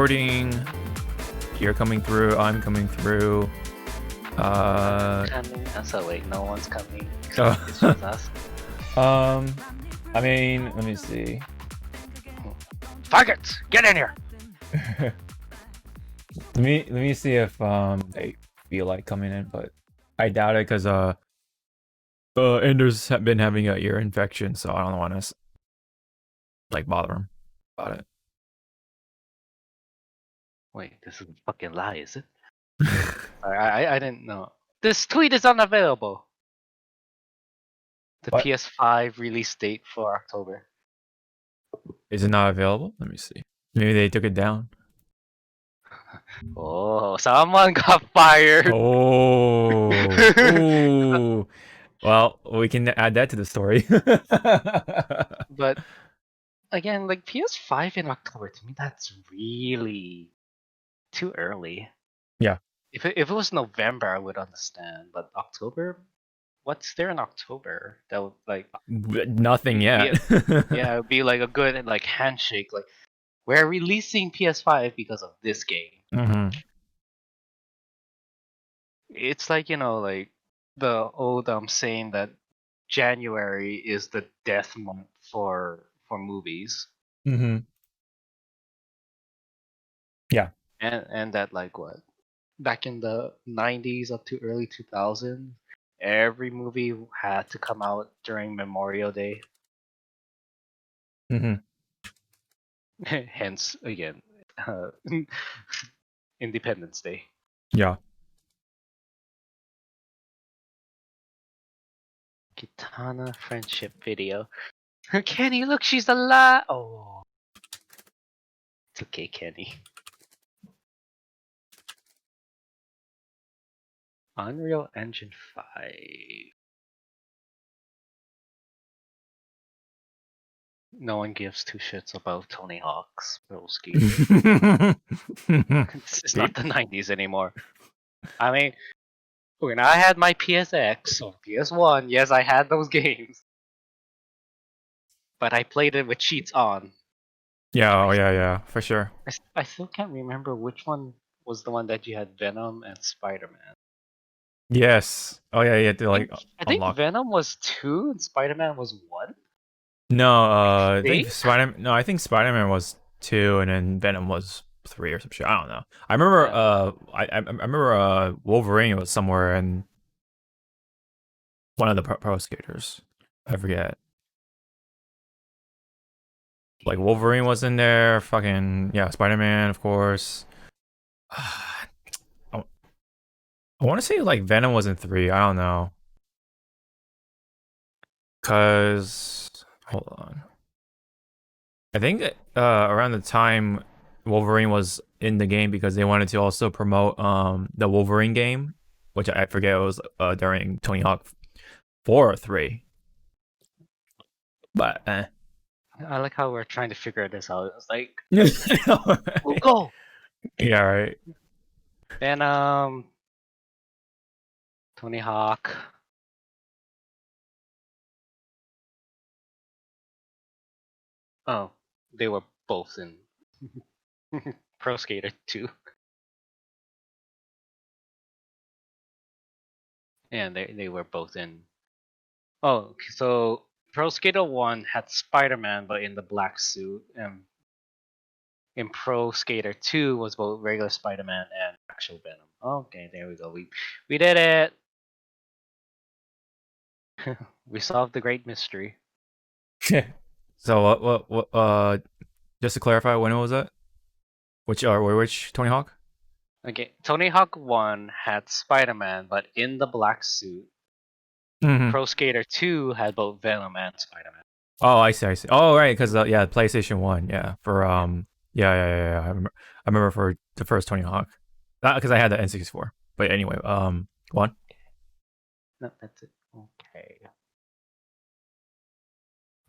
recording. You're coming through. I'm coming through. Coming. So wait, no one's coming. So Oh. it's just us. I mean, let me see. Faggots, get in here. Let me see if they feel like coming in, but I doubt it because Ender's been having a ear infection, so I don't want to like bother him about it. Wait, this is a fucking lie, is it? I didn't know. This tweet is unavailable. The What? PS5 release date for October. Is it not available? Let me see. Maybe they took it down. Oh, someone got fired. Oh, ooh. Well, we can add that to the story. But again, like PS5 in October, to me, that's really too early. Yeah. If it was November, I would understand. But October, what's there in October that would like? Nothing yet. Yeah, it'd be like a good like handshake. Like we're releasing PS5 because of this game. Mm-hmm. It's like like the old saying that January is the death month for movies. Mm-hmm. Yeah. And that like what back in the 90s up to early 2000s, every movie had to come out during Memorial Day. Mm-hmm. Hence again, Independence Day. Yeah. Kitana friendship video. Kenny, look, she's alive. Oh, it's okay, Kenny. Unreal Engine 5. No one gives two shits about Tony Hawk's Pro Skater. It's not the 90s anymore. I mean, when I had my PSX or PS1, yes, I had those games. But I played it with cheats on. Yeah, oh yeah, for sure. I still can't remember which one was the one that you had Venom and Spider-Man. Yes. Oh yeah, you had to like I think unlock. Venom was 2 and Spider-Man was 1. No, I think think? I think Spider-Man was 2 and then Venom was 3 or some shit. I don't know. I remember I remember Wolverine was somewhere in one of the pro skaters. I forget. Like Wolverine was in there, fucking yeah, Spider-Man, of course. I want to say like Venom was in 3. I don't know. Cause hold on. I think around the time Wolverine was in the game because they wanted to also promote the Wolverine game, which I forget it was during Tony Hawk 4 or 3. But I like how we're trying to figure this out. It's like, right. we'll go. Yeah, right. Venom, Tony Hawk. Oh, they were both in Pro Skater 2. And they were both in. Oh, so Pro Skater 1 had Spider-Man, but in the black suit, and in Pro Skater 2 was both regular Spider-Man and actual Venom. Okay, there we go. We did it. We solved the great mystery. So what just to clarify, when was that? Which Tony Hawk? Okay, Tony Hawk 1 had Spider-Man, but in the black suit. Mm-hmm. Pro Skater 2 had both Venom and Spider-Man. Oh, I see. Oh, right, because yeah, PlayStation 1, yeah, for yeah. I remember for the first Tony Hawk, because I had the N64. But anyway, one. No, that's it. Okay.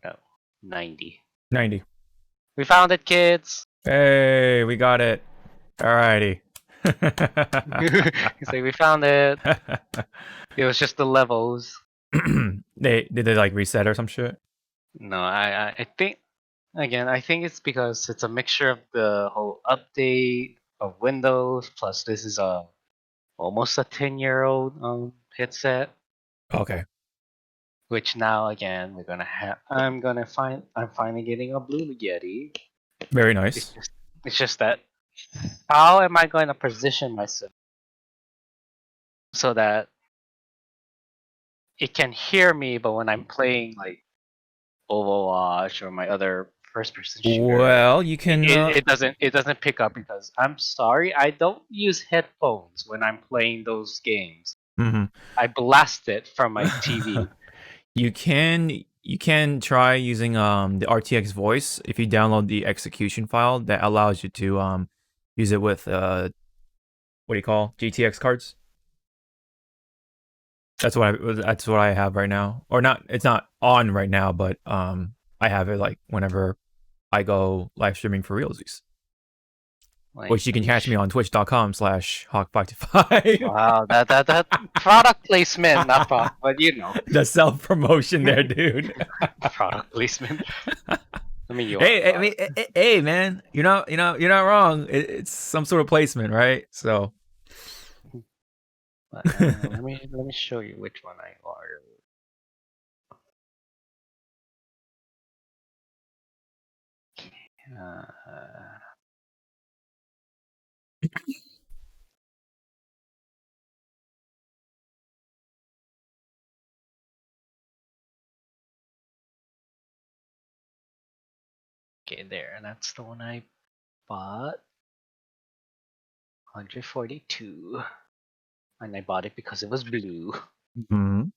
No, 90. 90. We found it, kids. Hey, we got it. Alrighty. He's like, we found it. It was just the levels. Did they like reset or some shit? No, I think Again, I think it's because it's a mixture of the whole update of Windows, plus this is a almost a 10-year-old headset, Okay. which now again we're gonna have. I'm finally getting a Blue Yeti. Very It's nice. just it's just that how am I going to position myself so that it can hear me, but when I'm playing like Overwatch or my other first-person shooter, Well, you can. it doesn't pick up because I'm sorry, I don't use headphones when I'm playing those games. Mhm. I blast it from my TV. You can try using the RTX voice if you download the execution file that allows you to use it with what do you call GTX cards. That's what I have right now. Or not, it's not on right now, but I have it like whenever I go live streaming for realsies. Like, Which you let can me catch me on twitch.com/hawk525. wow, that product placement, not product, but The self promotion there, dude. product placement. I mean, you are Hey, I mean, product. hey, man, you're not wrong. It's some sort of placement, right? So, But, let me show you which one I ordered. Uh, okay, there, and that's the one I bought. 142, and I bought it because it was blue. mhm.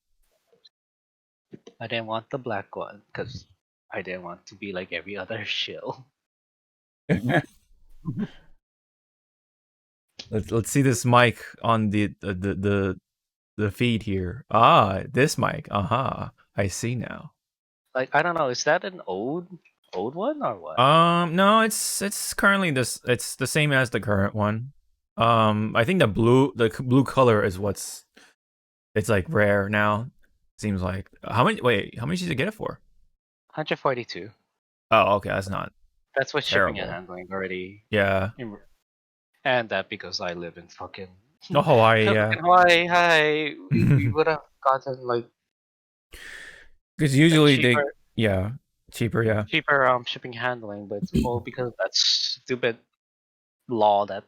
I didn't want the black one because I didn't want to be like every other shill. let's see this mic on the feed here. Ah, this mic. Aha, I see now. Like, I don't know, is that an old one or what? No, it's currently this. It's the same as the current one. I think the blue color is what's it's like rare now. Seems like how many? Wait, how much did you get it for? 142. Oh, okay, that's not That's with shipping and terrible. handling already. Yeah. And that because I live in fucking Oh, Hawaii, yeah. fucking Hawaii. Hi, we would have gotten like Because a usually yeah, cheaper, yeah. cheaper shipping handling, but it's all because of that stupid law that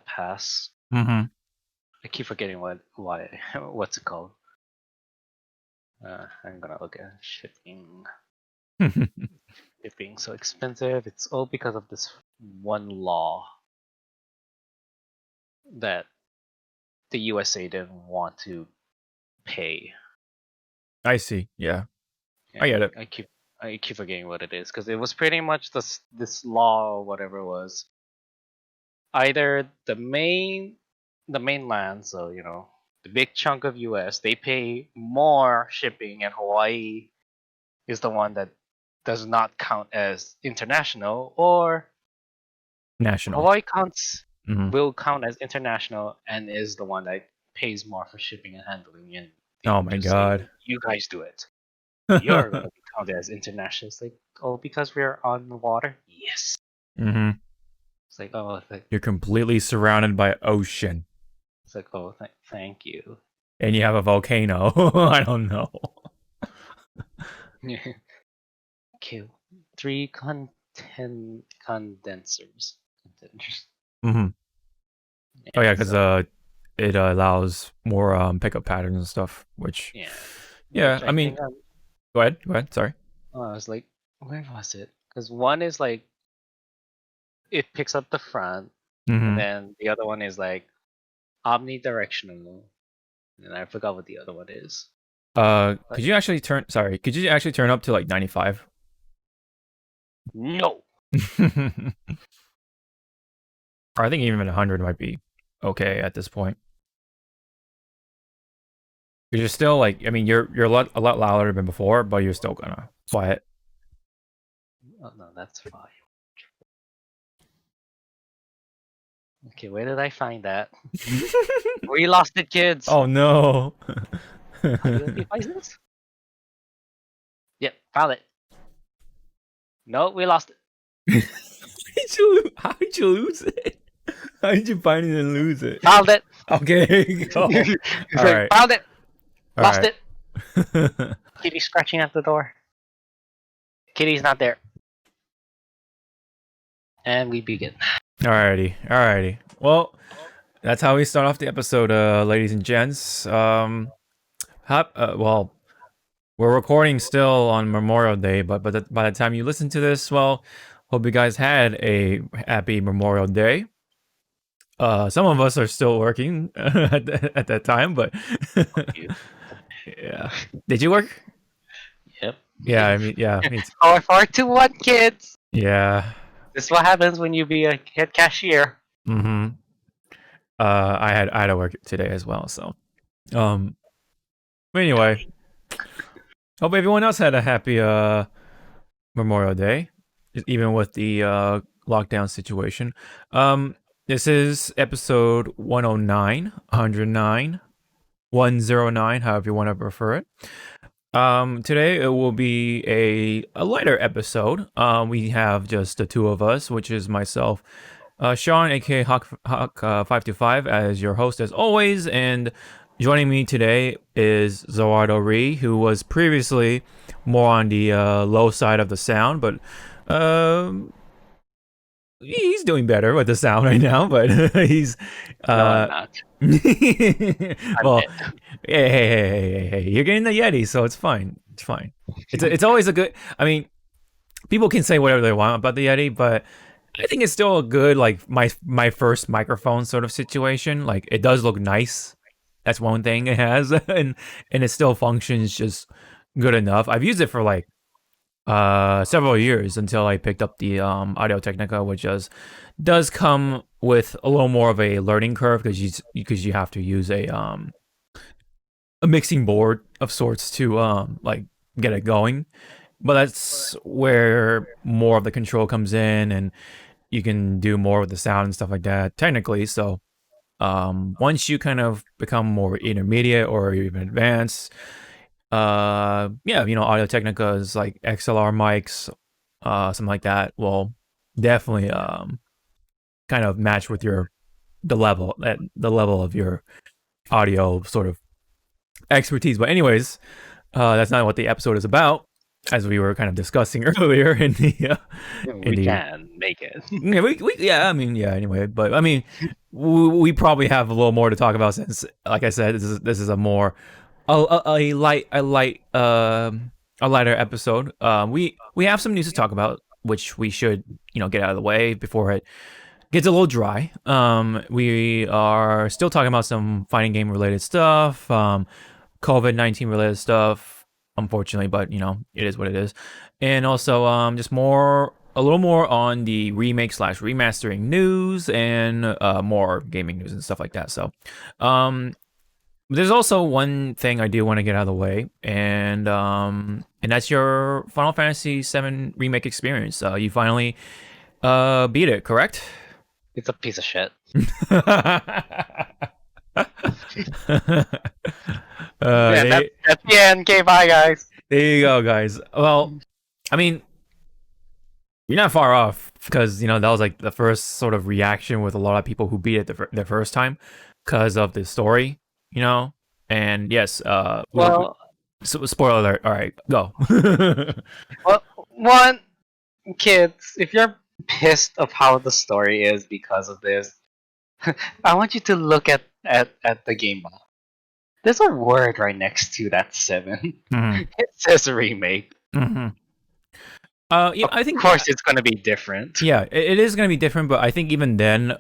passed. Mm-hmm. I keep forgetting what's it called. I'm gonna look at shipping. It being so expensive, it's all because of this one law that the USA didn't want to pay. I see. Yeah, Yeah, I get it. I keep forgetting what it is because it was pretty much this law or whatever it was. Either the mainland, so the big chunk of US, they pay more shipping, and Hawaii is the one that does not count as international, or National. Hawaii counts Mm-hmm. will count as international and is the one that pays more for shipping and handling, and they Oh would my just say, god. "You guys do it. You're gonna be counted as international." It's like, oh, because we're on the water. Yes. Mm-hmm. It's like, oh, You're completely surrounded by ocean, it's like, oh, thank you. and you have a volcano. I don't know. Okay, three condensers. Mm-hmm. Oh Yeah, yeah, because so it allows more pickup patterns and stuff. Which yeah, yeah, which I I mean, think go ahead. Go ahead. Sorry. I was like, where was it? Because one is like it picks up the front, and Mm-hmm. then the other one is like omnidirectional, and I forgot what the other one is. Could But you actually turn? Sorry, could you actually turn up to like 95? no, Or I think even 100 might be okay at this point. Because you're still like, I mean, you're a lot louder than before, but you're still gonna quiet. oh no, that's fine. Okay, where did I find that? We lost it, kids. Oh no. Audio devices. Yep, found it. No, we lost it. How did you lose it? How did you find it and lose it? Found it. Okay, there you go. All right. Found it. All Lost right. it. Kitty scratching at the door. Kitty's not there. And we begin. Alrighty. Well, that's how we start off the episode, ladies and gents. Well, we're recording still on Memorial Day, but by the time you listen to this, well, hope you guys had a happy Memorial Day. Some of us are still working at that time, but yeah. Did you work? Yep. Yeah, I mean, yeah. 4-4-2-1, kids. Yeah. This is what happens when you be a head cashier. Mm-hmm. I had to work today as well, so. But anyway, hope everyone else had a happy Memorial Day, even with the lockdown situation. This is episode 109, 109, 109, however you want to refer it. Today it will be a lighter episode. We have just the two of us, which is myself, Sean, aka Hawk525, as your host as always, and joining me today is ZawarudoWrrryy, who was previously more on the low side of the sound, but he's doing better with the sound right now. But he's No, I'm not. well, hey, you're getting the Yeti, so it's fine. It's fine. It's always a good. I mean, people can say whatever they want about the Yeti, but I think it's still a good, like, my first microphone sort of situation. Like, it does look nice. That's one thing it has, and it still functions just good enough. I've used it for like several years until I picked up the Audio Technica, which does come with a little more of a learning curve because you have to use a mixing board of sorts to like get it going. But that's where more of the control comes in, and you can do more with the sound and stuff like that technically. So once you kind of become more intermediate or even advanced, yeah, Audio Technica is like XLR mics, something like that will definitely kind of match with the level of your audio sort of expertise. But anyways, that's not what the episode is about, as we were kind of discussing earlier in the we can make it. Yeah, anyway, but I mean, we probably have a little more to talk about since, like I said, this is a more a lighter episode. We have some news to talk about, which we should get out of the way before it gets a little dry. We are still talking about some fighting game related stuff, COVID-19 related stuff, unfortunately, but it is what it is. And also just a little more on the remake / remastering news, and more gaming news and stuff like that. So there's also one thing I do want to get out of the way, and that's your Final Fantasy VII Remake experience. You finally beat it, correct? It's a piece of shit. That's the end. Okay, bye, guys. There you go, guys. Well, I mean, you're not far off, because that was like the first sort of reaction with a lot of people who beat it the first time because of the story, And yes, well, so spoiler alert. All right, go. well, one, kids, if you're pissed of how the story is because of this, I want you to look at the game box. There's a word right next to that 7. Mm-hmm. It says remake. Mm-hmm. Yeah, I think, of course, it's going to be different. Yeah, it is going to be different, but I think even then,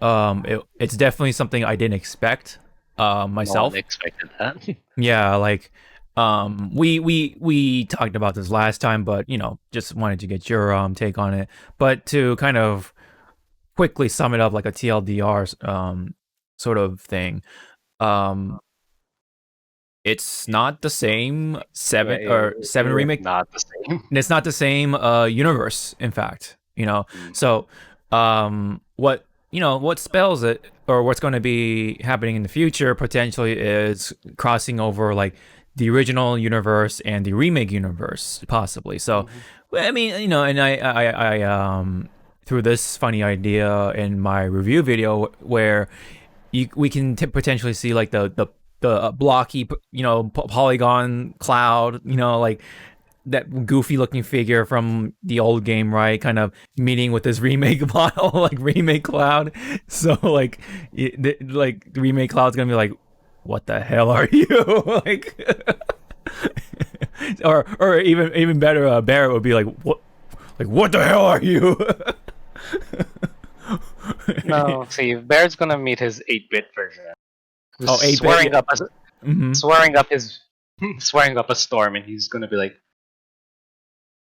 it's definitely something I didn't expect myself. No one expected that. Yeah, like we talked about this last time, but just wanted to get your take on it. But to kind of quickly sum it up, like a TLDR sort of thing, it's not the same 7 remake. Not the same. It's not the same universe, in fact. So what spells it, or what's going to be happening in the future potentially, is crossing over like the original universe and the remake universe, possibly. So, I mean, you know, and I threw this funny idea in my review video where we can potentially see like the blocky, you know, polygon cloud, you know, like that goofy looking figure from the old game, right? Kind of meeting with this remake model, like remake Cloud. So like, like the remake Cloud's gonna be like, "What the hell are you?" like, or even better, Barrett would be like, "What? Like what the hell are you?" No, see, Bear's gonna meet his 8-bit version. Oh, 8-bit. Swearing Yeah. up swearing up his swearing up a storm, and he's gonna be like,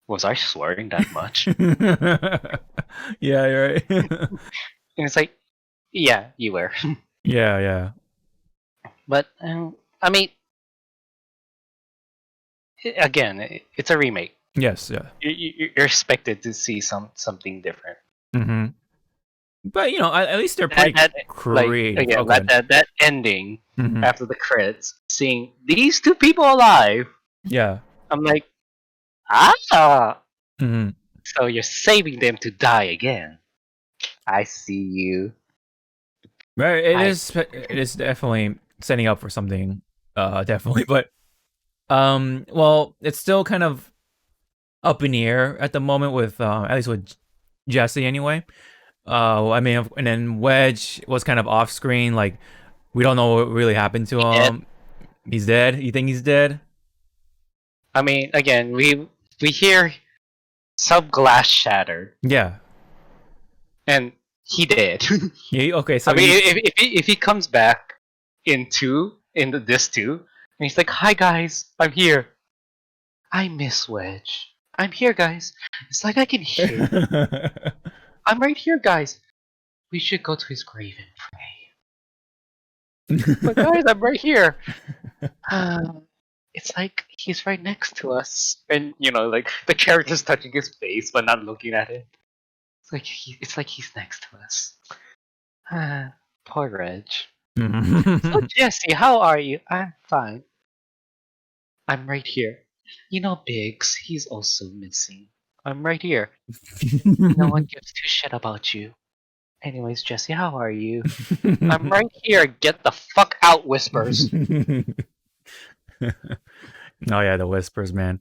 "Was I swearing that much?" Yeah, you're right. And it's like, "Yeah, you were." Yeah, yeah. But I mean, it's a remake. Yes, yeah. You're expected to see something different. Mm-hmm. But you know, at least they're pretty creative. Like, again, Okay. that ending Mm-hmm. after the credits, seeing these two people alive, Yeah. I'm like, ah, Mm-hmm. so you're saving them to die again. I see you. Right. It I is. It is definitely setting up for something. Definitely. But well, it's still kind of up in the air at the moment with at least with Jesse anyway. I mean, and then Wedge was kind of off screen. Like we don't know what really happened to dead. him. He's dead. You think he's dead? I mean, again, we hear some glass shattered, Yeah. and he did. Yeah. Okay. So I mean, he. if he comes back in this two, and he's like, "Hi guys, I'm here. I miss Wedge. I'm here, guys. It's like I can hear. I'm right here, guys. We should go to his grave and pray." But guys, I'm right here. It's like he's right next to us, and you know, like the character's touching his face but not looking at it. It's like he's next to us. Poor Reg. So Jesse, how are you? I'm fine. I'm right here. You know, Biggs, he's also missing. I'm right here. No one gives two shit about you. Anyways, Jesse, how are you? I'm right here. Get the fuck out, Whispers. Oh yeah, the whispers, man.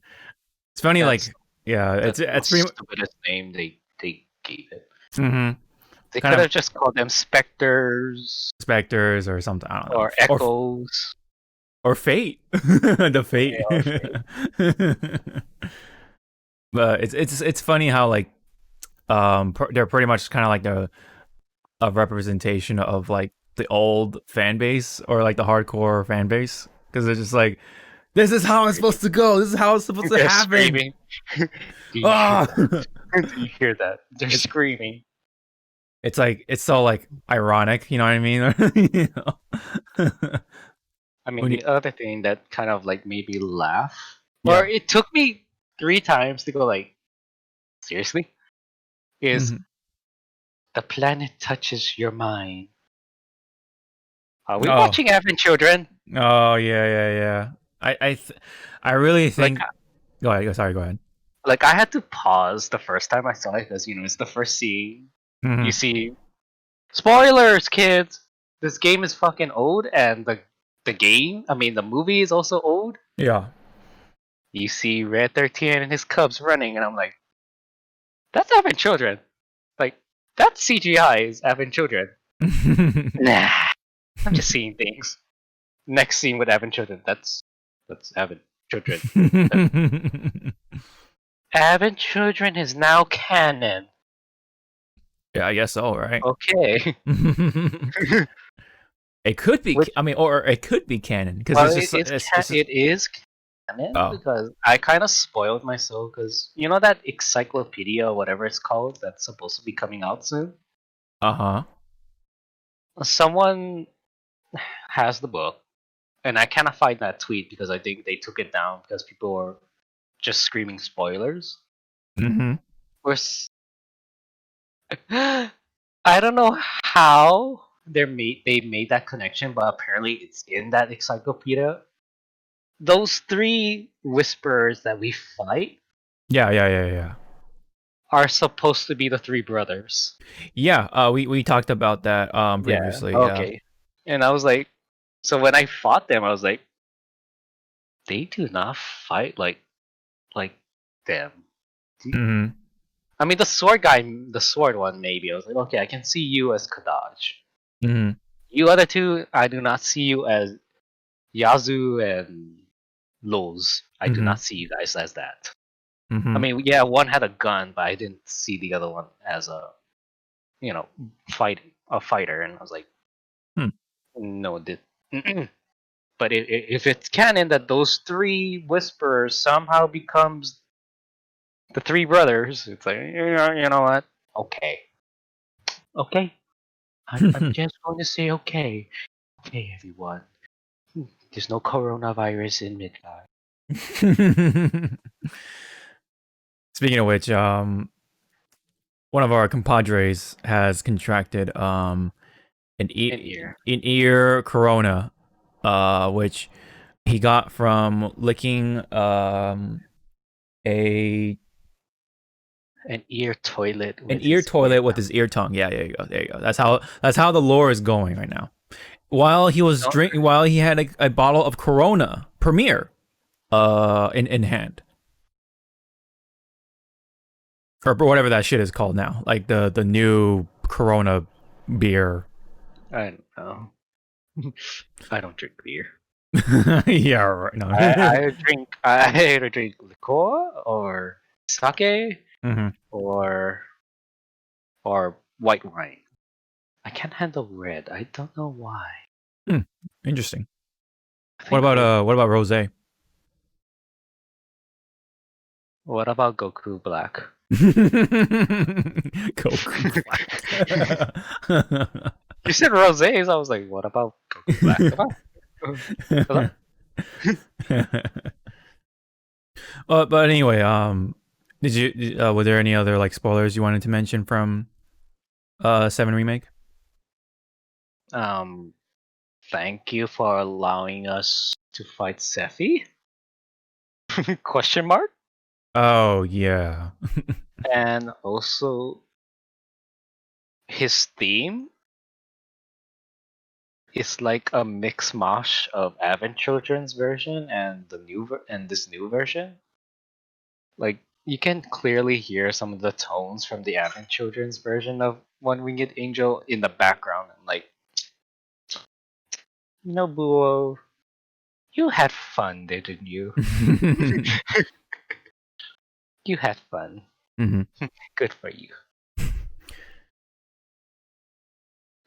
It's funny, That's like yeah, that's the it's most pretty. stupidest name they gave it. Mm-hmm. They Kind could have of just called them Specters specters or something. I don't know, or Echoes. or fate, the fate. Yeah, or Fate. But it's funny how like they're pretty much kind of like a representation of like the old fan base or like the hardcore fan base because they're just like, this is how it's supposed to go. This is how it's supposed to They're happen. screaming. Do you hear Ah! that? Do you hear that? They're screaming. It's like it's so like ironic, you know what I mean? You know? I mean, When you, the other thing that kind of like made me laugh, or yeah. it took me 3 times to go like, seriously, is Mhm. the planet touches your mind. Are we Oh, watching Advent Children? oh yeah. I really Like, think. Go ahead. Sorry. Go ahead. like I had to pause the first time I saw it because you know it's the first scene. You Hmm. see, spoilers, kids. This game is fucking old, and the game, I mean, the movie is also old. Yeah. You see Red 13 and his cubs running, and I'm like, that's Advent Children. Like, that's CGI is Advent Children. Nah, I'm just seeing things. Next scene with Advent Children, that's Advent Children. Advent Children is now canon. Yeah, I guess so. Right. Okay. It could be. Which, I mean, or it could be canon because well, it's just. It's it is canon oh. because I kind of spoiled myself because you know that encyclopedia or whatever it's called that's supposed to be coming out soon. Uh huh. Someone has the book, and I cannot find that tweet because I think they took it down because people were just screaming spoilers. Mm-hmm. Or I don't know how they made that connection, but apparently it's in that encyclopedia. those three whisperers that we fight Yeah. are supposed to be the three brothers. Yeah, we talked about that Yeah. previously. Yeah. Okay. And I was like, so when I fought them, I was like, they do not fight like them. Mhm. I mean, the sword guy, the sword one, maybe. I was like, okay, I can see you as Kadaj. Mhm. You other two, I do not see you as Yazu and Loz. I do not Mhm. see you guys as that. I Mhm. mean, yeah, one had a gun, but I didn't see the other one as a, you know, a fighter. And I was like, Hmm. no, but if it's canon that those three whisperers somehow becomes the three brothers, it's like, you know what? Okay, okay. I'm just going to say okay. Okay, everyone. There's no coronavirus in Midgard. Speaking of which, one of our compadres has contracted In ear. an ear corona, which he got from licking a An ear toilet an with ear his ear toilet with tongue. his ear tongue. Yeah, there you go. There you go. That's how the lore is going right now. No, While he had a bottle of Corona Premier in hand, or whatever that shit is called now, like the new Corona beer. I don't know. I don't drink beer. Yeah, right. No. I either drink liqueur or sake Hmm. or white wine. I can't handle red. I don't know why. Hmm. Interesting. I think What about rosé? what about Goku Black? Goku Black. You said rosés. I was like, what about Goku Black? Come on. Come on. But anyway, did you were there any other like spoilers you wanted to mention from Seven Remake? Um, thank you for allowing us to fight Sephi? Question mark. Oh yeah. And also, his theme is like a mix mash of Advent Children's version and and this new version. Like you can clearly hear some of the tones from the Advent Children's version of One Winged Angel in the background. And like, Nobuo, you had fun, didn't you? You had fun. Hmm. Good for you.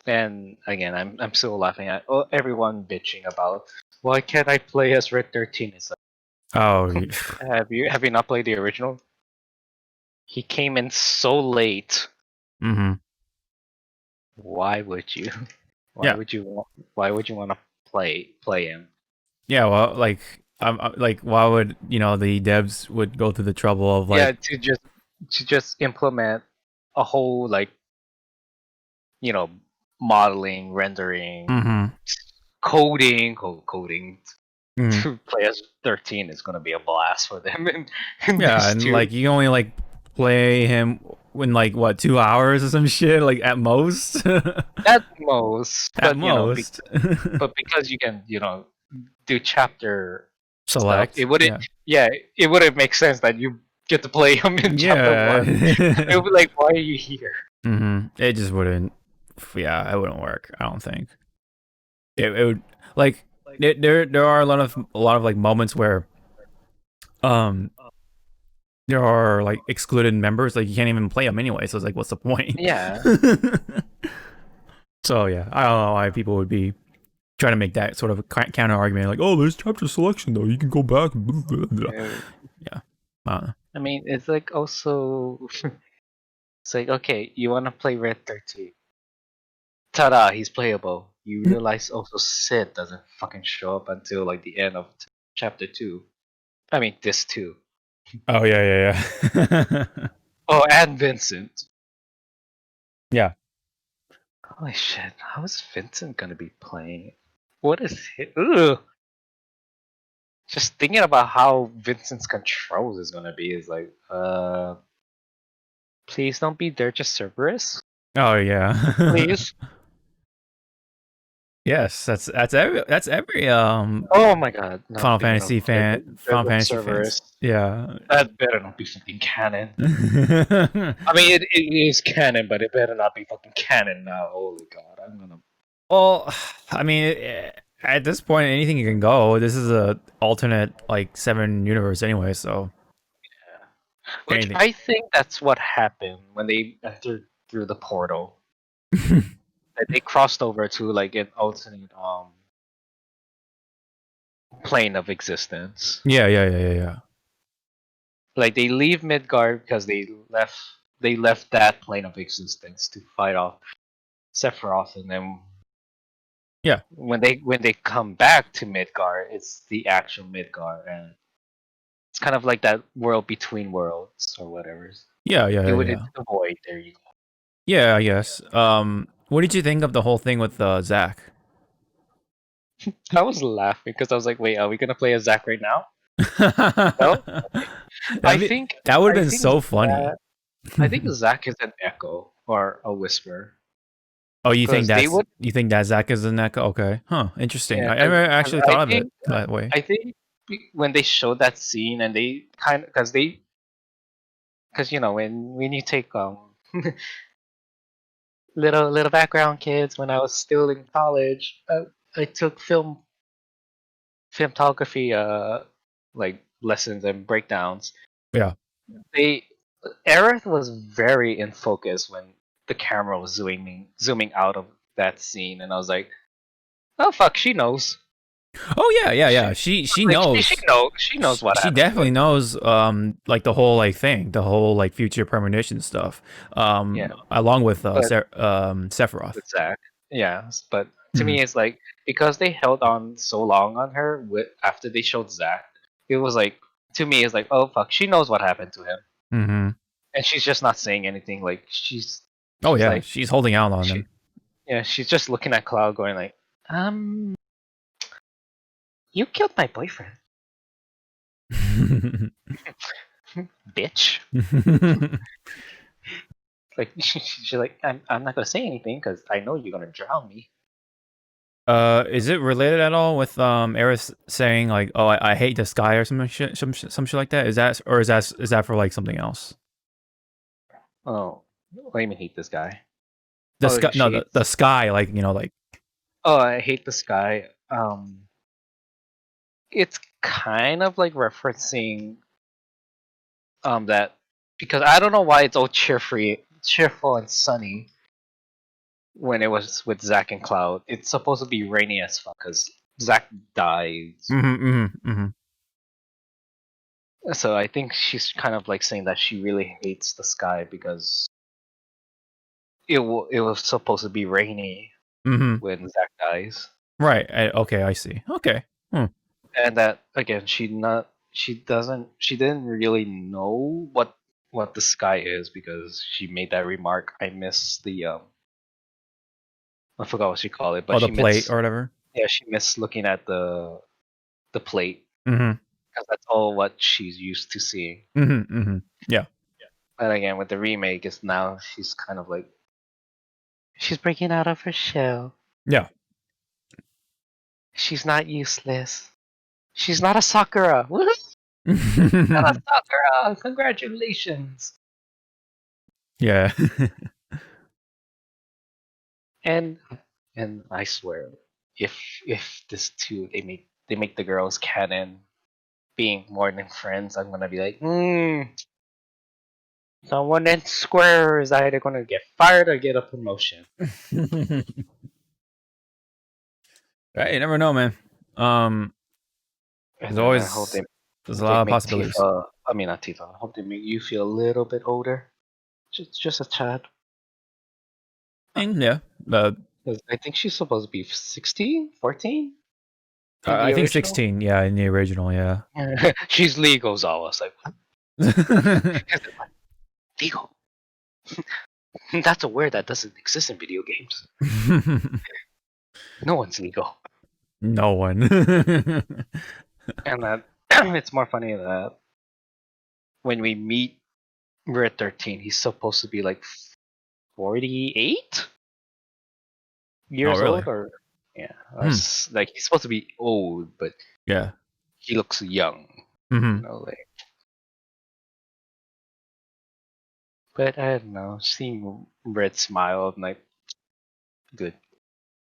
And again, I'm still laughing at everyone bitching about why can't I play as Red 13? It's like, Oh. have you not played the original? He came in so late. Hmm. Why would you? Why Yeah. would you want? Why would you want to play him? Yeah. Well, like, why would the devs would go through the trouble of Yeah, like. to just implement a whole like you know modeling, rendering, Hmm. coding Hmm. to play as 13 is gonna be a blast for them in Yeah, this and too. like you only like play him in like what 2 hours or some shit, like at most. At most, At but most. but because you can do chapter stuff, it Select. wouldn't. Yeah. Yeah, it wouldn't make sense that you get to play him in chapter Yeah. one. It would be like, why are you here? It just wouldn't. Yeah, it wouldn't work. I don't think it would. Like there are a lot of like moments where um there are like excluded members. Like you can't even play them anyway. So it's like, what's the point? Yeah, So yeah, I don't know why people would be trying to make that sort of a counter argument. Like, oh, there's chapter selection though. You can go back. uh, Yeah. I don't know. I mean, it's like also, it's like okay, you want to play Red 13. Ta-da, he's playable. You realize also Sid doesn't fucking show up until like the end of chapter 2. I mean, this too. Oh yeah. Oh, and Vincent. Yeah. Holy shit, how is Vincent gonna be playing? What is it? Ugh. just thinking about how Vincent's controls is gonna be is like, please don't be there just Cerberus, Oh yeah. please. Yes, that's every Oh my god! Now Final speaking of Fantasy Final Fantasy fans. Cerberus, Yeah. that better not be fucking canon. I mean, it is canon, but it better not be fucking canon now. Holy god, I'm gonna. Well, I mean, at this point, anything can go. This is a alternate like 7 universe anyway, so Which anything. I think that's what happened when they entered through the portal. That they crossed over to like an alternate plane of existence. Yeah. Like they leave Midgard because they left that plane of existence to fight off Sephiroth, and then Yeah. when they come back to Midgard, it's the actual Midgard, and it's kind of like that world between worlds or whatever. It would Yeah. it's the void. There you go. Yeah, I guess. What did you think of the whole thing with Zack? I was laughing because I was like, "Wait, are we gonna play as Zack right now?" No. I Be, think that would I have been think so funny. that I think Zack is an echo or a whisper Oh, because they would. you think that Zack is an echo? Okay, huh? Interesting. Yeah, I never cause actually I thought of it think that way. I think when they showed that scene and they kind of because when you take little background kids, when I was still in college, I took filmography like lessons and breakdowns. Yeah. They Aerith was very in focus when the camera was zooming out of that scene, and I was like, oh fuck, she knows. Oh She yeah. She like she knows. knows she knows what She happened to definitely him. knows like the whole like thing, the whole like future premonition stuff. Yeah, Along with but Sephiroth. with Zach, yeah. But to Mhm. me, it's like because they held on so long on her after they showed Zach, it was like to me, it's like, oh fuck, she knows what happened to him, Mhm. and she's just not saying anything. Like Oh she's yeah, like she's holding out on she him. yeah, she's just looking at Cloud, going like, you killed my boyfriend, bitch. Like she's like, I'm not gonna say anything because I know you're gonna drown me. Is it related at all with Eris saying like, "Oh, I hate the sky" or some shit like that? Is that for like something else? Oh, what do you mean hate this guy? The Oh, sky, no, she the hates. sky, like like Oh, I hate the sky. It's kind of like referencing that because I don't know why it's all cheerful and sunny when it was with Zack and Cloud. It's supposed to be rainy as fuck because Zack dies. mm-hmm. So I think she's kind of like saying that she really hates the sky because it was supposed to be rainy Mm-hmm. when Zack dies, Right. Okay, I see. Okay. Hmm. and that again she didn't really know what the sky is because she made that remark. I miss the I forgot what she called it, but Oh, the plate or whatever. she missed looking at the plate Mm-hmm. because that's all what she's used to seeing. Mm-hmm. Yeah. But again, with the remake, is now she's kind of like she's breaking out of her shell. Yeah. She's not useless. She's not a Sakura. Woohoo! Not a Sakura. Congratulations. Yeah. And and I swear, if this too they make the girls canon being more than friends, I'm gonna be like, someone in Square is either gonna get fired or get a promotion. Right. You never know, man. Um, And there's then I hope always there's a lot of make possibilities. Tifa. I mean not Tifa. I hope they make you feel a little bit older, just a tad. And yeah, uh, 'Cause I think she's supposed to be 16, 14 in I the think original. 16. Yeah, in the original. Yeah. She's legal, Zawa. It's like what? Legal. That's a word that doesn't exist in video games. No one's legal. No one. And that it's more funny that when we meet Red 13, he's supposed to be like 48 Oh, years really? old, or yeah, Hmm. like he's supposed to be old, but Yeah. he looks young. Hmm. Like. But I don't know, seeing Red smile, I'm like, good.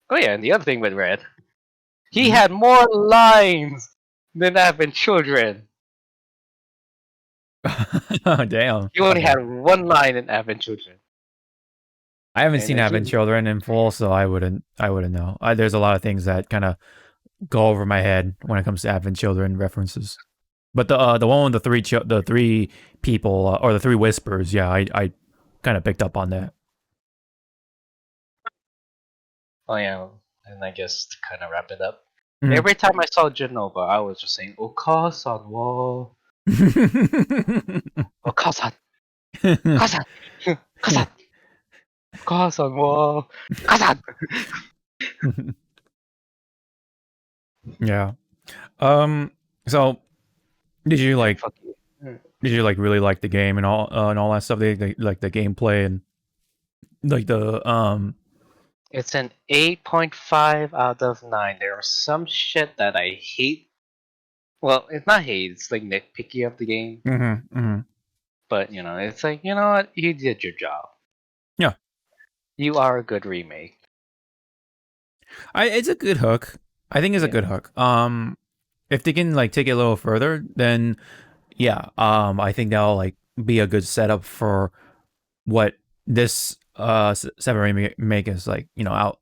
Oh yeah, and the other thing with Red, he Hmm. had more lines than Advent Children. Damn. He only Okay. had one line in Advent Children, I haven't and seen Having he Children in full, so I wouldn't. I wouldn't know. There's a lot of things that kind of go over my head when it comes to Advent Children references. But the one with the three people or the three whispers, yeah, I kind of picked up on that. oh yeah, and I guess to kind of wrap it up. Mhm. Every time I saw Genova, I was just saying, "Okasan wo, Okasan, Kasan, Kasan, Okasan wo, Kasan." Yeah. Um. So did you And like? fuck you. Did you like really like the game and all that stuff? Like the gameplay and like the It's an 8.5 out of 9. There are some shit that I hate. Well, it's not hate, it's like nitpicky of the game. Mhm, mhm. But, it's like, you know what? You did your job. Yeah. You are a good remake. It's a good hook. I think it's a Yeah. good hook. If they can like take it a little further, then yeah, I think that'll like be a good setup for what this seven remake is like, you know,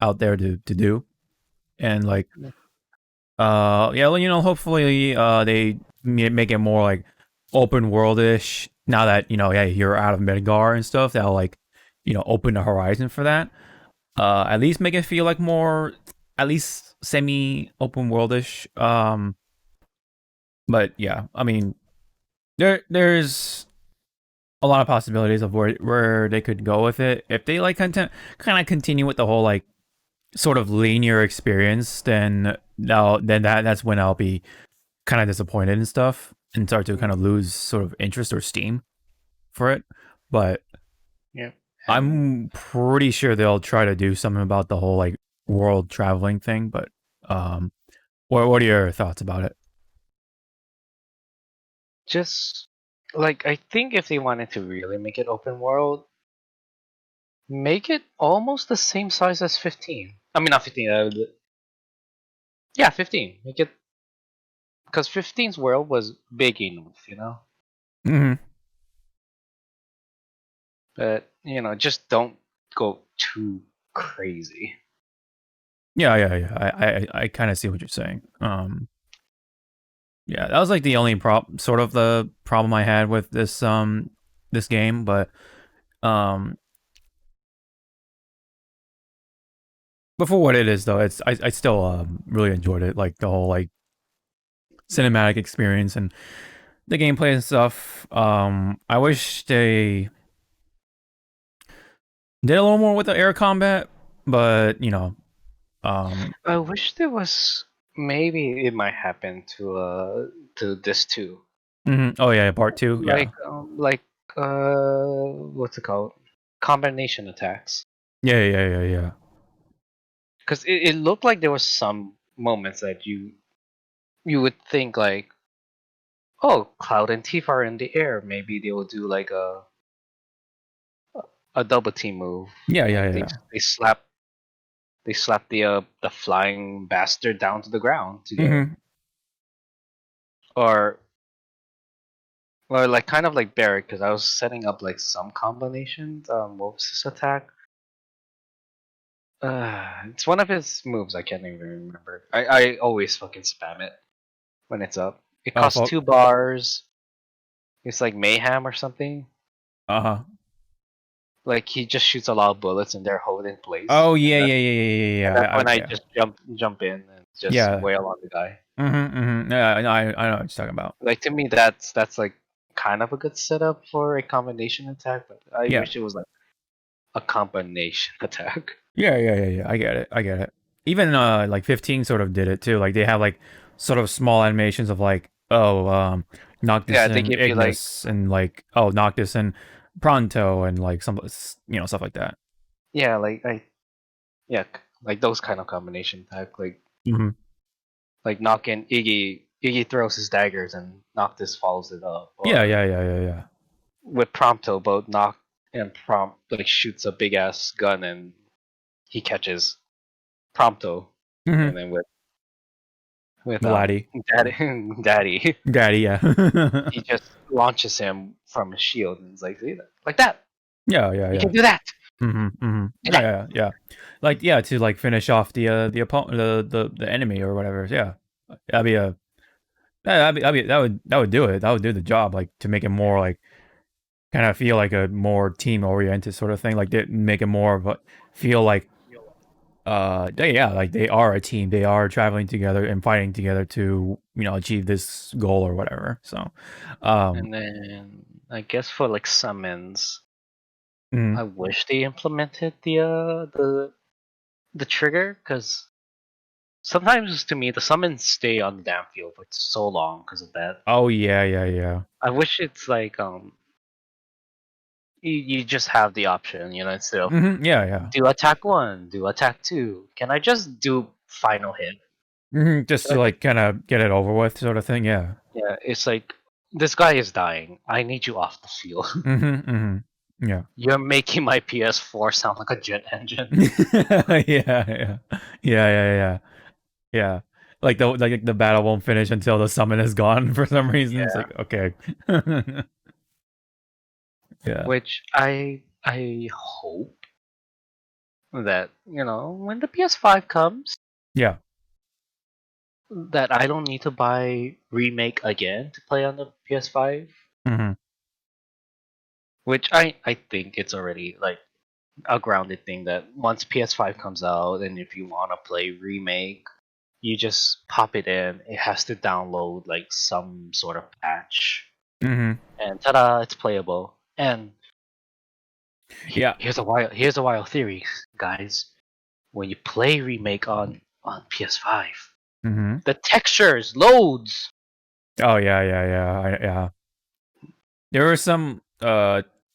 out there to do, and like yeah, well, hopefully they make it more like open worldish now that yeah you're out of Midgar and stuff. That'll like open the horizon for that. At least make it feel like more, at least semi open worldish. But yeah, I mean, there's a lot of possibilities of where they could go with it if they like kind of continue with the whole like sort of linear experience. Then that's when I'll be kind of disappointed and stuff and start to kind of lose sort of interest or steam for it. But Yeah. And I'm pretty sure they'll try to do something about the whole like world traveling thing. But um, what are your thoughts about it? just, like, I think if they wanted to really make it open world, make it almost the same size as 15. I mean, not 15. Yeah, 15. Make it. Because 15's world was big enough. Hmm. But, just don't go too crazy. Yeah. I kind of see what you're saying. Yeah, that was like the only sort of the problem I had with this game, but um, but for what it is though, I still really enjoyed it, like the whole like cinematic experience and the gameplay and stuff. I wish they did a little more with the air combat, but I wish there was. Maybe it might happen to this too. oh yeah, part two, yeah, Like what's it called? Combination attacks. yeah. Because it looked like there was some moments that you would think like, oh, Cloud and Tifa are in the air. Maybe they will do like a double team move. Like they Yeah. they slap the flying bastard down to the ground together, Mm-hmm. or like kind of like Barrett, because I was setting up like some combinations. What was his attack? It's one of his moves. I can't even remember. I always fucking spam it when it's up. It costs Fuck. 2 bars. It's like mayhem or something. Uh-huh. Like he just shoots a lot of bullets and they're holding in place, Oh and yeah, that yeah, yeah, yeah, yeah, and yeah. that's when I Yeah. just jump in and just Yeah. wail on the guy. Mm-hmm. Mm-hmm. Yeah, no, I know what you're talking about. Like to me, that's like kind of a good setup for a combination attack, but I Yeah. wish it was like a combination attack. Yeah. I get it. even like 15 sort of did it too. Like they have like sort of small animations of like, oh, Noctis Yeah, they and give you like Ignis and like, oh, Noctis and Pronto and like some, stuff like that. yeah, like those kind of combination type, Hmm. like knocking Iggy throws his daggers and Noctis follows it up, Yeah, or yeah, yeah, yeah, yeah. with Prompto, both Noct and Prompt like shoots a big ass gun and he catches Prompto, Hmm. and then with Gladdy. Daddy, Gaddy, yeah. he just launches him from his shield and he's like, see that, like that, Yeah, yeah, you yeah. can do that, do Yeah, that, yeah, yeah. Like, yeah, to like finish off the opponent, the enemy or whatever. Yeah, that'd be a that would do it. That would do the job. Like to make it more like kind of feel like a more team oriented sort of thing. Like they make it more of a feel like yeah, like they are a team. They are traveling together and fighting together to achieve this goal or whatever. So, um, and then I guess for like summons, mm, I wish they implemented the trigger, because sometimes to me the summons stay on the damn field for so long because of that. oh yeah, yeah, yeah. I wish it's like you just have the option, instead of Yeah, yeah. do attack one, do attack two. Can I just do final hit? Just Can I to just like kind of get it over with, sort of thing. Yeah. yeah? It's like this guy is dying. I need you off the field. Yeah. You're making my PS4 sound like a jet engine. Yeah, yeah. Yeah, yeah, yeah. Yeah. Like the battle won't finish until the summon is gone for some reason. It's Yeah, like, okay. Yeah. which I hope that when the PS5 comes, Yeah. that I don't need to buy Remake again to play on the PS5. Hmm. Which I think it's already like a grounded thing that once PS5 comes out, and if you want to play Remake, you just pop it in. It has to download like some sort of patch, Hmm. and ta-da, it's playable. And Yeah. here's a wild theory, guys. When you play Remake on PS5, Hmm. the textures loads. Oh yeah, yeah, yeah. Yeah. There were some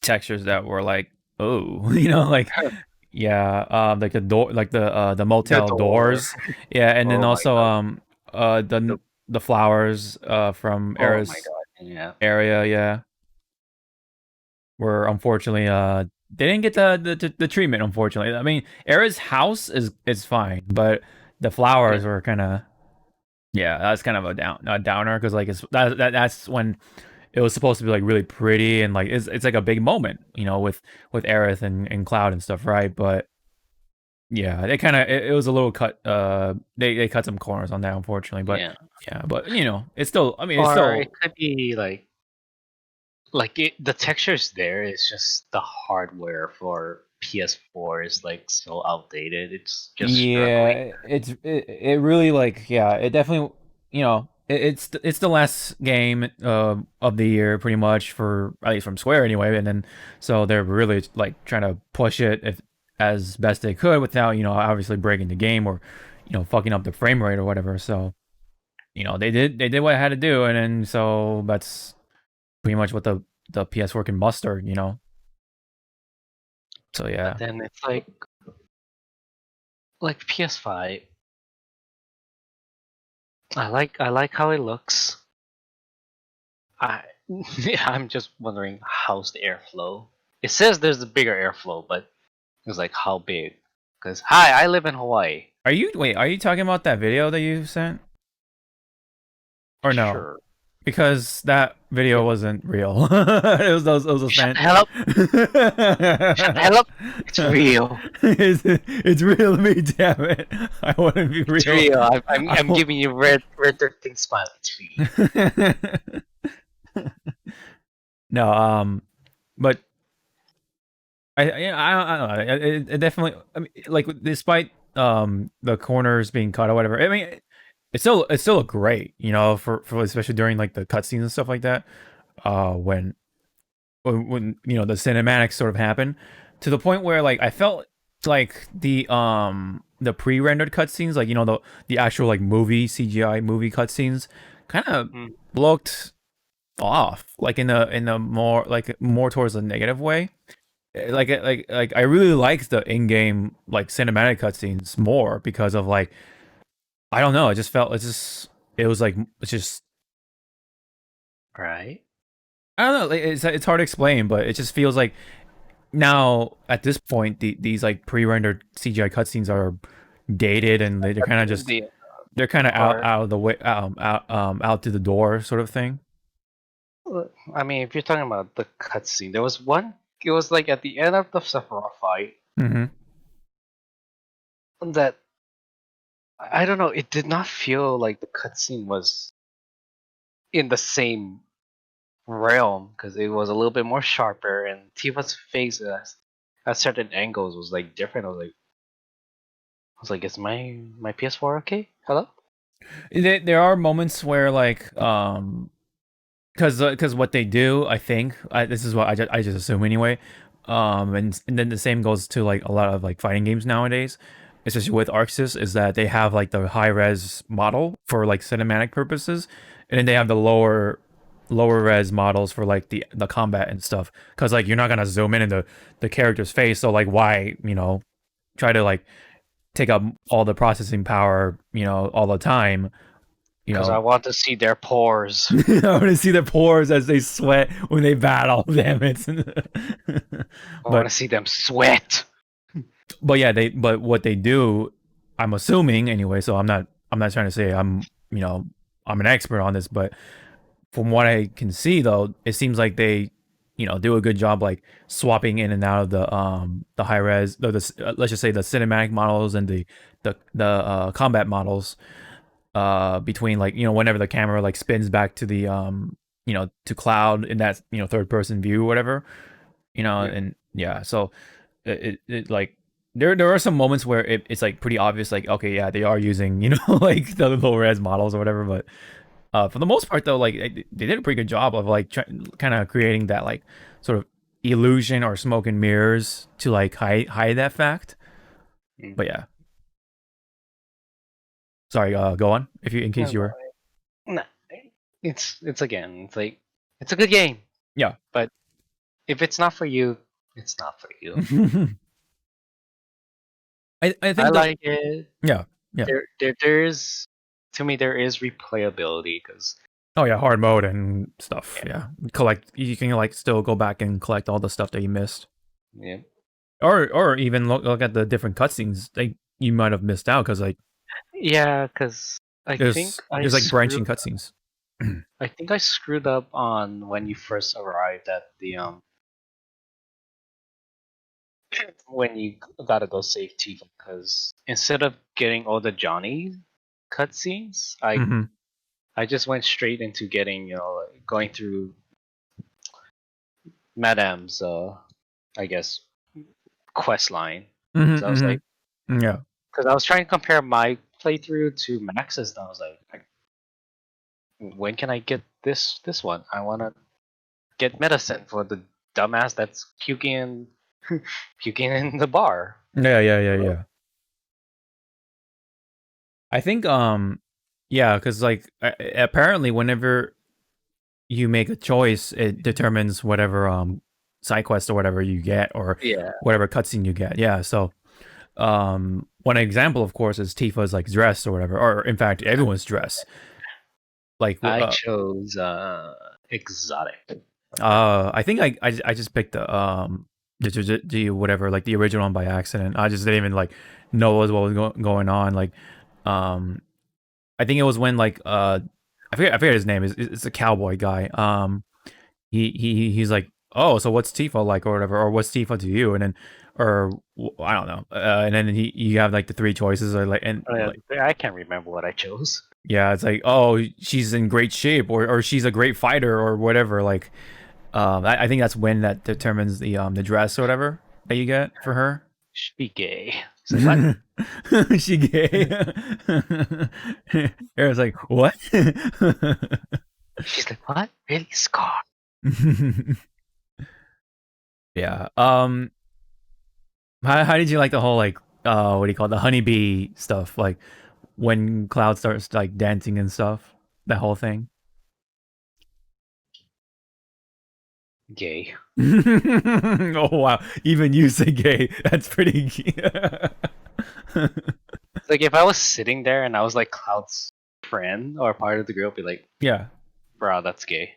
textures that were like, oh, like yeah, like the door, like the The motel door. doors. Yeah, and then Oh my also god. The, the flowers from oh my Era's god. Yeah. area, yeah, were unfortunately they didn't get the treatment, unfortunately. I mean, Era's house is fine, but the flowers Yeah. were kind of, yeah, that's kind of a downer, because like that's when it was supposed to be like really pretty, and like it's like a big moment, with Aerith and Cloud and stuff, right? But yeah, they kind of it was a little cut. They cut some corners on that, unfortunately. But Yeah. yeah, but it's still. I mean, it's Or it still. could be the textures there. It's just the hardware for PS4 is like so outdated. It's just struggling. Yeah, it really, like, yeah, it definitely, it's the last game of the year pretty much, for at least from Square anyway, and then so they're really like trying to push it if as best they could without obviously breaking the game, or fucking up the frame rate or whatever. So they did what it had to do, and then so that's pretty much what the PS4 can muster. So But yeah. then it's like PS5. I like how it looks. I I'm just wondering how's the airflow. It says there's a bigger airflow, but it's like how big? Because hi, I live in Hawaii. Are you talking about that video that you sent, or no? Sure. Because that video Yeah. wasn't real. It was a Shut fan. the hell up! Shut the hell up! It's real. It's real to me, damn it. I want to be It's real. real. I'm I'm, I I'm want... giving you red 13 smile. It's real. No, but I don't know. It definitely. I mean, like, despite the corners being cut or whatever. I mean, it's still great, for especially during like the cutscenes and stuff like that. When the cinematics sort of happen, to the point where like I felt like the the pre-rendered cutscenes, like the actual like movie CGI movie cutscenes, kind of Mm. looked off, like in a more towards a negative way. Like I really liked the in-game like cinematic cutscenes more because of like I don't know, it was like it's just Right. I don't know, like, it's hard to explain, but it just feels like now at this point these like pre-rendered CGI cutscenes are dated and they're kind of just The they're kind of or out of the way out to the door sort of thing. I mean, if you're talking about the cutscene, there was one. It was like at the end of the Sephiroth fight Mm-hmm. that I don't know. It did not feel like the cutscene was in the same realm because it was a little bit more sharper, and Tifa's face at certain angles was like different. I was like, is my PS4 okay? Hello? There are moments where like because what they do, I think this is what I just assume anyway. And then the same goes to like a lot of like fighting games nowadays, especially with Arxis, is that they have like the high res model for like cinematic purposes, and then they have the lower res models for like the combat and stuff. Because like you're not gonna zoom in the character's face, so like why try to like take up all the processing power all the time you Because I know want to see their pores. I want to see their pores as they sweat when they battle. Damn it! I want but to see them sweat. but yeah, but what they do, I'm assuming anyway. So I'm not trying to say I'm an expert on this, but from what I can see though, it seems like they do a good job like swapping in and out of the high res, let's just say the cinematic models and the combat models between like whenever the camera like spins back to the to cloud in that third person view or whatever Yeah. and yeah, so it like there are some moments where it's like pretty obvious like okay, yeah, they are using like the low res models or whatever, but for the most part though, like they did a pretty good job of like kind of creating that like sort of illusion or smoke and mirrors to like hide that fact. Mm. But yeah, sorry, go on if you in case No, you were. no, it's again. It's like it's a good game, Yeah. but if it's not for you, it's not for you. I I think the like it. yeah, yeah. There's to me there is replayability because Oh yeah, hard mode and stuff. yeah, Yeah, collect. You can like still go back and collect all the stuff that you missed, yeah, or even look at the different cutscenes that you might have missed out because like yeah. Because I think I there's like screwed. branching cutscenes. I think I screwed up on when you first arrived at the when you gotta go save Tifa because instead of getting all the Johnny cutscenes, Mm-hmm. I just went straight into getting like, going through Madame's I guess quest line. So I was Mm-hmm. like, Mm-hmm. Yeah. because I was trying to compare my playthrough to Max's, and I was like, when can I get this one? I want to get medicine for the dumbass that's puking in the bar. Yeah. Yeah. Yeah. Yeah. I think yeah, because like apparently whenever you make a choice, it determines whatever side quest or whatever you get or Yeah, whatever cutscene you get. Yeah. So one example of course is Tifa's like dress or whatever, or in fact everyone's dress. Like I chose exotic. I think I just picked the whatever, like the original one by accident. I just didn't even like know what was going on. Like um I think it was when like I forget his name. It's a cowboy guy. He's like, oh, so what's Tifa like or whatever, or what's Tifa to you? And then I don't know. And then you have like the three choices or like and Oh, like yeah, I can't remember what I chose. yeah, it's like, oh, she's in great shape or she's a great fighter or whatever. Like I think that's when that determines the dress or whatever that you get for her. Should be gay. It's like what? She gay. Aaron's like, what? She's like what? Really, Scar? Yeah. How did you like the whole like what do you call it? The honeybee stuff, like when Cloud starts like dancing and stuff, that whole thing. Gay. Oh wow, even you say gay. That's pretty. It's like if I was sitting there and I was like Cloud's friend or part of the group, I'd be like, Yeah. bro, that's gay.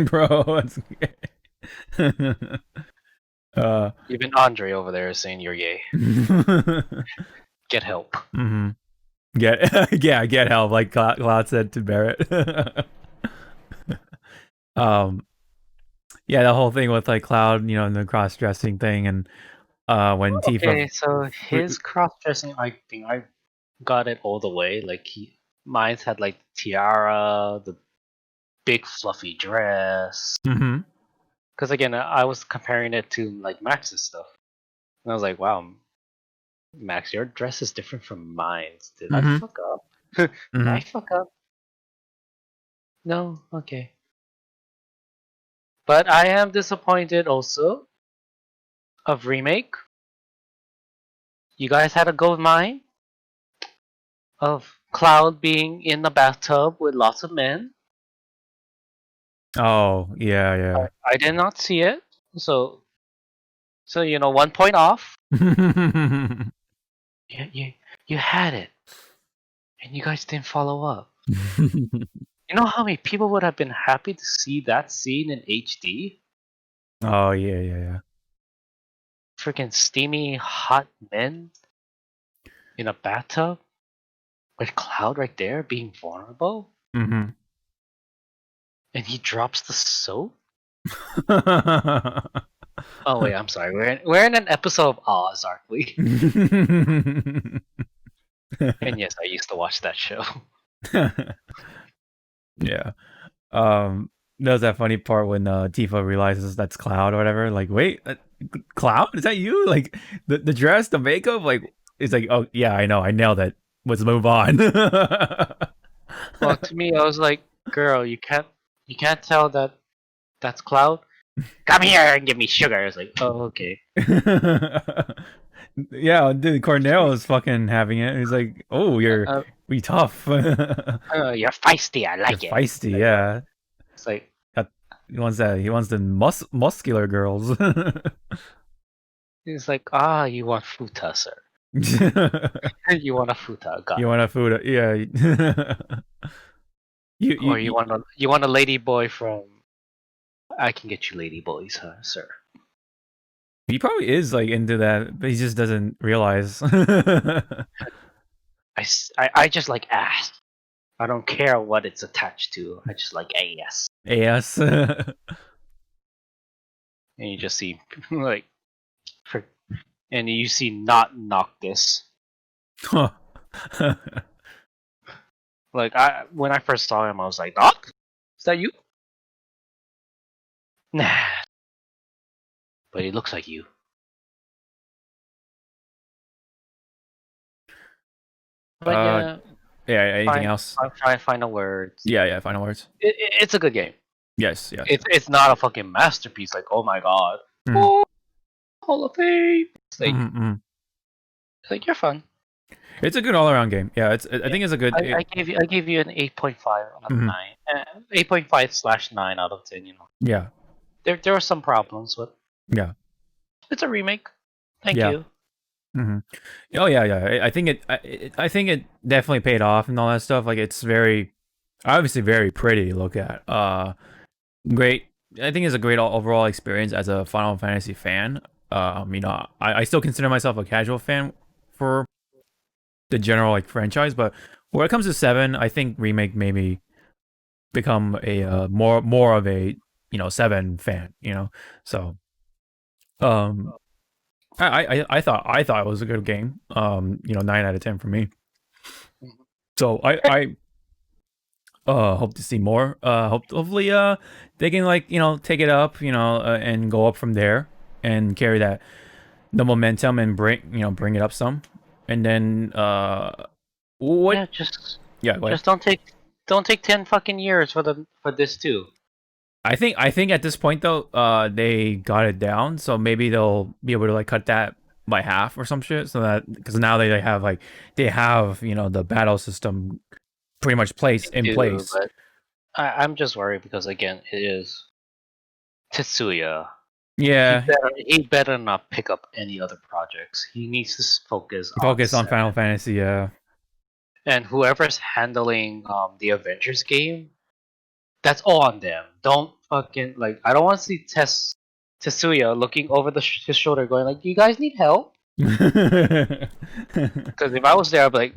Bro, that's gay. uh Even Andre over there is saying you're gay. Get help. hmm Get yeah, get help, like Cloud said to Barrett. um yeah, the whole thing with like Cloud, you know, and the cross dressing thing, and when Okay, Tifa so his cross-dressing, I think I got it all the way. Like mine's had like tiara, the big fluffy dress. hmm Because again, I was comparing it to like Max's stuff, and I was like, wow, Max, your dress is different from mine. Did I hmm fuck up? Did I hmm fuck up? No, okay. But I am disappointed also of remake. You guys had a go with mine of Cloud being in the bathtub with lots of men. Oh, yeah, I did not see it, so you know 1 point off. yeah. You had it, and you guys didn't follow up. You know how many people would have been happy to see that scene in HD? Oh, yeah. Freaking steamy hot men in a bathtub with Cloud right there being vulnerable, hmm and he drops the soap. Oh wait, I'm sorry. We're in an episode of Oz, aren't we? And yes, I used to watch that show. Yeah. There's that funny part when Tifa realizes that's Cloud or whatever. Like, wait, Cloud? Is that you? Like the dress, the makeup, like it's like, oh yeah, I know, I nailed it. Let's move on. Well, to me, I was like, "Girl, you can't tell that that's Cloud. Come here and give me sugar." I was like, "Oh, okay." Yeah, dude, Cornell is fucking having it. He's like, oh, you're Uh, we tough. You're you're feisty. I like it. feisty, yeah. It's like He wants that. He wants the muscular girls. it's like you want futa, sir. You want a futa, got You it. want a food? Yeah. Or you want a lady boy from. I can get you lady boys, huh, sir. He probably is like into that, but he just doesn't realize. I just like ass. I don't care what it's attached to. I just like ass. Yes. And you just see like, for, and you see not Noctis. Like when I first saw him, I was like, Doc, is that you? Nah, but he looks like you. But uh, yeah, yeah. Anything else? final words. Yeah. Final words. It's a good game. Yes. It's not a fucking masterpiece. Like, oh my god, Mm. oh, Hall of Fame. Mm-hmm. It's like you're fun. It's a good all-around game. Yeah, it's. I think it's a good. I gave you an 8.5 out of Mhm. 9. 8.5/9 out of 10. You know, Yeah. there were some problems, but Yeah. it's a remake. Thank Yeah. you. Mm-hmm. Oh yeah. I think it definitely paid off and all that stuff. Like it's very, obviously very pretty to look at. Great. I think it's a great overall experience as a Final Fantasy fan. You know, I still consider myself a casual fan for the general like franchise, but when it comes to seven, I think remake maybe become a more of a seven fan. You know, so um I thought it was a good game. 9 out of 10 for me. So I hope to see more. Hopefully they can like take it up and go up from there and carry that the momentum and bring it up some, and then what? Yeah, just Yeah, go ahead. just don't take 10 fucking years for this too. I think at this point though they got it down, so maybe they'll be able to like cut that by half or some shit. So that because now they have like the battle system pretty much in do, place. but I'm just worried because again, it is Tetsuya. Yeah, He better not pick up any other projects. He needs to focus on focus on Final 7. Fantasy. Yeah. And whoever's handling the Avengers game, that's all on them. Don't fucking like. I don't want to see Tetsuya looking over his shoulder, going like, "You guys need help." Because if I was there, I'd be like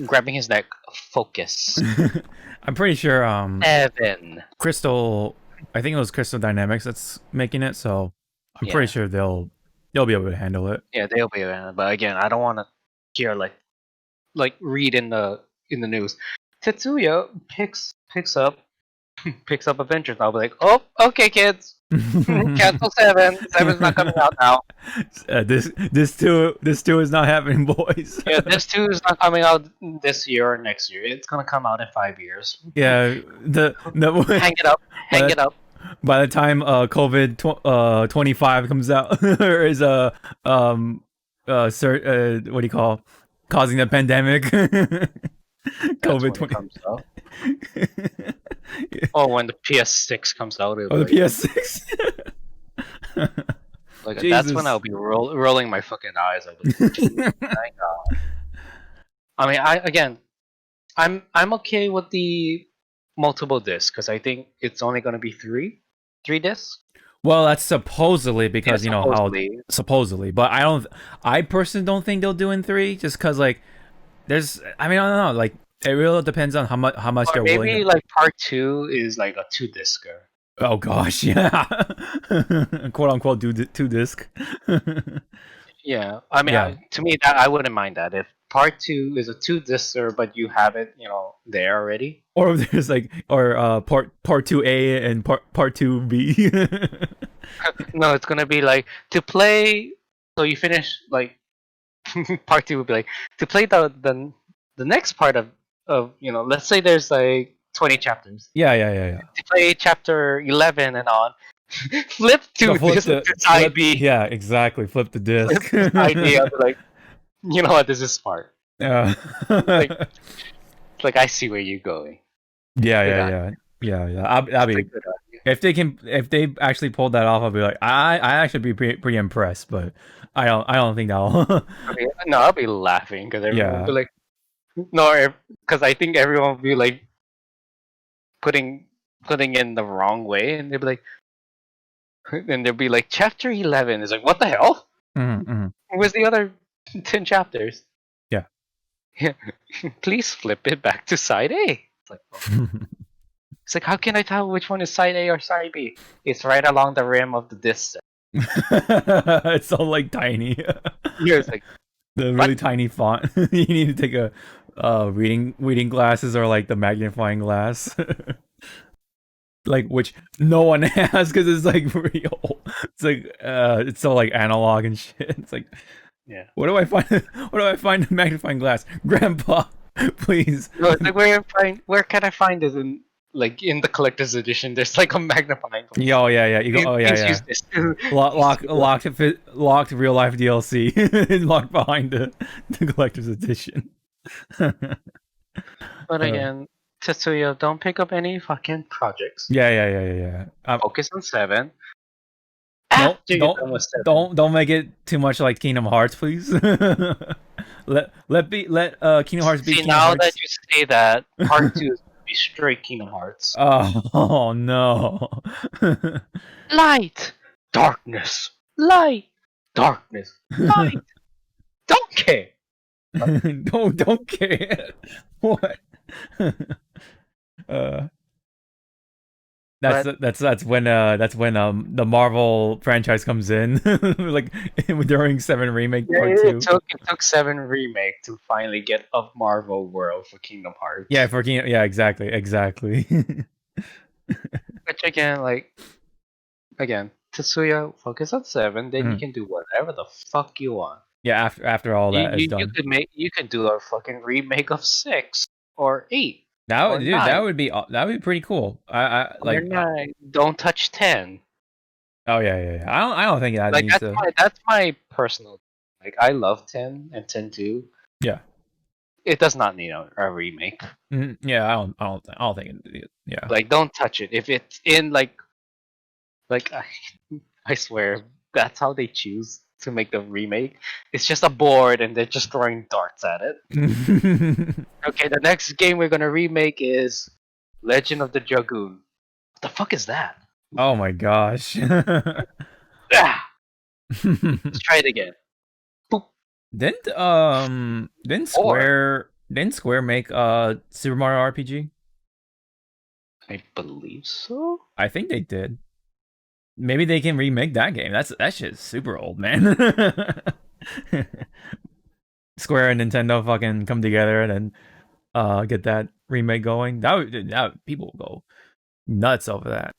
grabbing his neck. Focus. I'm pretty sure Evan. Crystal, I think it was Crystal Dynamics that's making it, so I'm pretty Yeah. sure they'll be able to handle it. Yeah, they'll be around. But again, I don't want to hear like read in the news. Tetsuya picks up Avengers. I'll be like, oh, okay, kids, cancel 7. 7's not coming out now. This two is not happening, boys. Yeah, this 2 is not coming out this year or next year. It's gonna come out in 5 years. Yeah, Hang it up. Hang it up. By the time COVID 25 comes out, or is what do you call causing the pandemic? COVID 20 comes out. Oh, when the PS6 comes out. Oh, the PS6. Like that's when I'll be rolling my fucking eyes. I'll be like, my God. I mean, I'm okay with the multiple discs because I think it's only going to be three discs. Well, that's supposedly because supposedly. How supposedly, but I personally don't think they'll do in 3 just because like there's I don't know, like it really depends on how much they're willing. Maybe like part 2 is like a 2-discer. Oh gosh, yeah, quote unquote 2-disc. Yeah, I mean, to me that I wouldn't mind that if part 2 is a 2-discer, but you have it, there already. Or if there's like, part 2A and part 2B. No, it's gonna be like to play. So you finish like part 2 would be like to play the next part of let's say there's like 20 chapters. Yeah. To play chapter 11 and on, flip to side B. Yeah, exactly. Flip the disc. Flip to side B. I'll be like, you know what? This is smart. Yeah. like I see where you're going. Yeah. I'll be if they actually pulled that off, I'll be like, I actually be pretty impressed, but I don't think that'll. No, I'll be laughing because everyone will be like, no, because I think everyone will be like putting in the wrong way, and they'll be like, chapter 11 is like, what the hell? Mm-hmm. Where's the other 10 chapters? Yeah. Please flip it back to side A. It's like, oh. It's like, how can I tell which one is side A or side B? It's right along the rim of the disc. It's all like tiny. Yeah, it's like the really tiny font. You need to take a reading glasses or like the magnifying glass. Like which no one has because it's like real. It's like it's so like analog and shit. It's like, yeah. What do I find a magnifying glass, Grandpa? Please. No, it's like where can I find this in the collector's edition? There's like a magnifying glass. Yeah. You go. Use this. Locked real life DLC locked behind the collector's edition. But again, Tetsuya, don't pick up any fucking projects. Yeah. Focus on 7. Don't make it too much like Kingdom Hearts, please. let Kingdom Hearts be. See, Kingdom now Hearts. that you say that, part 2 is gonna be straight Kingdom Hearts. Oh no! Light, darkness, light, darkness, light. Don't care. Don't care. What? That's when the Marvel franchise comes in, like during 7 Remake Part 2. It took 7 Remake to finally get a Marvel world for Kingdom Hearts. Yeah, exactly. Which again, Tetsuya, focus on 7, then you can do whatever the fuck you want. Yeah, after all that is done, you could do a fucking remake of 6 or 8. That would be pretty cool. I like. 9. Don't touch 10. Oh yeah. I don't think that like needs that's my personal. Like I love 10 and 10-2. Yeah. It does not need a remake. Yeah, I don't think it, yeah. Like don't touch it. If it's in like I swear that's how they choose to make the remake. It's just a board and they're just throwing darts at it. Okay, the next game we're gonna remake is Legend of the Dragoon. What the fuck is that? Oh my gosh. Ah! Let's try it again. Boop. Didn't Or Square make Super Mario RPG? I believe so. I think they did. Maybe they can remake that game. That shit's super old, man. Square and Nintendo fucking come together and get that remake going. That people will go nuts over that.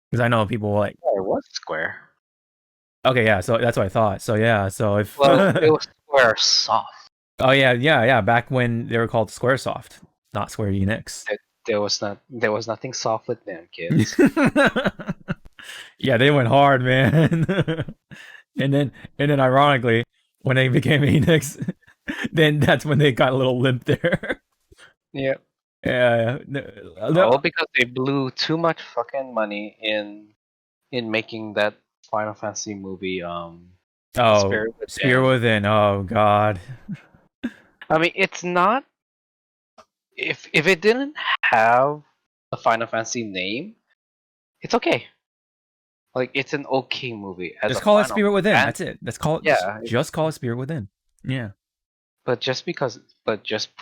Because I know people like Oh, it was Square. okay, yeah, so that's what I thought. So yeah, so if Well, it was Square Soft. oh yeah, back when they were called SquareSoft, not Square Enix. There was nothing soft with them, kids. Yeah, they went hard, man. and then ironically, when they became Enix, then that's when they got a little limp there. Yeah. Yeah. All because they blew too much fucking money in making that Final Fantasy movie. Oh, Spirit Within. Spear Within. Oh God. I mean, it's not. If it didn't have a Final Fantasy name, it's okay. Like it's an okay movie as Just a call it Final Spirit Within. Fan- That's it. Let's call it. Yeah, Just call it Spirit Within. Yeah. but just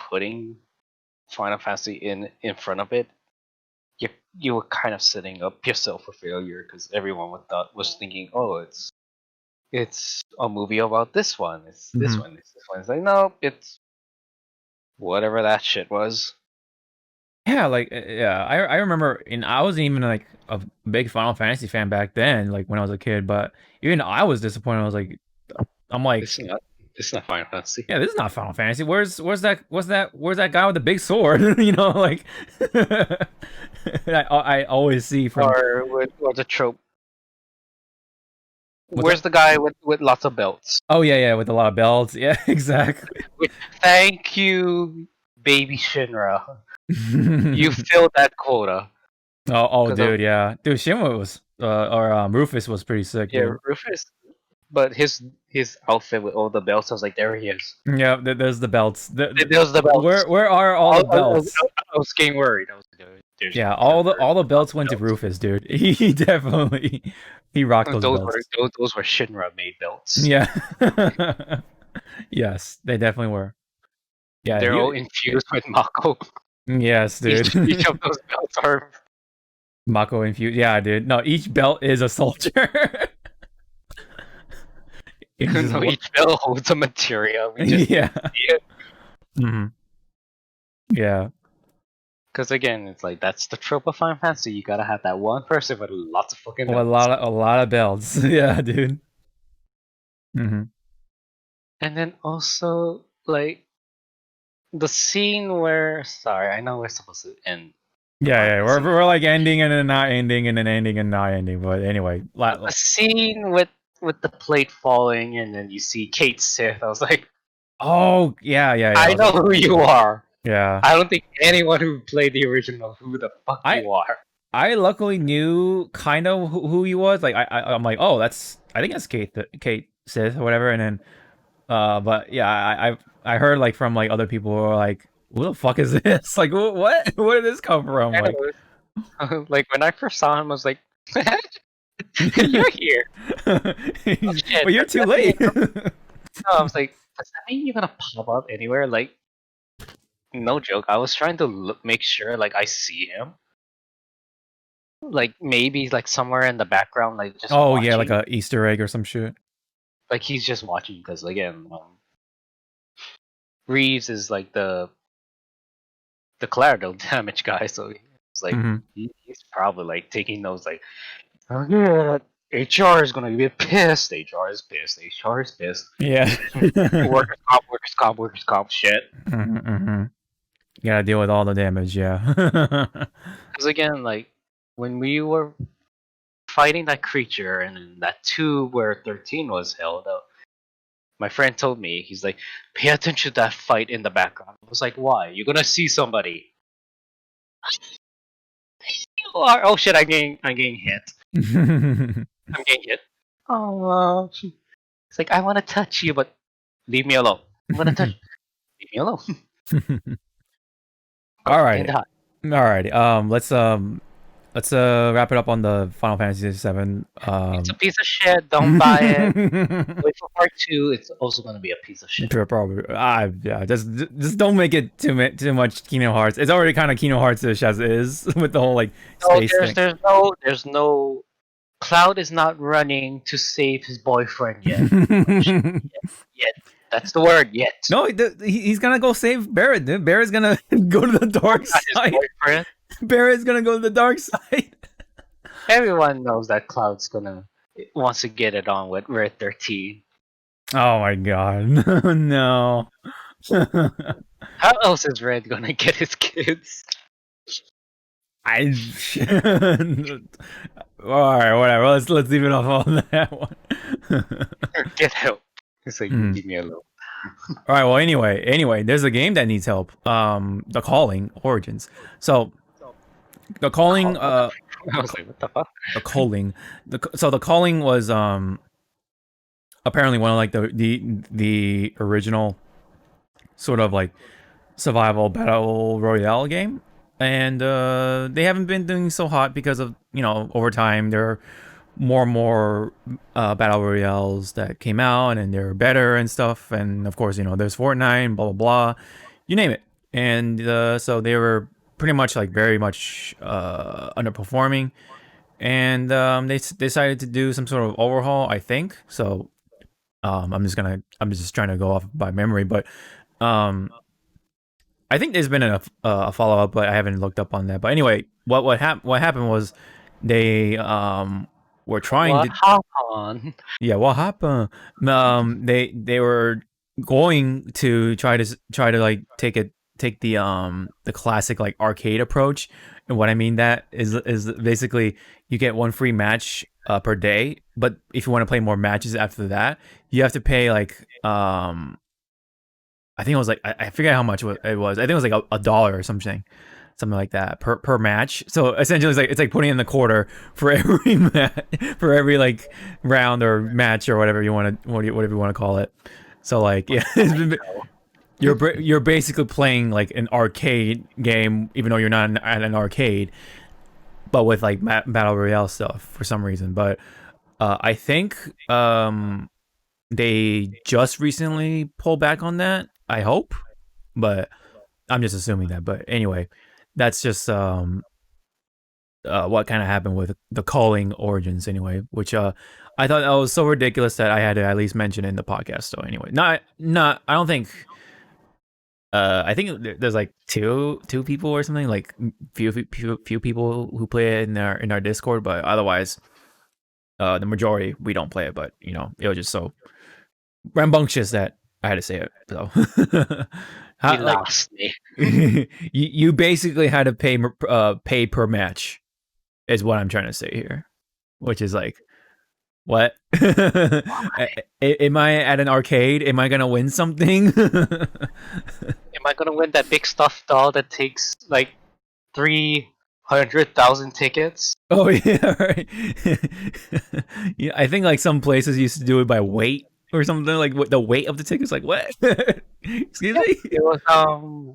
putting Final Fantasy in front of it, you were kind of setting up yourself for failure because everyone was thinking, oh, it's a movie about this one. It's this one. It's this one. It's like no, it's whatever that shit was. Yeah, like yeah, I remember, and I wasn't even like a big Final Fantasy fan back then, like when I was a kid. But even I was disappointed. I was like, I'm like, It's not Final Fantasy. yeah, this is not Final Fantasy. Where's that guy with the big sword? You know, like I always see from Or with the trope. Where's the guy with lots of belts? oh yeah, with a lot of belts. Yeah, exactly. Thank you, baby Shinra. You filled that quota. Oh, dude, yeah, dude, Shinra was or Rufus was pretty sick, Yeah, dude. Rufus. But his outfit with all the belts, I was like, there he is. Yeah, there's the belts. There's the belts. Where are all the belts? I was getting worried. I was like, Yeah, all the belts went to Rufus, dude. He definitely he rocked those belts. Those were Shinra made belts. Yeah. Yes, they definitely were. Yeah, They're all infused with Mako. yes, dude. Each of those belts are Mako infused. Yeah, dude. No, each belt is a soldier. no, each belt holds a materia. We just yeah. see it. Mm-hmm. Yeah. Because again, it's like that's the trope of Final Fantasy. You gotta have that one person with lots of fucking belts. A lot of belts. Yeah, dude. Mm-hmm. And then also like the scene where sorry, I know we're supposed to end. Yeah. We're like ending and then not ending and then ending and not ending. But anyway, The scene with the plate falling and then you see Kate Sith. I was like, oh yeah. I know who you are. Yeah. I don't think anyone who played the original who the fuck you are. I luckily knew kind of who he was. Like I'm like, oh, I think that's Kate Sith or whatever. And then, but yeah, I heard like from like other people who were like, what the fuck is this? Like, what? Where did this come from? Like, like when I first saw him, I was like, you're here. Oh, shit, but you're too late. No, I was like, does that mean you're gonna pop up anywhere? Like, no joke. I was trying to make sure like I see him. Like maybe like somewhere in the background, like just watching. Yeah, like a Easter egg or some shit. Like he's just watching because again, Reeves is like the collateral damage guy, so it's like he's probably like taking notes. Like, oh yeah, HR is gonna be pissed. HR is pissed. HR is pissed. Yeah. workers comp, shit. You gotta deal with all the damage, yeah. Because again, like when we were fighting that creature and then that tube where 13 was held up, My friend told me, he's like, pay attention to that fight in the background. I was like, why? You're gonna see somebody. You are. Oh shit! I'm getting hit. I'm getting hit. Oh, it's like I want to touch you, but leave me alone. I'm gonna touch. Leave me alone. Go back in Alrighty. the hut. Alrighty. Let's wrap it up on the Final Fantasy VII. It's a piece of shit. Don't buy it. Wait for part 2. It's also gonna be a piece of shit. Probably. Yeah. Just don't make it too much Kingdom Hearts. It's already kind of Kingdom Hearts-ish as is with the whole like No, space thing. there's no. Cloud is not running to save his boyfriend yet. Yet. That's the word. Yet. No, he's gonna go save Barrett. Dude. Barrett's gonna go to the dark Not his side. boyfriend. Barrett's gonna go to the dark side. Everyone knows that Cloud's wants to get it on with Red 13. Oh my god. No. How else is Red gonna get his kids? I. All right, whatever. Let's leave it off on that one. Get help. It's like leave me alone. All right. Well, anyway, there's a game that needs help. The Calling Origins. So, the Calling. I was like, what the fuck? The Calling. So the Calling was apparently one of like the original sort of like survival battle royale game, and they haven't been doing so hot because of over time there are more and more battle royales that came out and they're better and stuff, and of course there's Fortnite and blah blah blah, you name it, and so they were pretty much like very much underperforming, and they decided to do some sort of overhaul, I think. So I'm just trying to go off by memory, but I think there's been a follow up, but I haven't looked up on that. But anyway, what happened was they were trying What to happened? yeah, what happened? They were going to try to like take the classic like arcade approach, and what I mean that is basically you get one free match per day, but if you want to play more matches after that, you have to pay like I think it was like I forget how much it was. I think it was like $1 or something like that per match. So essentially, it's like putting in the quarter for every for every like round or match or whatever you want to call it. So like yeah, you're basically playing like an arcade game, even though you're not at an arcade, but with like battle royale stuff for some reason. But I think they just recently pulled back on that. I hope, but I'm just assuming that. But anyway, that's just what kind of happened with the Calling Origins anyway, which I thought that was so ridiculous that I had to at least mention in the podcast. So anyway, not I don't think I think there's like two people or something, like few people who play it in our Discord, but otherwise the majority we don't play it. But it was just so rambunctious that I had to say it. So He lost me. you basically had to pay per match, is what I'm trying to say here, which is like, what? Am I at an arcade? Am I gonna win something? Am I gonna win that big stuffed doll that takes like 300,000 tickets? Oh yeah, right. Yeah, I think like some places used to do it by weight or something, like what the weight of the tickets. Like what? Excuse me. It was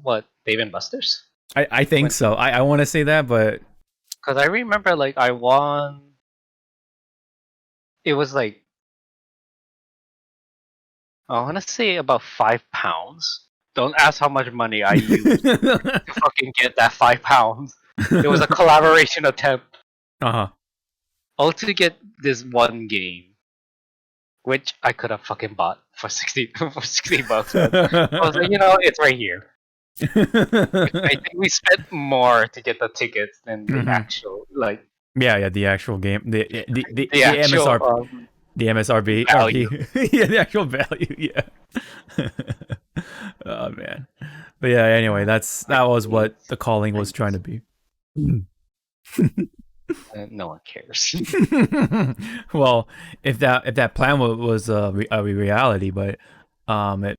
what, Dave and Buster's? I think so. I want to say that, but because I remember like I won. It was like I want to say about £5. Don't ask how much money I used to fucking get that £5. It was a collaboration attempt. All to get this one game, which I could have fucking bought for 60 bucks. I was like, it's right here. I think we spent more to get the tickets than the actual like. Yeah, the actual game, the actual, MSRP, the MSRP value. yeah, the actual value, yeah. Oh man, but yeah. Anyway, that was what the Calling was trying to be. No one cares. Well, if that plan was a reality, but it,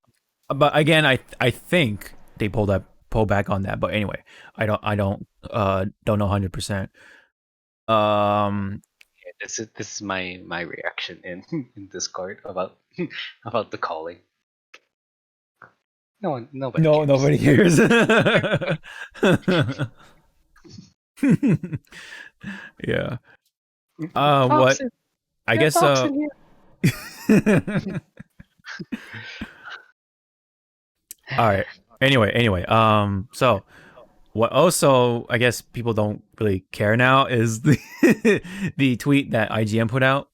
but again, I think they pull back on that. But anyway, I don't know 100%. Um, This is my reaction in in Discord about about the calling. Nobody no, cares. nobody cares. Yeah. What Toxin, I yeah, guess toxin all right. here. Anyway, so what also I guess people don't really care now is the the tweet that IGN put out.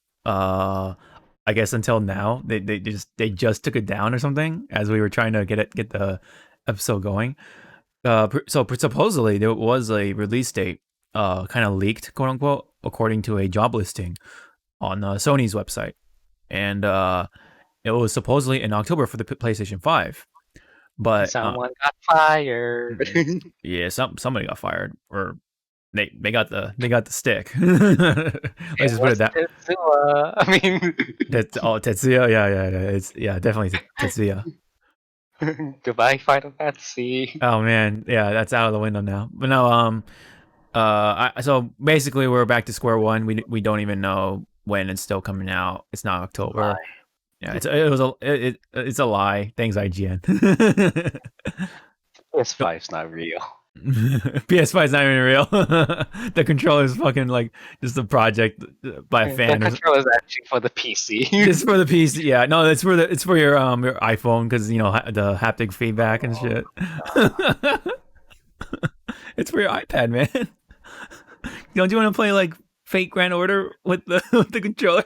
I guess until now they just took it down or something as we were trying to get the episode going. So supposedly there was a release date, kind of leaked, quote unquote, according to a job listing on Sony's website, and it was supposedly in October for the PlayStation 5. But Someone got fired. yeah, somebody got fired, or they got the stick. Let's It just put it was that. Tetsuya. I mean, Tetsuya, yeah, it's definitely Tetsuya. goodbye, Final Fantasy. Oh man, yeah, that's out of the window now. But no, so basically we're back to square one. We don't even know when it's still coming out. It's not October. Lie. Yeah, it's a lie. Thanks IGN. PS5's not real. PS5 is not even real. The controller is fucking like just a project by a The fan, or control is actually for the PC. just for the PC. Yeah, no, it's for your iPhone, because the haptic feedback and Oh, shit. It's for your iPad, man. Don't you want to play like Fate Grand Order with the with the controller?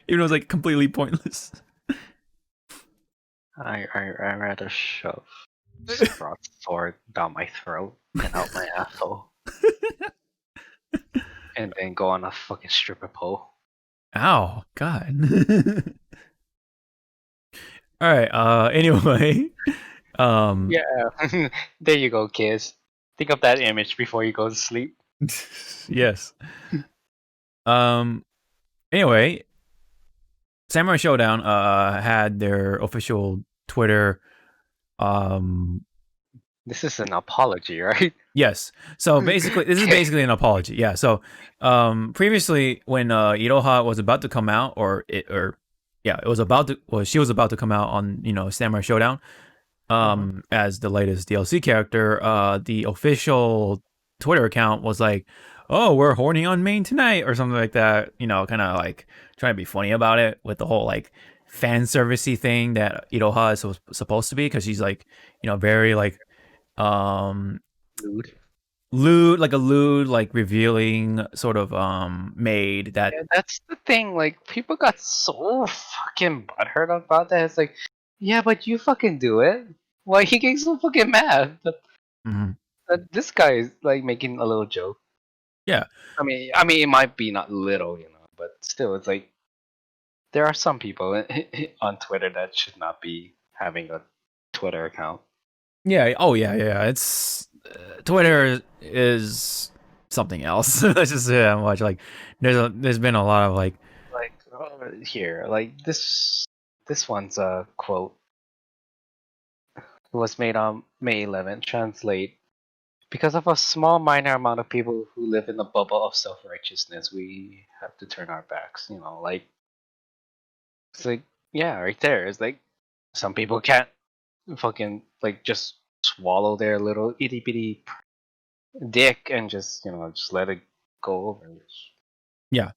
Even though it's like completely pointless. I rather shove Sephiroth's sword down my throat and out my asshole, and then go on a fucking stripper pole. Ow, God. All right. Anyway, um, Yeah, there you go, kids. Think of that image before you go to sleep. yes. Um. Anyway, Samurai Showdown had their official Twitter. Um. This is an apology, right? Yes. So basically, this is Okay. basically an apology. Yeah. So, previously when Iroha was about to come out, it was about to. Well, she was about to come out on Samurai Showdown. As the latest DLC character, the official Twitter account was like, "Oh, we're horny on main tonight," or something like that. Kind of like trying to be funny about it with the whole like fan servicey thing that Iroha is supposed to be, because she's like, very like um Dude. lewd, like a lewd, like revealing sort of maid that. Yeah, that's the thing. Like, people got so fucking butthurt about that. It's like, yeah, but you fucking do it. Why he getting so fucking mad? Mhm. That this guy is like making a little joke. Yeah, I mean, it might be not little, but still, it's like there are some people on Twitter that should not be having a Twitter account. yeah, oh yeah. It's Twitter is something else. Let's just say that much. Like, there's been a lot of like. Like here, like this one's a quote. It was made on May 11th. Translate. Because of a small minor amount of people who live in the bubble of self-righteousness, we have to turn our backs. Like it's like yeah, right there. It's like some people can't fucking like just swallow their little itty bitty dick and just let it go over. It's Yeah,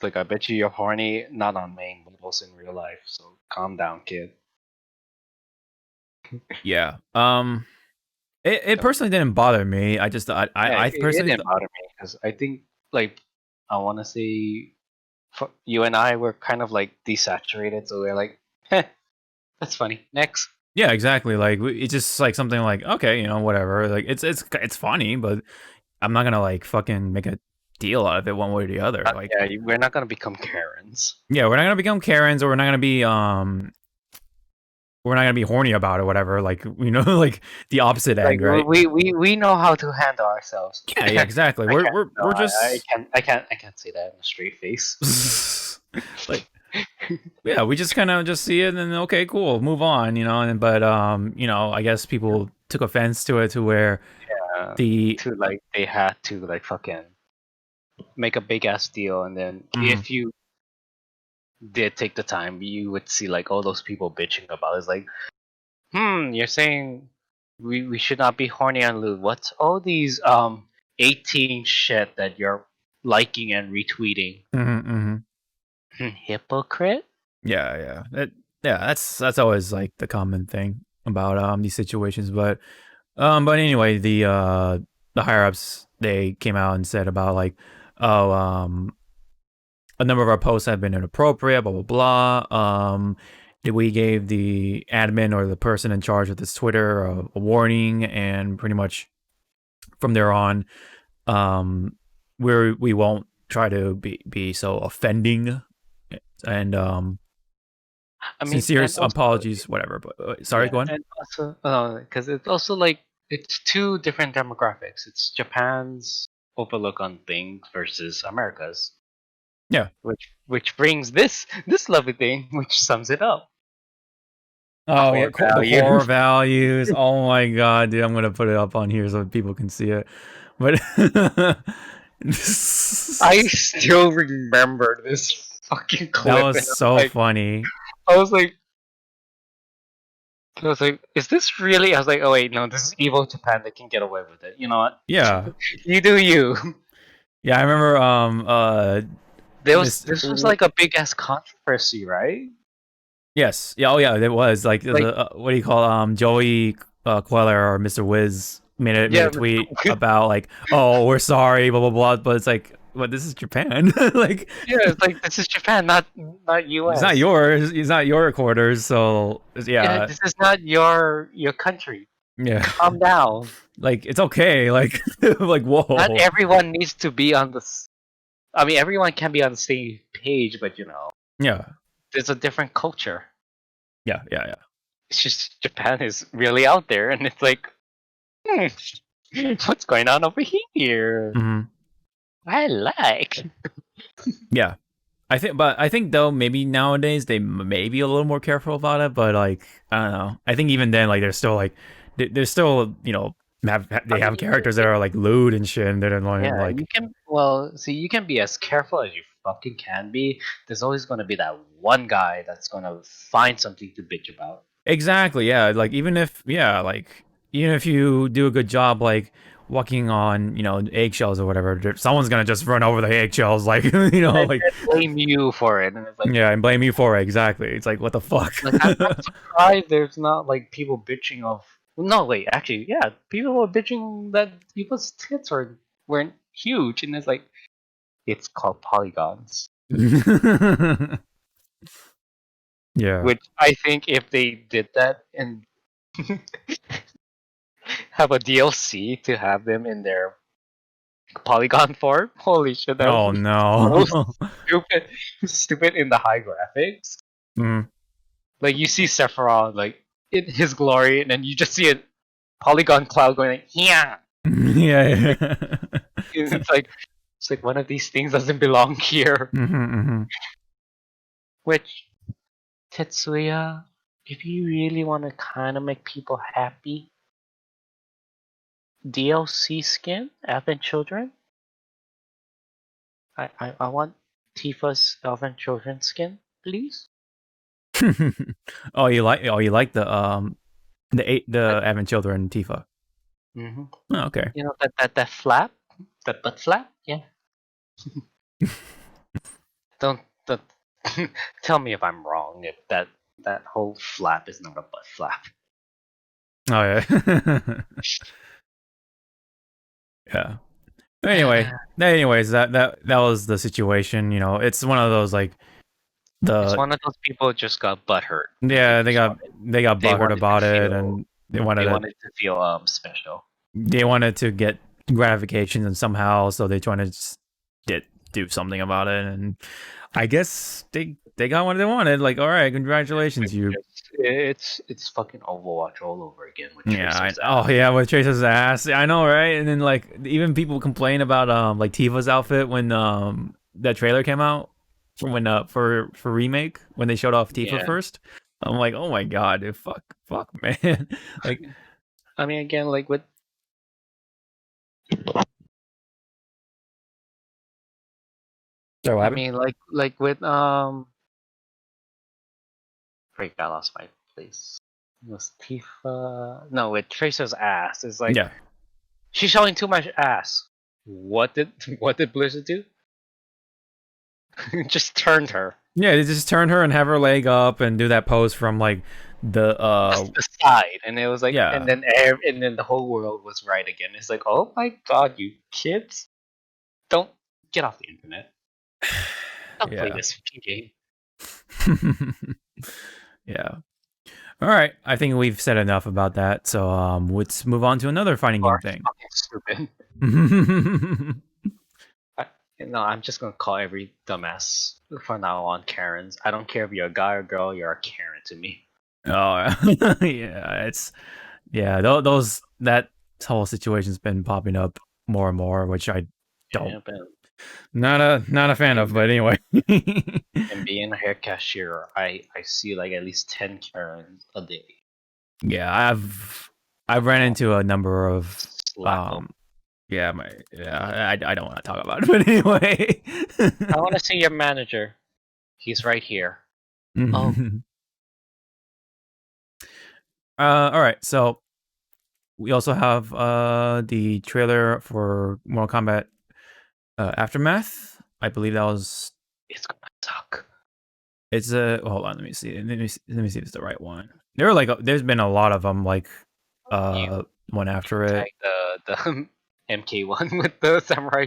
like I bet you're horny not on main but also in real life. So calm down, kid. yeah. It Don't- personally didn't bother me. I just Yeah, I it personally didn't bother me because I think like I want to say you and I were kind of like desaturated, so we're like, heh, that's funny. Next. yeah, exactly. Like, it's just like something like, okay, whatever. Like, it's funny, but I'm not gonna like fucking make a deal out of it one way or the other. Like, Yeah, we're not gonna become Karens. yeah, we're not gonna become Karens, or we're not gonna be we're not gonna be horny about it, whatever. Like, like the opposite Like end, right? we know how to handle ourselves. Yeah, yeah, exactly. I can't. No, We're I just can't. I can't. I can't say that in a straight face. like, yeah, we just kind of just see it and then okay, cool, move on, and but I guess people took offense to it to where the To like they had to like fucking make a big ass deal, and then Mhm. if you did take the time, you would see like all those people bitching about it. It's like, you're saying we should not be horny on lewd. What's all these 18 shit that you're liking and retweeting? Mhm, mhm. Hypocrite. Yeah, yeah, that's always like the common thing about these situations, but anyway, the higher ups, they came out and said about like, oh, a number of our posts have been inappropriate, blah blah blah. We gave the admin or the person in charge of this Twitter a warning, and pretty much from there on, we won't try to be so offending, and I mean, sincere and also apologies, whatever. But sorry, yeah, go on. and also because it's also like it's two different demographics. It's Japan's overlook on things versus America's, Yeah. which brings this lovely thing, which sums it up. Oh yeah, Core the core value. values. Oh my god, dude, I'm gonna put it up on here so people can see it. But I still remember this fucking that clip, was and so funny. I was like, I was like, is this really? I was like, oh wait, no, this is evil Japan. They can get away with it. You know what? Yeah, You do you. yeah. I remember. Miss. This was like a big ass controversy, right? Yes. Yeah. Oh yeah. It was like Like, what do you call Joey Queller or Mr. Wiz made yeah, a tweet about like, oh, we're sorry, blah blah blah. But it's like, what? This is Japan. Like, yeah, it's like this is Japan, not it's not U.S. yours. It's not your quarters. So Yeah, yeah, this is not your country. yeah. Calm down. Like it's okay. Like like Not whoa. everyone needs to be on the. I mean, everyone can be on the same page, but Yeah. there's a different culture. Yeah. Yeah. Yeah. It's just Japan is really out there, and it's like, hmm, what's going on over here? Hmm. I like. Yeah. I think though maybe nowadays they may be a little more careful about it, but like I don't know. I think even then like they're still like they're still I they have mean, characters that are like lewd and shit, and they're yeah, like you can. Well, see, you can be as careful as you fucking can be. There's always going to be that one guy that's going to find something to bitch about. exactly, yeah, like even if you do a good job like walking on eggshells or whatever, someone's gonna just run over the eggshells like And like then blame you for it, and it's like, yeah, and blame you for it. Exactly. It's like what the fuck. I'm surprised there's not like people bitching of. No, wait, actually, yeah, people were bitching that people's tits weren't huge, and it's like it's called polygons. Yeah. Which I think if they did that and have a DLC to have them in their polygon form, holy shit, that would Oh be so no. stupid. Stupid in the high graphics. Mm. Like you see Sephiroth like in his glory, and then you just see a polygon cloud going like, yeah. Yeah, yeah. It's like one of these things doesn't belong here. Hmm. Which Tetsuya, if you really want to kind of make people happy, DLC skin, Elven Children. I want Tifa's Elven Children skin, please. Oh, you like the But, Advent Children Tifa. hmm Oh, okay. You know that flap, that butt flap. Yeah. Don't tell me if I'm wrong. If that whole flap is not a butt flap. Oh yeah. Yeah. Anyways, that was the situation, It's one of those like It's the one of those people just got butt hurt when they yeah, saw it. they got They butthurt wanted to about it, feel and they wanted to feel special. they wanted to get gratification and somehow, so they trying to just do something about it, and I guess they got what they wanted. Like, all right, congratulations, you. it's fucking Overwatch all over again with Tracer's Oh yeah, with Tracer's ass. I know, right? And then like even people complain about like Tifa's outfit when that trailer came out from when for remake when they showed off Tifa Yeah. first. I'm like, oh my god, dude, fuck, man. Like, I mean, again, like with sorry, what I happened? mean, like with Freak, I lost my place. It was Tifa. No, with Tracer's ass. It's like Yeah, she's showing too much ass. What did what did Blizzard do? Just turned her. yeah. They just turn her and have her leg up and do that pose from like the Just the side, and it was like, yeah. and then the whole world was right again. It's like, oh my god, you kids, don't get off the internet. Don't play Yeah. this fucking game. Yeah. All right. I think we've said enough about that. So let's move on to another fighting You game are thing. fucking stupid. I, no, I'm just gonna call every dumbass from now on Karens. I don't care if you're a guy or girl, you're a Karen to me. Oh yeah, it's those that whole situation's been popping up more and more, which I don't Yeah, but not a fan of. But anyway, and being a hair cashier, I see like at least 10 Karens a day. yeah, I've ran into a number of Slap 'em. I don't want to talk about it, but anyway. I want to see your manager. He's right here. Oh, All right, so we also have the trailer for Mortal Kombat Aftermath. I believe that was. it's gonna suck. It's a hold on. Let me see. Let me see if it's the right one. There were like there's been a lot of them. Like You one after it. tag the MK one with the samurai.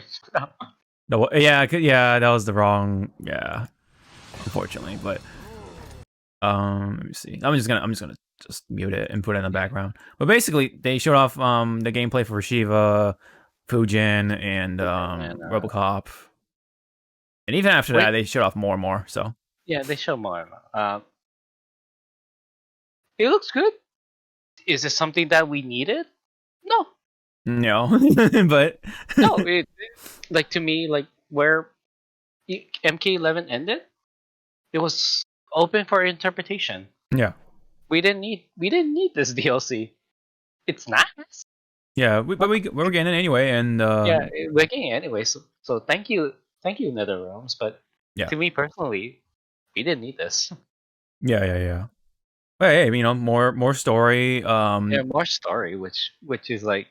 No, yeah, that was the wrong. Yeah, unfortunately, but let me see. I'm just gonna just mute it and put it in the background. But basically, they showed off the gameplay for Shiva, Fujin, and RoboCop. And even after that, they showed off more and more. So Yeah, they show more. It looks good. Is this something that we needed? No, no, but no. Like to me, like where MK11 ended, it was open for interpretation. yeah, We didn't need this DLC. It's nice. yeah. But we're getting it anyway, and Yeah, we're getting it anyway. So thank you, NetherRealms. But yeah, to me personally, we didn't need this. yeah. But hey, you know, more story. Yeah, more story, which is like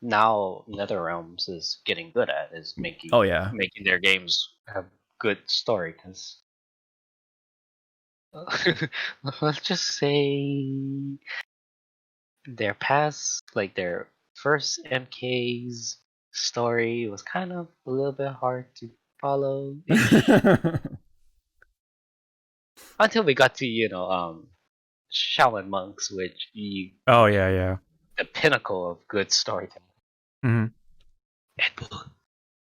now NetherRealms is getting good at is Oh yeah, making their games have good story. Because let's just say their past, like their first MK's story was kind of a little bit hard to follow until we got to Shaolin Monks, which oh yeah. the pinnacle of good storytelling. Mm-hmm. Ed Boon,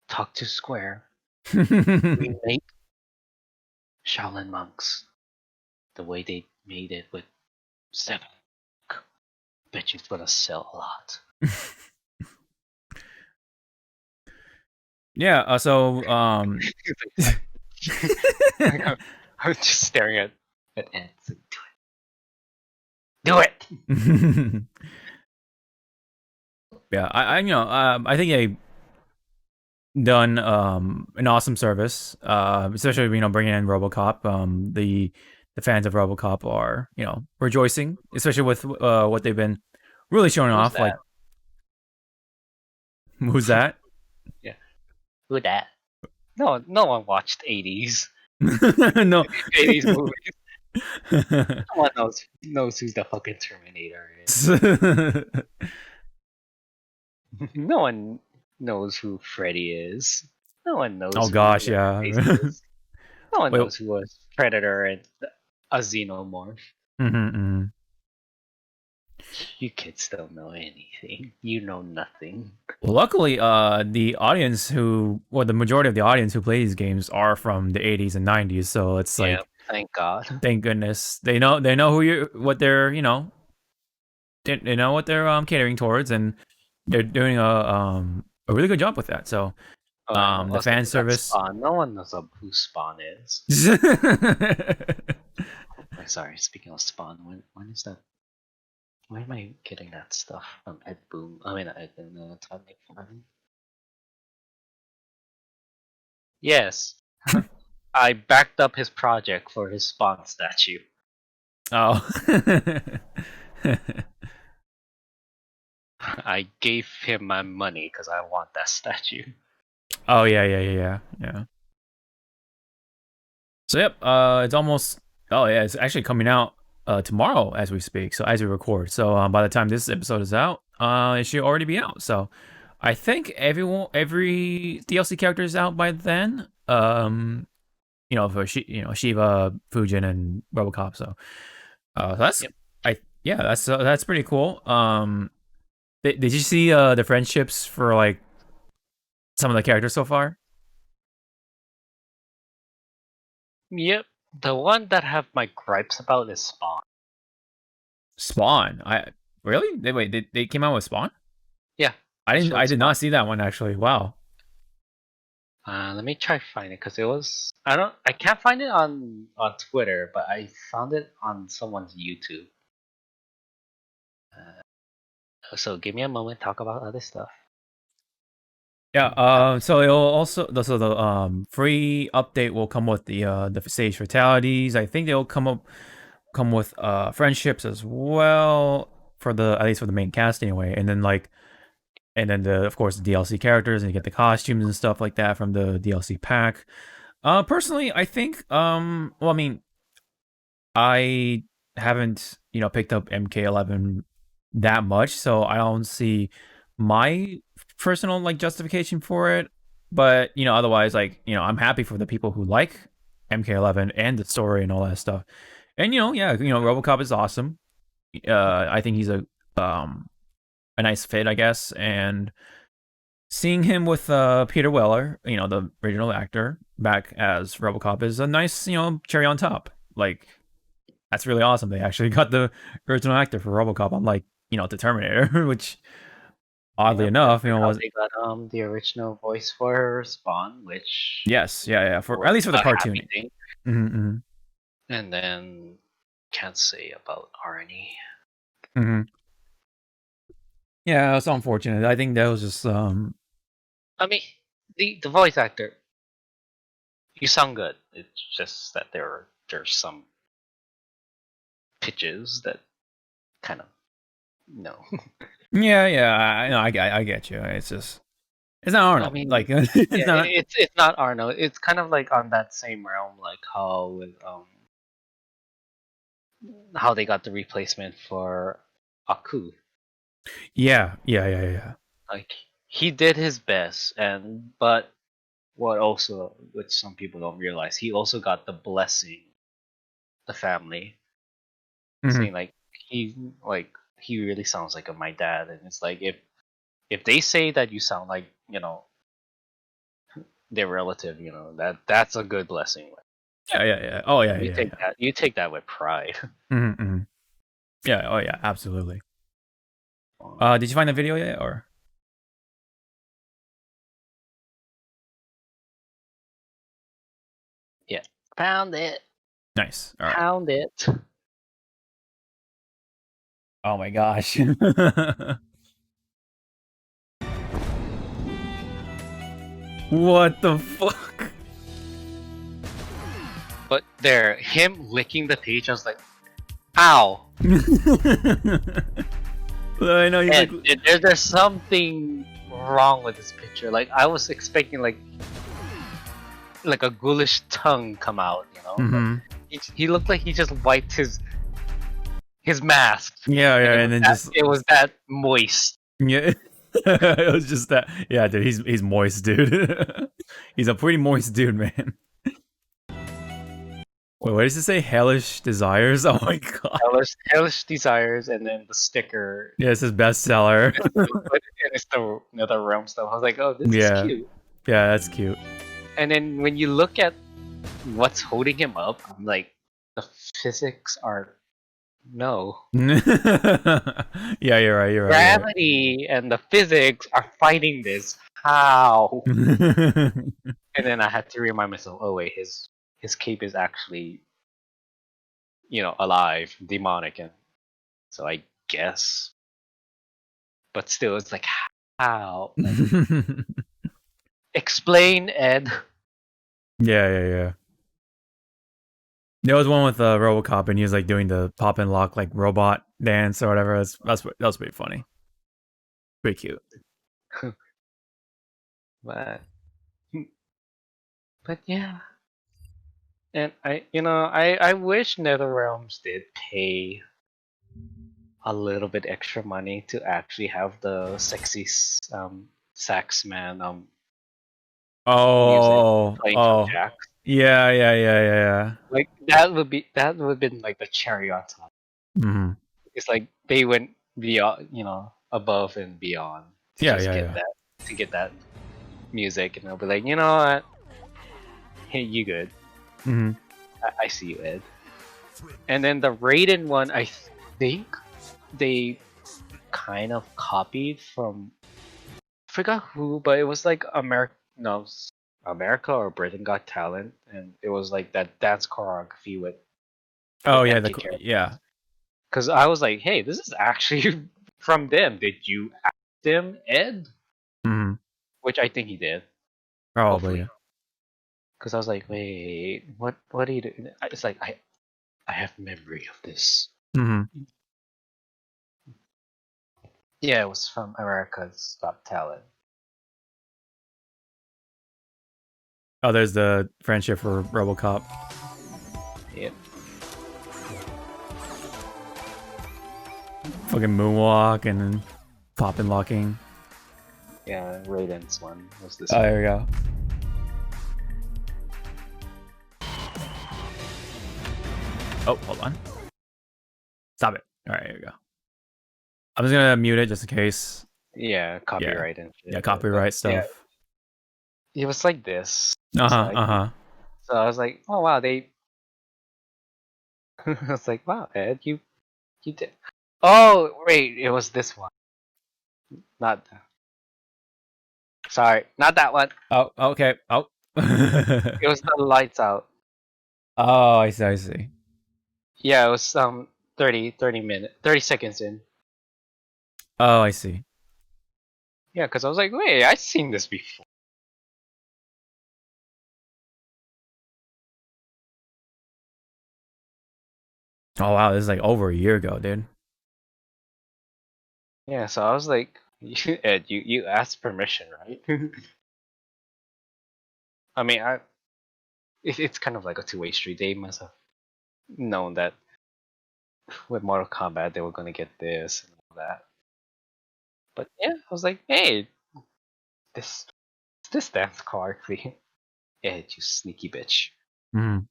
talk to Square. Remake Shaolin Monks the way they made it with 7. Bet you it's gonna sell a lot. Yeah. So I was just staring at Ed. It's like, do it. yeah, I think they done an awesome service, especially bringing in RoboCop. The fans of RoboCop are rejoicing, especially with what they've been really showing Who's off. that? Like, who's that? Yeah, who that? No one watched 80s No. 80s movies. No one knows who the fucking Terminator is. No one knows who Freddy is. No one knows Oh who gosh, yeah. Leatherface is. No one Wait. knows who was Predator and a Xenomorph. You kids don't know anything. You know nothing. Well, luckily, the audience the majority of the audience who play these games are from the 80s and 90s, so it's like Thank God. Thank goodness. They know who you what they're they know what they're catering towards, and they're doing a really good job with that. So Oh, I know. the Also, fan they got service. Spawn. No one knows who Spawn is. Wait, sorry. Speaking of Spawn, when is that? Why am I getting that stuff from Ed Boom? I mean, Ed Boom, Atomic Farm. Yes, I backed up his project for his Spawn statue. Oh. I gave him my money because I want that statue. Oh yeah. So yep, it's almost. Oh yeah, it's actually coming out tomorrow as we speak. So as we record. So by the time this episode is out, it should already be out. So I think every DLC character is out by then. For Shiva, Fujin, and RoboCop. So that's Yep. that's pretty cool. Did you see the friendships for like some of the characters so far? Yep. The one that I have my gripes about is Spawn. Spawn. I really? They came out with Spawn? Yeah. I did Spawn. not see that one actually. Wow. Let me try find it because it was I can't find it on Twitter, but I found it on someone's YouTube. So give me a moment. Talk about other stuff. Yeah. So it'll also the free update will come with the stage fatalities. I think they'll come with friendships as well for at least for the main cast anyway. And then of course the DLC characters, and you get the costumes and stuff like that from the DLC pack. Personally, I think well, I mean, I haven't picked up MK11 that much, so I don't see my personal like justification for it. But otherwise, like I'm happy for the people who like MK11 and the story and all that stuff. And RoboCop is awesome. I think he's a nice fit, I guess. And seeing him with Peter Weller, the original actor, back as RoboCop is a nice cherry on top. Like that's really awesome. They actually got the original actor for RoboCop, unlike the Terminator, which oddly enough, was they got the original voice for Spawn, which yes, yeah, for was at least for the a happy cartoon. thing. Mm-hmm. And then can't say about Arnie. Mm-hmm. Yeah, it's unfortunate. I think that was just I mean, the voice actor, you sound good. It's just that there's some pitches that kind of no. yeah. I know. I get you. It's just it's not Arnold. I mean, Like it's not. it's not Arnold. It's kind of like on that same realm, like how with how they got the replacement for Aku. Yeah. Like he did his best, but what also, which some people don't realize, he also got the blessing, the family, Mm-hmm. saying like he really sounds like my dad, and it's like if they say that you sound like their relative, that's a good blessing. Yeah. Oh yeah. You take that with pride. Mm-hmm. Yeah. Oh yeah. Absolutely. Did you find the video yet, or? Yeah, found it. Nice. All right. Found it. Oh my gosh. What the fuck? But him licking the page, I was like, ow. I know he's like. There's something wrong with this picture. Like I was expecting like a ghoulish tongue come out, Mm-hmm. He looked like he just wiped his mask. Yeah, and then it was that moist. Yeah. It was just that. Yeah, dude, he's moist, dude. He's a pretty moist dude, man. Wait, what does it say? Hellish Desires? Oh my god. Hellish Desires, and then the sticker. Yeah, it's his bestseller. And it's the realm stuff. I was like, oh, this is cute. Yeah, that's cute. And then when you look at what's holding him up, I'm like, the physics are no. Yeah, you're right. You're right. Gravity and the physics are fighting this. How? And then I had to remind myself, oh wait, his cape is actually, alive, demonic, and so I guess. But still, it's like how? Like, explain, Ed. Yeah. There was one with RoboCop, and he was like doing the pop and lock like robot dance or whatever. That was pretty funny, pretty cute. but but yeah, and I wish NetherRealms did pay a little bit extra money to actually have the sexy sax man music playing some Oh, jacks. yeah. Like that would been like the cherry on top. Mm-hmm. It's like they went beyond, above and beyond to just get Yeah. that music, and they'll be like, you know what? Hey, you good? Mm-hmm. I see you, Ed. And then the Raiden one, I think they kind of copied from, I forgot who, but it was like America or Britain Got Talent, and it was like that dance choreography with Oh yeah, MK characters. yeah. Because I was like, hey, this is actually from them. Did you ask them, Ed? Mm-hmm. Which I think he did. Probably. Hopefully. Because I was like, wait, what are you doing? It's like I have memory of this. Mm-hmm. Yeah, it was from America's Got Talent. Oh, there's the friendship for RoboCop. Yep. Fucking moonwalk and then pop and locking. Yeah, Raiden's one was this. Oh, there we go. Oh, hold on. Stop it. All right, here we go. I'm just gonna mute it just in case. Yeah, copyright and shit. Yeah, copyright stuff. Yeah, it was like this. So I was like, oh wow, they. I was like, wow, Ed, you did. Oh wait, it was this one, not. Sorry, not that one. Oh, okay. Oh. It was the lights out. Oh, I see. Yeah, it was 30 seconds in. Oh, I see. Yeah, because I was like, wait, I've seen this before. Oh wow, this is like over a year ago, dude. Yeah, so I was like, Ed, you asked permission, right? I mean, it's kind of like a two-way street. They must have known that with Mortal Kombat they were gonna get this and all that. But yeah, I was like, hey, this dance choreography. Ed, you sneaky bitch. Mm-hmm.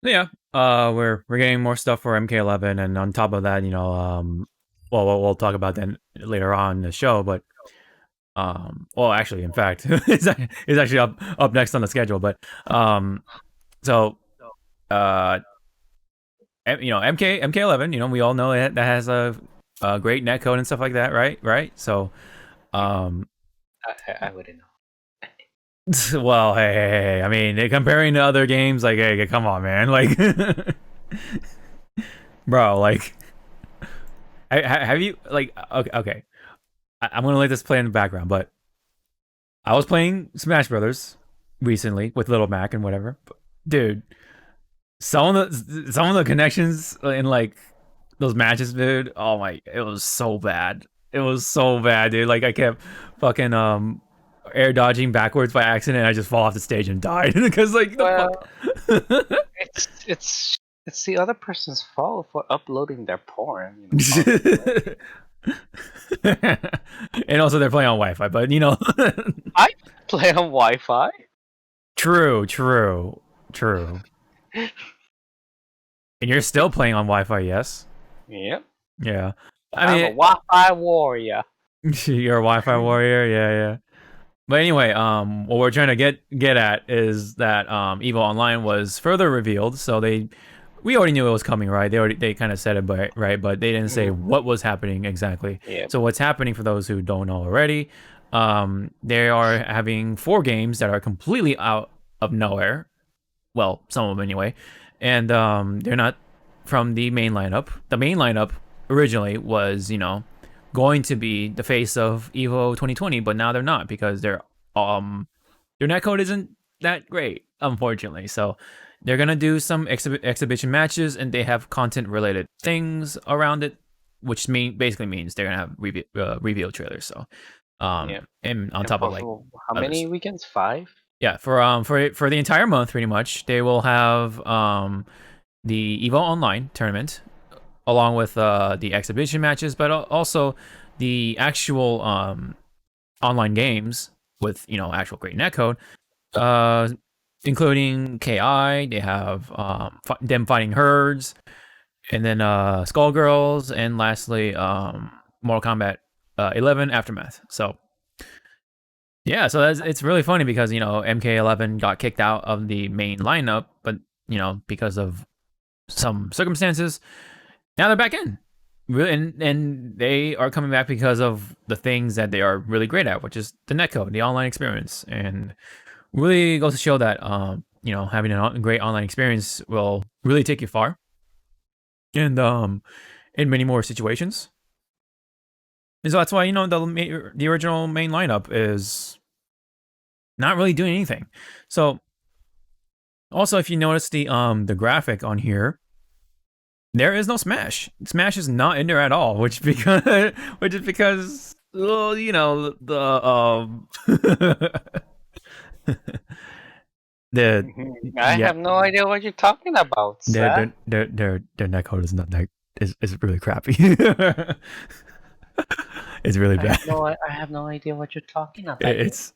Yeah, we're getting more stuff for MK11, and on top of that, well, we'll talk about that later on in the show. But well, actually, in fact, it's actually up next on the schedule. But so MK11, we all know that has a great netcode and stuff like that, right? So I wouldn't know. well, hey, I mean, comparing to other games, like, hey, come on, man, like, bro, like, have you, like, okay, I'm gonna let this play in the background, but I was playing Smash Brothers recently with Little Mac and whatever, dude. Some of the connections in like those matches, dude. Oh my, it was so bad. It was so bad, dude. Like I kept fucking air dodging backwards by accident, and I just fall off the stage and died because like the fuck. It's the other person's fault for uploading their porn. And also they're playing on Wi-Fi, but I play on Wi-Fi. True. And you're still playing on Wi-Fi, yes? Yep. Yeah. I'm a Wi-Fi warrior. You're a Wi-Fi warrior, yeah. But anyway, what we're trying to get at is that EVO Online was further revealed. So we already knew it was coming, right? They kind of said it, but right, but they didn't say Mhm. what was happening exactly. Yep. So what's happening for those who don't know already? They are having 4 games that are completely out of nowhere. Well, some of them anyway, and they're not from the main lineup. The main lineup originally was, going to be the face of EVO 2020, but now they're not because their netcode isn't that great, unfortunately. So they're gonna do some exhibition matches, and they have content related things around it, which basically means they're gonna have reveal trailers. So Yep. and on And top of for like how many others. weekends? 5? Yeah, for the entire month, pretty much, they will have the EVO Online tournament along with the exhibition matches, but also the actual online games with actual great netcode, uh, including KI. They have them fighting herds, and then Skullgirls, and lastly Mortal Kombat 11 Aftermath. So yeah, so it's really funny because MK11 got kicked out of the main lineup, but because of some circumstances, now they're back in. Really, and they are coming back because of the things that they are really great at, which is the netcode, the online experience, and really goes to show that having a great online experience will really take you far, and in many more situations. And so that's why the original main lineup is not really doing anything. So also, if you notice the graphic on here, there is no Smash. Smash is not in there at all, which is because well, the the I yeah have no idea what you're talking about, sir. their netcode is not that is really crappy. It's really bad. I have no idea what you're talking about. It's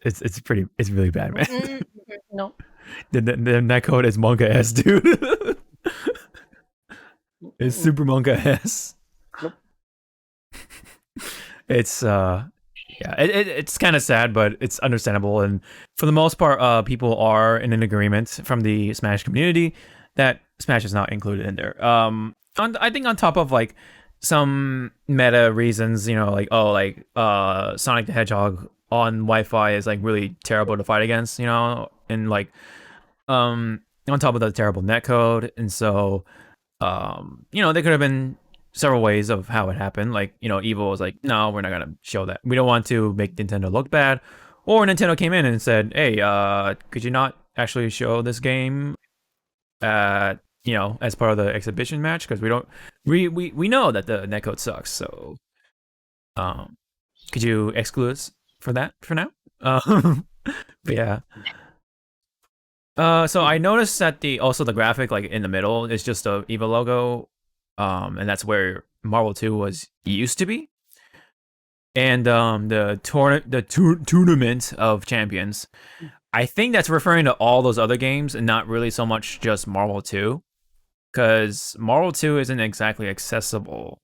really bad, man. No. The netcode is manga s, dude. It's Mm-mm. super manga s. Nope. It's yeah, it's kind of sad, but it's understandable. And for the most part, people are in an agreement from the Smash community that Smash is not included in there. I think on top of like some meta reasons, like Sonic the Hedgehog on Wi-Fi is like really terrible to fight against, and like on top of the terrible netcode, and so there could have been several ways of how it happened. Like, Evil was like, no, we're not gonna show that. We don't want to make Nintendo look bad. Or Nintendo came in and said, hey, could you not actually show this game at as part of the exhibition match? Because we know that the netcode sucks. So um could you exclude us for that for now? But yeah. So I noticed that the graphic like in the middle is just a Evo logo, and that's where Marvel 2 was used to be. And tournament of champions, I think that's referring to all those other games and not really so much just Marvel 2, because Marvel 2 isn't exactly accessible,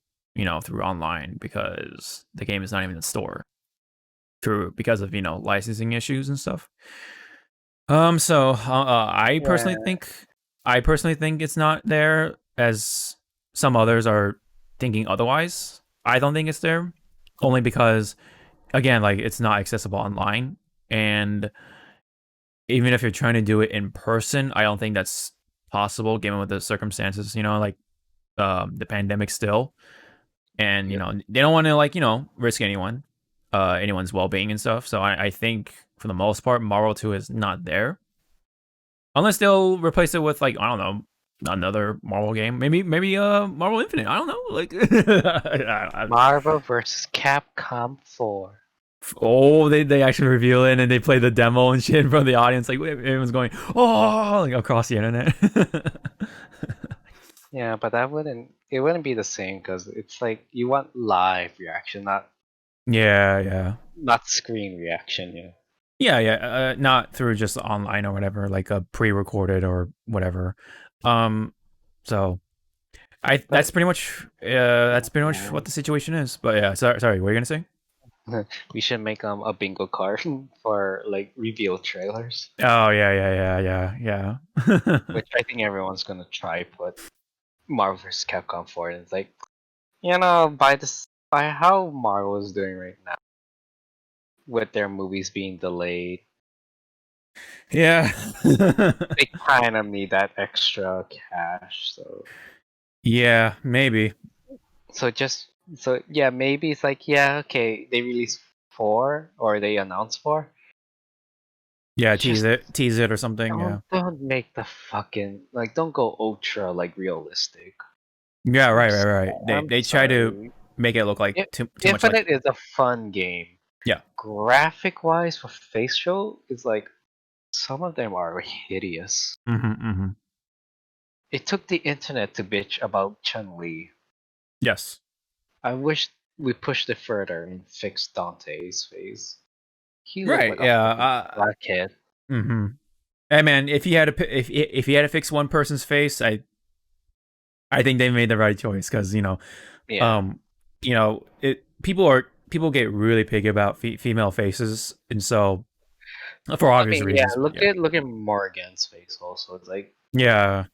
through online because the game is not even in the store because of licensing issues and stuff. So Yeah. I personally think it's not there, as some others are thinking otherwise. I don't think it's there, only because again, like it's not accessible online, and even if you're trying to do it in person, I don't think that's possible given with the circumstances. Like the pandemic still, and Yep. they don't want to risk anyone's well being and stuff. So I think for the most part, Marvel 2 is not there. Unless they'll replace it with like I don't know another Marvel game, maybe Marvel Infinite. I don't know, like Marvel vs. Capcom 4. oh they actually reveal it and they play the demo and shit in front of the audience, like everyone's going oh like across the internet. Yeah, but it wouldn't be the same because it's like you want live reaction, Yeah. not screen reaction. Yeah. Yeah. Not through just online or whatever, like a pre-recorded or whatever. So But that's pretty much what the situation is. But yeah, sorry, what are you gonna say? We should make a bingo card for like reveal trailers, Oh yeah. which I think everyone's gonna try put Marvel vs. Capcom 4, and it's like, by how Marvel is doing right now with their movies being delayed, Yeah. they kind of need that extra cash. Yeah, maybe. So yeah, maybe it's like, yeah, okay, they released 4 or they announced 4. Yeah, Just tease it or something. Yeah. don't make the fucking, like, don't go ultra like realistic. Yeah, I'm right. I'm They try to sorry. make it look like too much like Infinite is a fun game. yeah. Graphic wise, for facial, it's like some of them are hideous. Mm-hmm. It took the internet to bitch about Chun-Li. Yes. I wish we pushed it further and fixed Dante's face. He looked Right. like a Yeah. fucking blackhead. Mm-hmm. Hey man, if you had to if you had to fix one person's face, I think they made the right choice because Yeah. um it people get really picky about female faces, and so for I obvious mean, yeah. reasons. Look Yeah. at Morgan's face. Also, it's Yeah.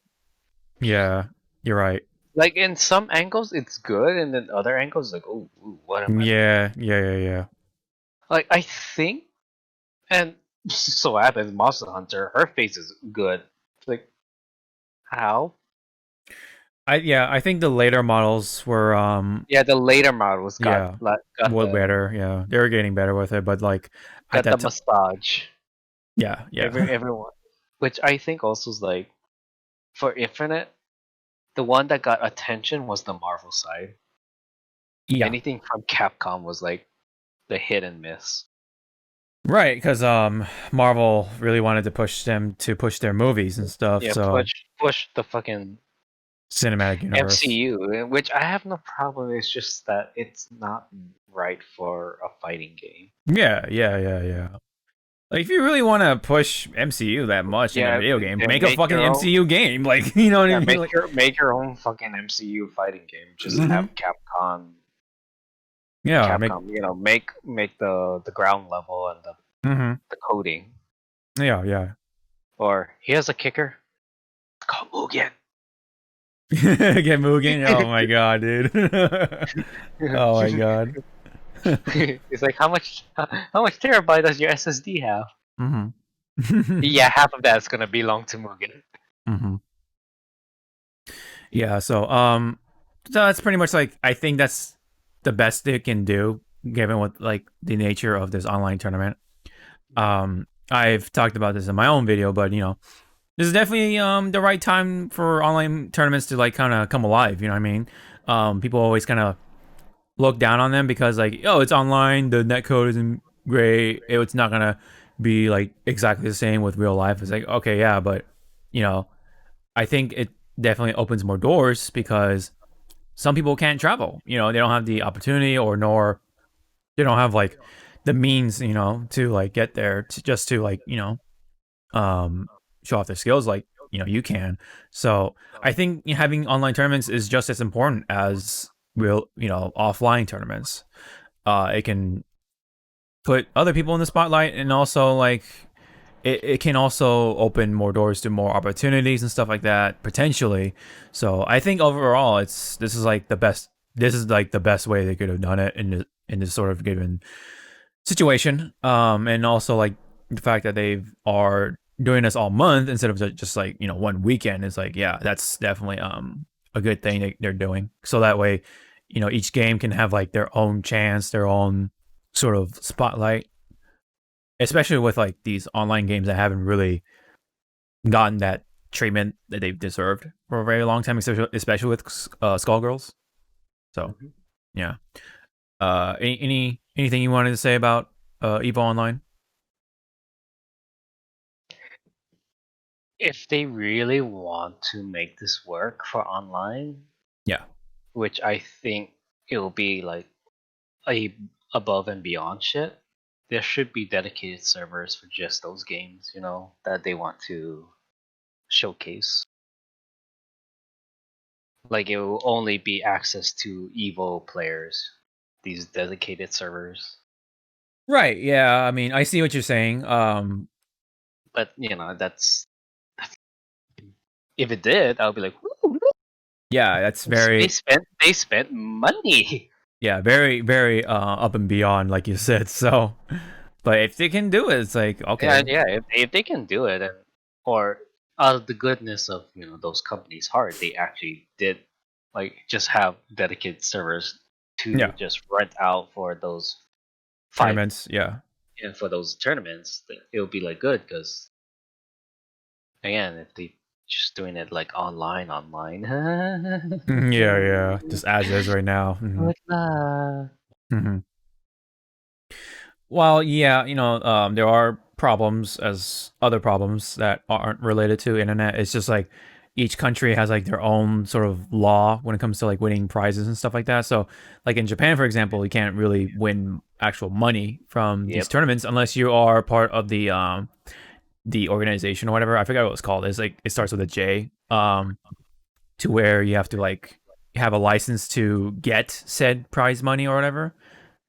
Yeah. You're right. like in some angles it's good, and then other angles like, oh, ooh, what am I looking? Yeah. Like I think, and so happens Monster Hunter, her face is good. It's like how? I think the later models were Yeah, the later models got yeah, got way the better. Yeah, they were getting better with it, but like at got the that time, massage. yeah, Everyone, which I think also is like for Infinite, the one that got attention was the Marvel side. yeah, Anything from Capcom was like the hit and miss. right. Because Marvel really wanted to push them to push their movies and stuff. Yeah, So push the fucking cinematic universe. MCU, which I have no problem. It's just that it's not right for a fighting game. Yeah. Like if you really want to push MCU that much in a Yeah, video game, then make a make fucking your own. MCU game. Like you know what I Yeah, mean? Like make your own fucking MCU fighting game. Just have hmm yeah, make Capcom, make the ground level and hmm the coding. yeah. Or here's a kicker. It's called Mugen. Get Mugen. Oh my god, dude. Oh my god. It's like how much terabyte does your SSD have? hmm Yeah, half of that's gonna belong to Mugen. hmm Yeah, so that's pretty much like I think that's the best they can do given what like the nature of this online tournament. I've talked about this in my own video, but this is definitely the right time for online tournaments to like kind of come alive, you know what I mean? People always kind of look down on them because like, oh, it's online, the net code isn't great, it's not going to be like exactly the same with real life. It's like, okay, yeah, but you know, I think it definitely opens more doors because some people can't travel. They don't have the opportunity or nor they don't have like the means, to like get there to just to like, um show off their skills like, you can. So I think having online tournaments is just as important as real, offline tournaments. It can put other people in the spotlight and also like it can also open more doors to more opportunities and stuff like that potentially. So I think overall this is like the best way they could have done it in this sort of given situation. And also like the fact that they are doing this all month instead of just like one weekend is like, yeah, that's definitely a good thing they're doing. So that way, each game can have like their own chance, their own sort of spotlight, especially with like these online games that haven't really gotten that treatment that they've deserved for a very long time, especially with Skullgirls. So Mhm. yeah. Anything you wanted to say about Evo Online? If they really want to make this work for online, Yeah. which I think it'll be like a above and beyond shit, there should be dedicated servers for just those games, that they want to showcase. Like it will only be access to EVO players, these dedicated servers. Right. Yeah. I mean, I see what you're saying. But that's if it did, I would be like, woo, Yeah, that's they very, spent money. yeah, very, very up and beyond, like you said. So, but if they can do it, it's like Yeah, okay. yeah. If they can do it, and or out of the goodness of those companies' heart, they actually did like just have dedicated servers to Yeah, just rent out for those five tournaments. Yeah. and for those tournaments. It would be like good because again, if they just doing it like online, Yeah, yeah. Just as is right now. good luck. Hmm. Well, yeah, there are problems as other problems that aren't related to internet. It's just like each country has like their own sort of law when it comes to like winning prizes and stuff like that. So, like in Japan, for example, you can't really win actual money from these Yep. tournaments unless you are part of the organization or whatever. I forgot what it's called. It's like it starts with a J. To where you have to like have a license to get said prize money or whatever,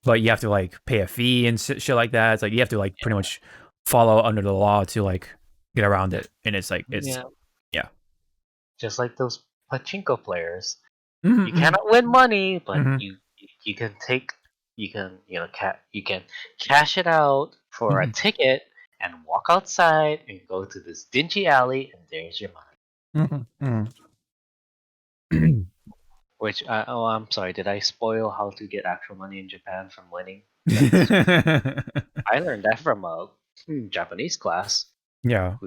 but you have to like pay a fee and shit like that. It's like you have to like pretty much follow under the law to like get around it, and it's like it's Yeah. yeah. Just like those pachinko players. You Mm-hmm, cannot win money, but mm-hmm, you can take you can cash it out for a mm-hmm, ticket and walk outside and go to this dingy alley and there's your money. mm-hmm, mm-hmm. Which oh, I'm sorry, did I spoil how to get actual money in Japan from winning? That's I learned that from a Japanese class. Yeah.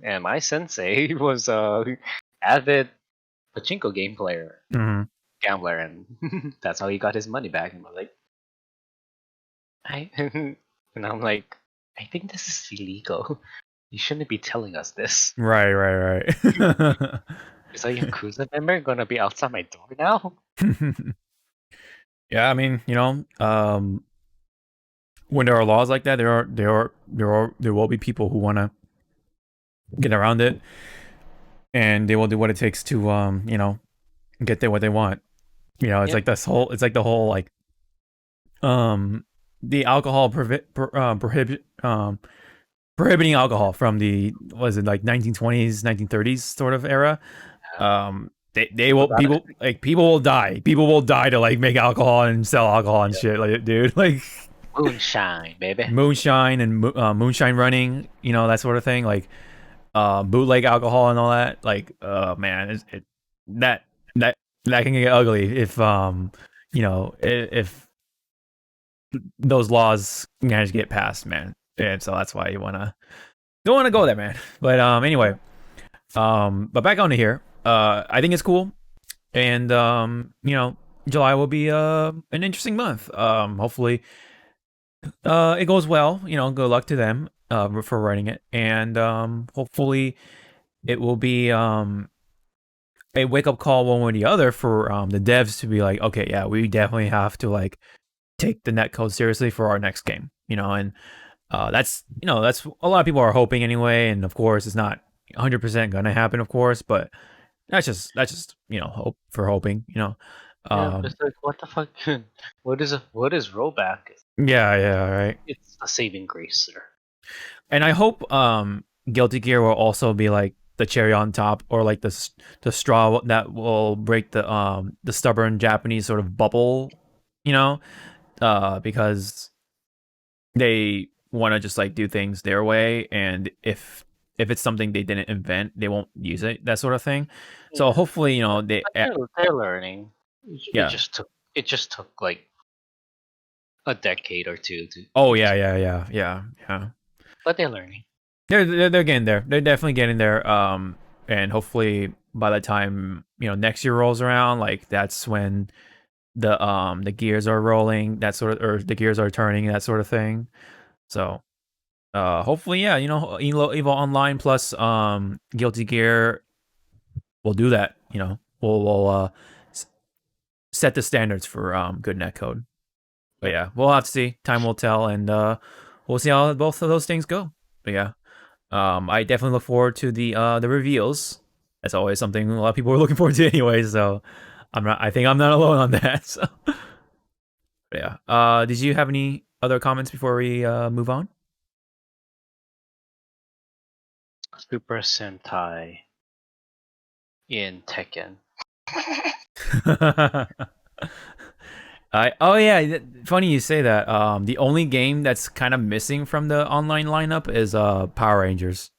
And my sensei was a avid pachinko game player, Mm-hmm. gambler, and that's how he got his money back. And I was like, I and I'm like, I think this is illegal. You shouldn't be telling us this. Right, right, Is a Yakuza member gonna be outside my door now? right. Yeah, I mean, when there are laws like that, there will be people who want to get around it, and they will do what it takes to get there what they want. It's Yep. like it's like the whole like um the prohibiting alcohol from the was it like 1920s 1930s sort of era. They People will got it. people will die to like make alcohol and sell alcohol and Yeah. shit like dude like Moonshine, baby. moonshine and moonshine running, that sort of thing, like bootleg alcohol and all that, like man, that that that can get ugly if those laws manage to get passed, man. And so that's why you don't want to go there, man. But anyway, but back onto here. I think it's cool, and July will be an interesting month. Hopefully, it goes well. Good luck to them for writing it, and hopefully it will be a wake up call one way or the other for the devs to be like, okay, yeah, we definitely have to like take the netcode seriously for our next game. And that's a lot of people are hoping anyway, and of course it's not 100% gonna happen, of course, but that's just hope for hoping. Yeah, Um, it's like what the fuck? What is rollback? yeah, yeah, right. It's a saving grace, sir. And I hope Guilty Gear will also be like the cherry on top, or like the straw that will break the stubborn Japanese sort of bubble, you know, because they want to just like do things their way, and if it's something they didn't invent, they won't use it, that sort of thing. So Yeah, hopefully, they but they're learning. yeah. It just took like a decade or two to Oh teach yeah, them, yeah, yeah, yeah, yeah. but they're learning. They're getting there. They're definitely getting there. And hopefully by the time next year rolls around, like that's when the gears are rolling, that sort of, or the gears are turning, that sort of thing. So hopefully, yeah, Evo Online plus Guilty Gear will do that. We'll set the standards for good netcode. But Yep. yeah, we'll have to see. Time will tell, and we'll see how both of those things go. But yeah. I definitely look forward to the reveals. That's always something a lot of people are looking forward to anyway. So I think I'm not alone on that. So yeah. Did you have any other comments before we move on? Super Sentai in Tekken. Oh yeah, funny you say that. The only game that's kind of missing from the online lineup is Power Rangers.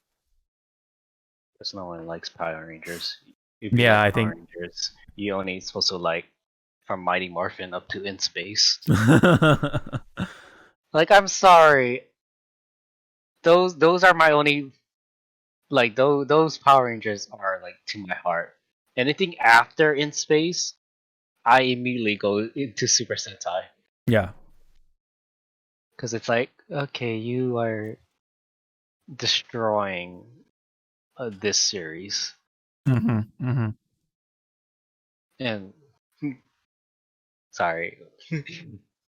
Because no one likes Power Rangers. If you Yeah, like I Power think. Rangers, you only supposed to like from Mighty Morphin up to In Space. Like, I'm sorry, those are my only like those Power Rangers are like to my heart. Anything after In Space, I immediately go into Super Sentai Yeah. because it's like, okay, you are destroying this series, Mm-hmm. and sorry,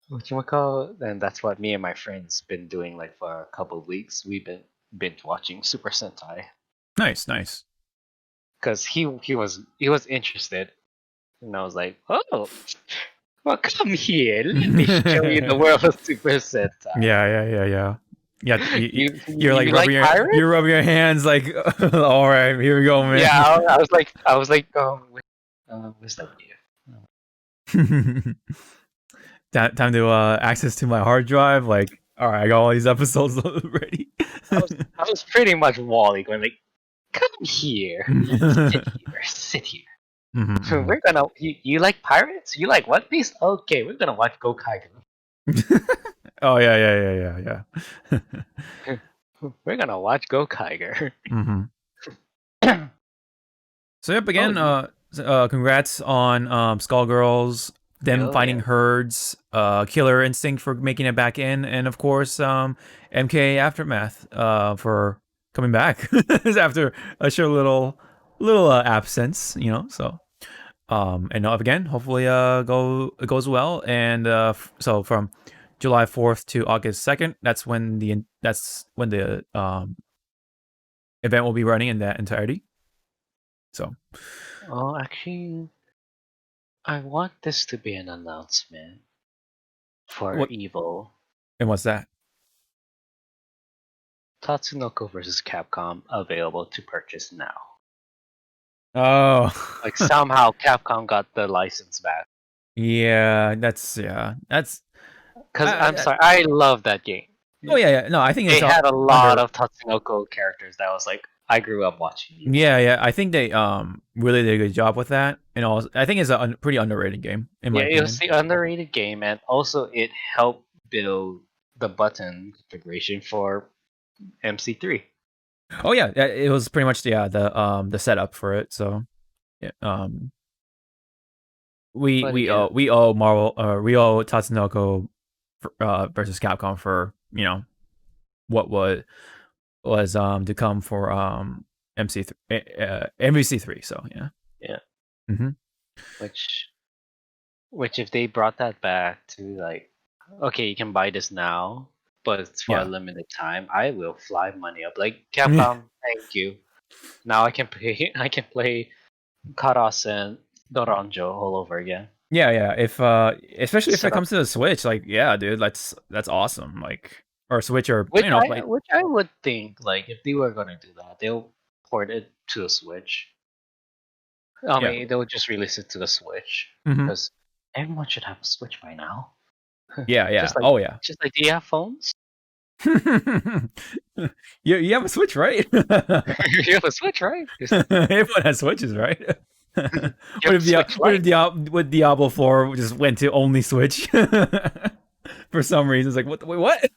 what you call? And that's what me and my friends been doing like for a couple of weeks. We've been binge watching Super Sentai Nice, nice. because he was interested, and I was like, oh, well, come here, let me show you the Yeah, world of Super Sentai. yeah. Yeah, you're like You like you're pirates? rubbing your hands like, all right, here we go, Yeah, man. I was like, where's that video? Time to access to my hard drive. Like, all right, I got all these episodes ready. I was pretty much Wally going like, come here, sit here. Mhm. We're gonna. You like pirates? You like One Piece? Okay, we're gonna watch Go Kaido. Oh yeah. We're gonna watch Go Kaiger. Hmm. So yep, Oh, again, congrats on Skullgirls, them oh fighting yeah. herds, Killer Instinct for making it back in, and of course, MK Aftermath for coming back after a short little absence, you know. So and again, hopefully it goes well, and so from July 4th to August 2nd, that's when the event will be running in that entirety. So Oh, actually, I want this to be an announcement for what EVO. and what's that? Tatsunoko versus Capcom available to purchase now. Oh, Like somehow Capcom got the license back. yeah, that's Cause I'm sorry, I love that game. oh yeah. No, I think They it's had a lot under. of Tatsunoko characters that was like I grew up watching EVO. Yeah. I think they really did a good job with that, and also I think it's a pretty underrated game in my Yeah, it was opinion. the underrated game, and also it helped build the button configuration for MC3. Oh yeah, it was pretty much the setup for it. So yeah, But again, we owe Marvel we owe Tatsunoko versus Capcom for what was to come for MVC3. So yeah. yeah, Hmm. which which if they brought that back to like, okay, you can buy this now, but it's for a Yeah. limited time, I will fly money up. Like Capcom, thank you. Now I can play I can play Karas and Doranjo all over again. Yeah. If especially if it Set up comes to the Switch, like yeah, dude, that's awesome. Like or Switch or which I like which I would think like if they were gonna do that, they'll port it to the Switch. I yeah. mean, they'll just release it to the Switch Hmm. because everyone should have a Switch by now. Yeah. just like Oh yeah. just like do you have phones? You have a Switch, right? You have a Switch, right? Everyone has Switches, right? You What have if a Switch Lite. what Diablo 4 just went to only Switch for some reason? It's like wait, what?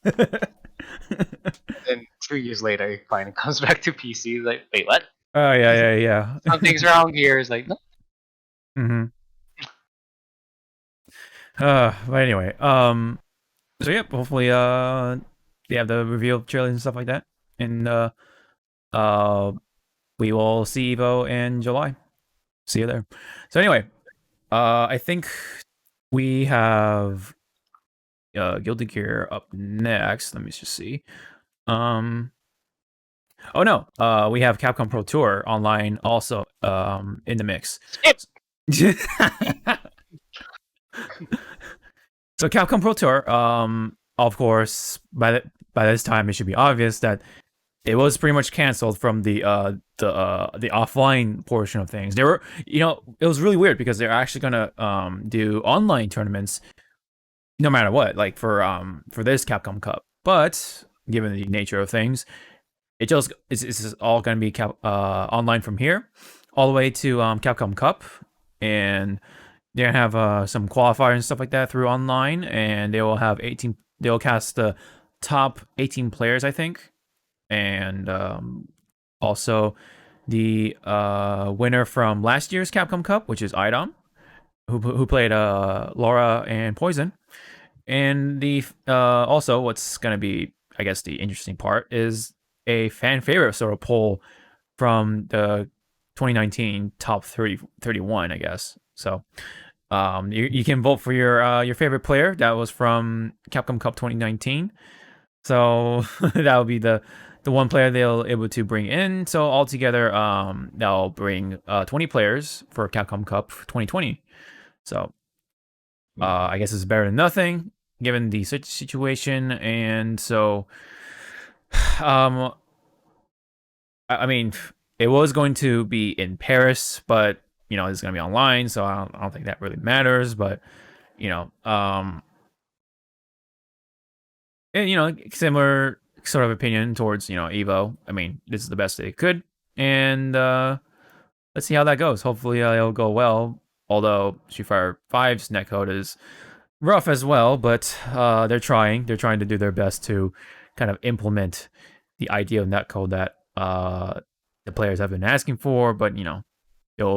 And 2 years later, it finally comes back to PC. Like, wait, what? Oh yeah. Something's wrong here. It's like, no. Hmm. But anyway, so yep, hopefully they have the reveal trailers and stuff like that, and uh we will see Evo in July. See you there. So anyway, I think we have Guilty Gear up next. Let me just see. Um, oh no, we have Capcom Pro Tour online also in the mix. Skip. So Capcom Pro Tour of course, by this time, it should be obvious that it was pretty much canceled from the offline portion of things. They were, it was really weird because they're actually gonna do online tournaments no matter what, like for this Capcom Cup. But given the nature of things, it's all gonna be online from here, all the way to Capcom Cup, and they're gonna have some qualifiers and stuff like that through online, and they will have 18. They'll cast the top 18 players, I think, and also the winner from last year's Capcom Cup, which is Idom, who played Laura and Poison. And the also what's gonna be, I guess, the interesting part is a fan favorite sort of poll from the 2019 top 31, I guess. So you can vote for your favorite player that was from Capcom Cup 2019. So that will be the one player they'll able to bring in. So altogether, they'll bring 20 players for Capcom Cup 2020. So I guess it's better than nothing given the situation. And so, I mean, it was going to be in Paris, but it's going to be online, so I don't think that really matters. But and similar sort of opinion towards Evo. I mean, this is the best they could, and let's see how that goes. Hopefully, it'll go well. Although Street Fighter V's netcode is rough as well, but they're trying. They're trying to do their best to kind of implement the idea of netcode that the players have been asking for. But there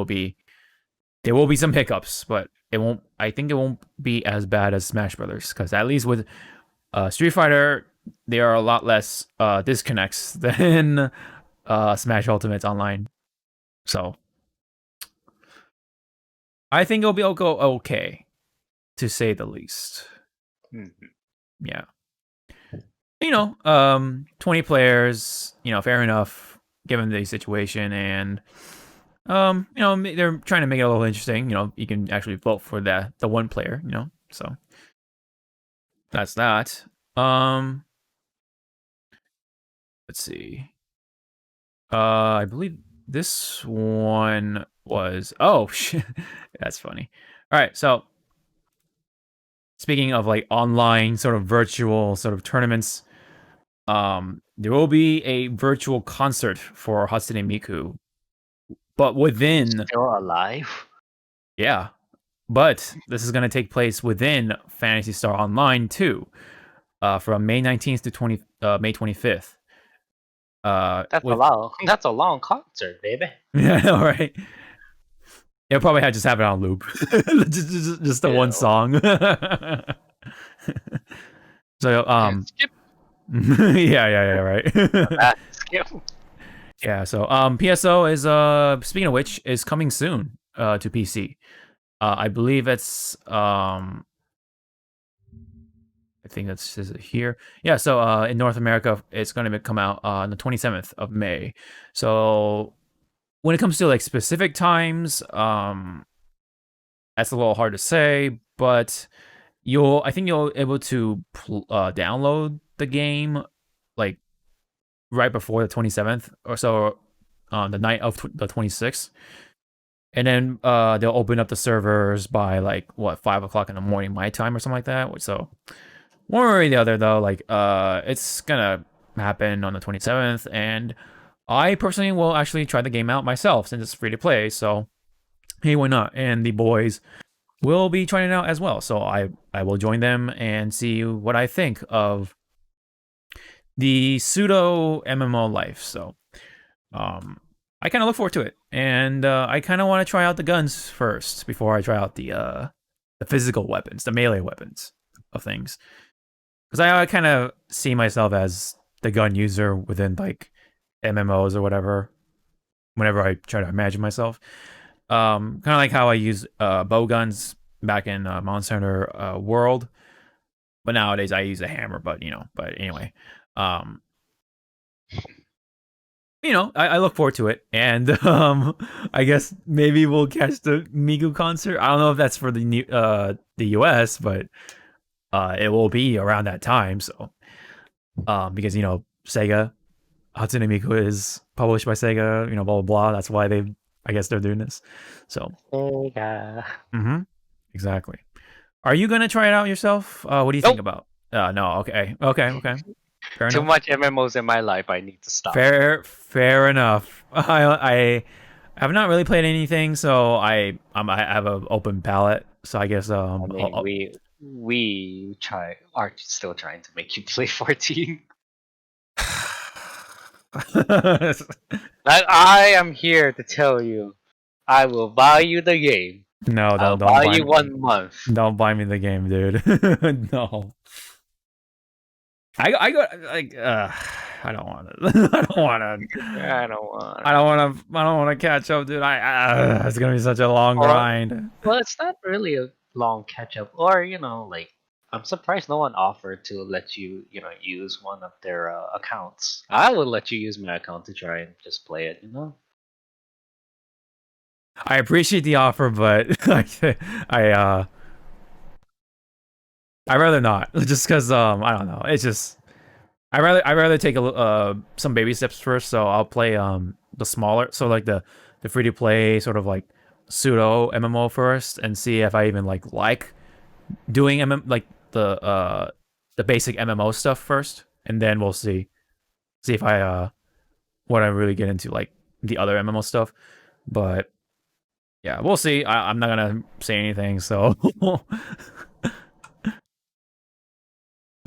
will be some hiccups, but it won't. I think it won't be as bad as Smash Brothers, because at least with Street Fighter, there are a lot less disconnects than Smash Ultimate Online. So I think it'll go okay, to say the least. Mm-hmm. Yeah. 20 players, fair enough given the situation, and they're trying to make it a little interesting. You can actually vote for the one player, so that's that. Let's see. I believe this one was, oh shit, that's funny. All right, so speaking of like online sort of virtual sort of tournaments, there will be a virtual concert for Hatsune Miku, but within, Still alive? yeah, but this is going to take place within Fantasy Star Online too, from May 19th to May 25th. That's a long. That's a long concert, baby. Yeah, all right. It'll probably just have it on loop, just the one song. So skip. yeah, right. Skip. Yeah, so PSO is speaking of which is coming soon to PC. I believe it's I think that's says it here. Yeah, so in North America it's going to come out on the 27th of May. So when it comes to like specific times, that's a little hard to say, but I think you'll able to download the game like right before the 27th or so, on the night of the 26th, and then they'll open up the servers by like 5 o'clock in the morning my time or something like that. So one way or the other though, like it's gonna happen on the 27th, and I personally will actually try the game out myself since it's free to play. So hey, why not? And the boys will be trying it out as well. So I will join them and see what I think of the pseudo MMO life. So I kind of look forward to it, and I kind of want to try out the guns first before I try out the physical weapons, the melee weapons of things, because I kind of see myself as the gun user within like MMOs or whatever. Whenever I try to imagine myself, kind of like how I use bow guns back in Monster Hunter World, but nowadays I use a hammer. But anyway, I look forward to it, and I guess maybe we'll catch the Miku concert. I don't know if that's for the US, but it will be around that time. So, because Sega Hatsune Miku is published by Sega, blah blah blah. That's why I guess they're doing this. So, Sega. exactly. Are you gonna try it out yourself? What do you think Nope. about? No. Okay. Fair Too enough. much MMOs in my life. I need to stop. Fair enough. I have not really played anything, so I have an open palette. So I guess I mean, we are still trying to make you play 14. I am here to tell you, I will buy you the game. No, I'll don't buy buy you me. 1 month. Don't buy me the game, dude. No. I got like I don't want to. I don't want to. I don't want. I don't want to. I don't want to catch up, dude. It's gonna be such a long Or, grind. well, it's not really a long catch up. Or like I'm surprised no one offered to let you, use one of their accounts. I would let you use my account to try and just play it. I appreciate the offer, but I I rather not. Just because I don't know. It's just I rather take some baby steps first. So I'll play the smaller, so like the free to play sort of like pseudo MMO first, and see if I even like doing like the basic MMO stuff first, and then we'll see if I want to really get into like the other MMO stuff. But yeah, we'll see. I'm not gonna say anything, so we'll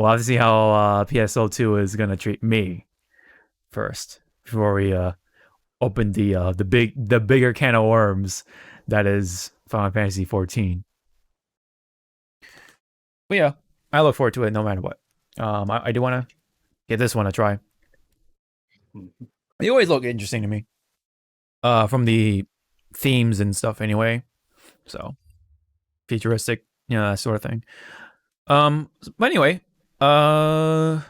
have to see how PSO2 is gonna treat me first before we open the bigger can of worms that is Final Fantasy 14. But yeah, I look forward to it no matter what. I do want to give this one a try. They always look interesting to me. From the themes and stuff anyway. So futuristic, that sort of thing. But anyway, could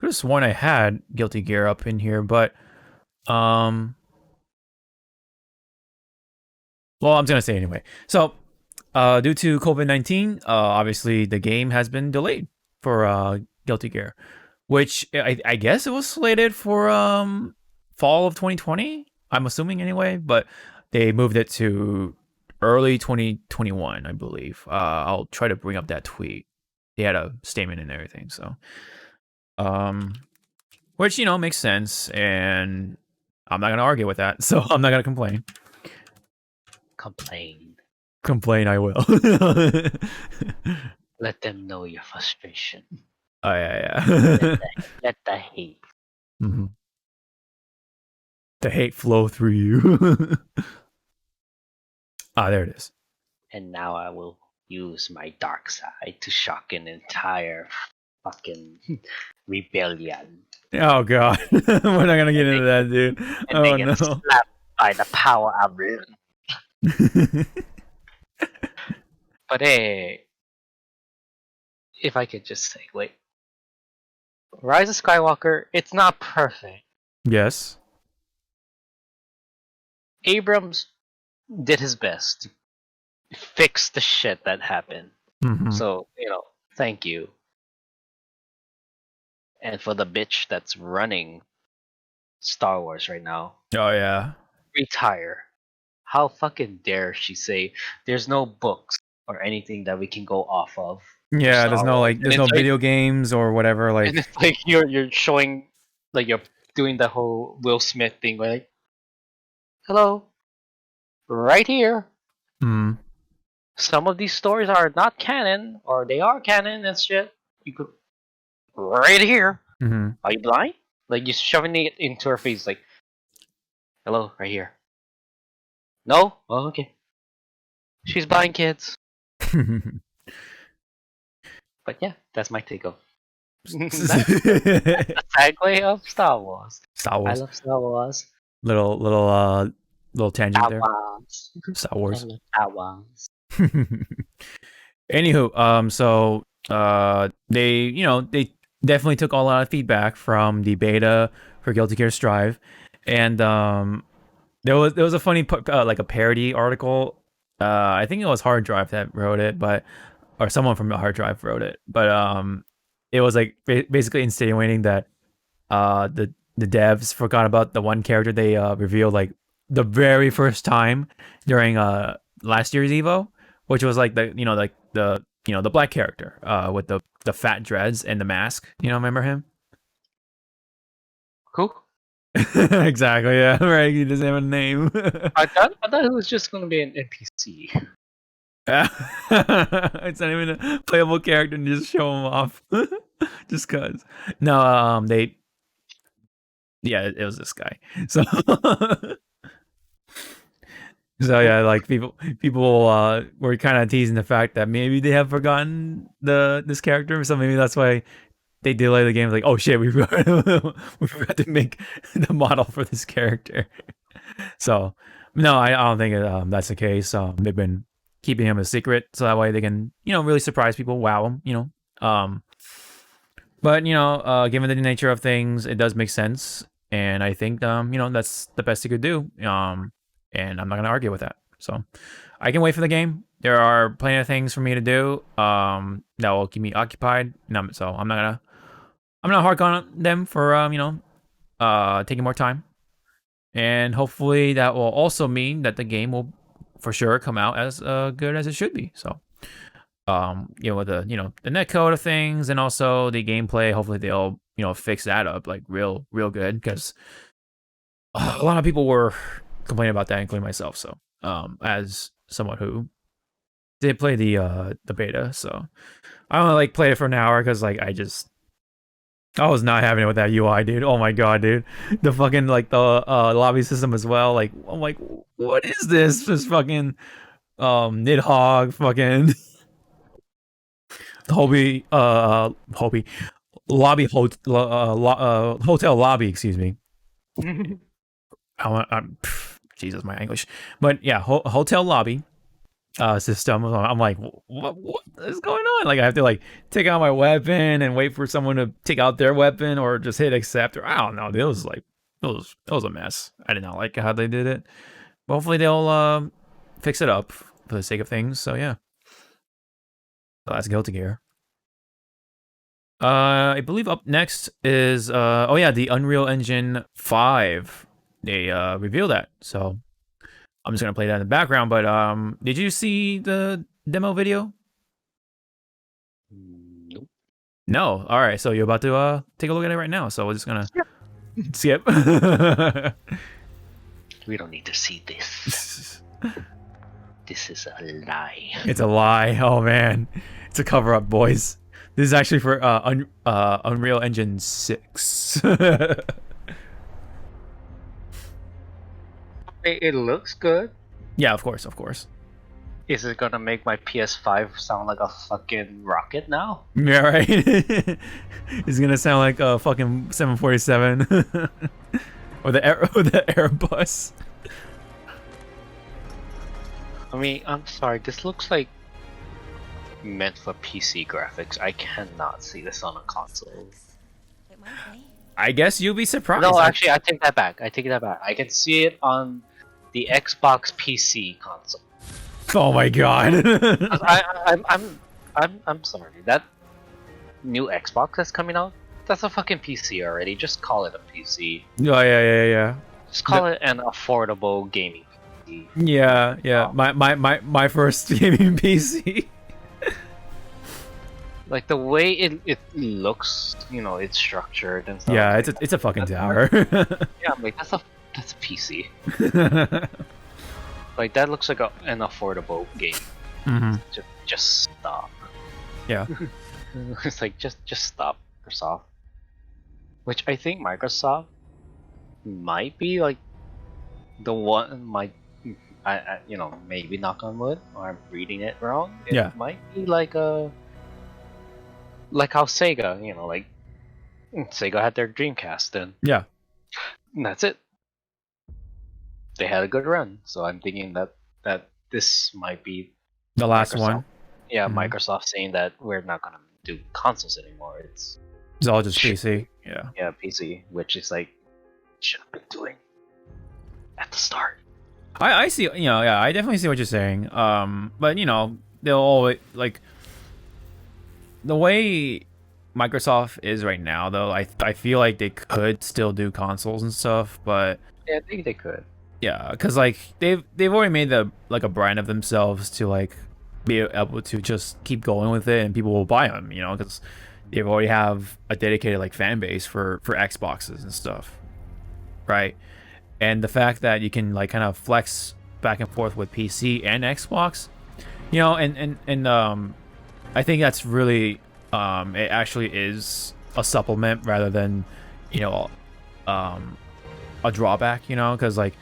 have sworn I had Guilty Gear up in here, but well, I'm gonna say anyway. So, due to COVID-19, obviously the game has been delayed for Guilty Gear, which I guess it was slated for fall of 2020. I'm assuming anyway, but they moved it to early 2021, I believe. I'll try to bring up that tweet. They had a statement and everything, so which makes sense, and I'm not gonna argue with that, so I'm not gonna complain. Complain. Complain, I will. Let them know your frustration. Oh yeah. Let the hate. Mm-hmm. The hate flow through you. There it is. And now I will use my dark side to shock an entire fucking rebellion. Oh god, we're not gonna get into that, dude. And Oh they get no. slapped by the power of it. But hey, if I could just say, wait, Rise of Skywalker, it's not perfect. Yes. Abrams did his best to fix the shit that happened. Mm-hmm. So, thank you. And for the bitch that's running Star Wars right now, Oh yeah. retire. How fucking dare she say there's no books or anything that we can go off of? Yeah, there's no video games or whatever. Like, and it's like you're showing, like you're doing the whole Will Smith thing, where like, hello, right here. mm. Some of these stories are not canon, or they are canon and shit. You could right here. Mm-hmm. Are you blind? Like you're shoving it into her face, like, hello, right here. No? Oh, okay. She's buying kids. But yeah, that's my take of that's the segue of Star Wars. Star Wars. I love Star Wars. Little tangent there. Star Wars. Star Wars. Anywho, so they definitely took a lot of feedback from the beta for Guilty Gear Strive, and there was a funny like a parody article. I think it was Hard Drive that wrote it, but or someone from the hard drive wrote it, but it was like basically insinuating that the devs forgot about the one character they revealed like the very first time during last year's Evo, which was like the like the black character with the fat dreads and the mask. Remember him? Who? Exactly. Yeah. Right. He doesn't have a name. I thought it was just gonna be an NPC. It's not even a playable character and just show him off. Just cause. No, they yeah, it was this guy. So so yeah, like people were kind of teasing the fact that maybe they have forgotten this character, so maybe that's why they delay the game. Like, oh shit, we forgot to make the model for this character. So no, I don't think that's the case. They've been keeping him a secret so that way they can really surprise people, wow them. But given the nature of things, it does make sense, and I think that's the best you could do. And I'm not gonna argue with that. So I can wait for the game. There are plenty of things for me to do that will keep me occupied. So I'm not hard on them for taking more time. And hopefully that will also mean that the game will for sure come out as good as it should be. So with the the netcode of things and also the gameplay, hopefully they'll fix that up like real good, because a lot of people were complaining about that, including myself. So as someone who did play the beta, so I only like played it for an hour because like I was not having it with that UI, dude. Oh my god, dude. The fucking like the lobby system as well. Like I'm like, what is this? Just fucking Nidhogg fucking Hobie lobby hotel lobby, excuse me. I'm Jesus, my English. But yeah, hotel lobby system. I'm like, what is going on? Like I have to like take out my weapon and wait for someone to take out their weapon or just hit accept, or I don't know. It was like it was a mess. I did not like how they did it. But hopefully they'll fix it up for the sake of things. So yeah. So that's Guilty Gear. I believe up next is oh yeah, the Unreal Engine 5. They revealed that. So I'm just gonna play that in the background. But did you see the demo video? Nope. No. All right. So you're about to take a look at it right now. So we're just gonna skip. We don't need to see this. This is a lie. It's a lie. Oh man, it's a cover up, boys. This is actually for Unreal Engine 6. It looks good. Yeah, of course, of course. Is it gonna make my PS5 sound like a fucking rocket now? Yeah, right. It's gonna sound like a fucking 747 or the Airbus. I mean, I'm sorry. This looks like meant for PC graphics. I cannot see this on a console. I guess you'll be surprised. No, actually, I take that back. I take that back. I can see it on the Xbox PC console. Oh my god. I'm sorry. That new Xbox that's coming out, that's a fucking PC already. Just call it a PC. Oh yeah. Just call it an affordable gaming PC. Yeah. My first gaming PC. Like the way it looks, it's structured and stuff. Yeah, it's a fucking tower. Yeah, I'm like that's a PC. Like that looks like an affordable game. Mm-hmm. Just stop. Yeah. It's like just stop, Microsoft. Which I think Microsoft might be like the one. I maybe knock on wood, or I'm reading it wrong. It might be like how Sega, like Sega had their Dreamcast, and that's it. They had a good run, so I'm thinking that this might be the last one. Yeah, Microsoft saying that we're not gonna do consoles anymore. It's all just PC. Yeah. Yeah, PC, which is like should have been doing at the start. I see. I definitely see what you're saying. But they'll always like the way Microsoft is right now, though, I feel like they could still do consoles and stuff, but Yeah, I think they could. yeah, because like they've already made the like a brand of themselves to like be able to just keep going with it, and people will buy them, you know, because they already have a dedicated like fan base for Xboxes and stuff, right? And the fact that you can like kind of flex back and forth with PC and Xbox, you know, and I think that's really it actually is a supplement rather than, you know, a drawback, you know, because like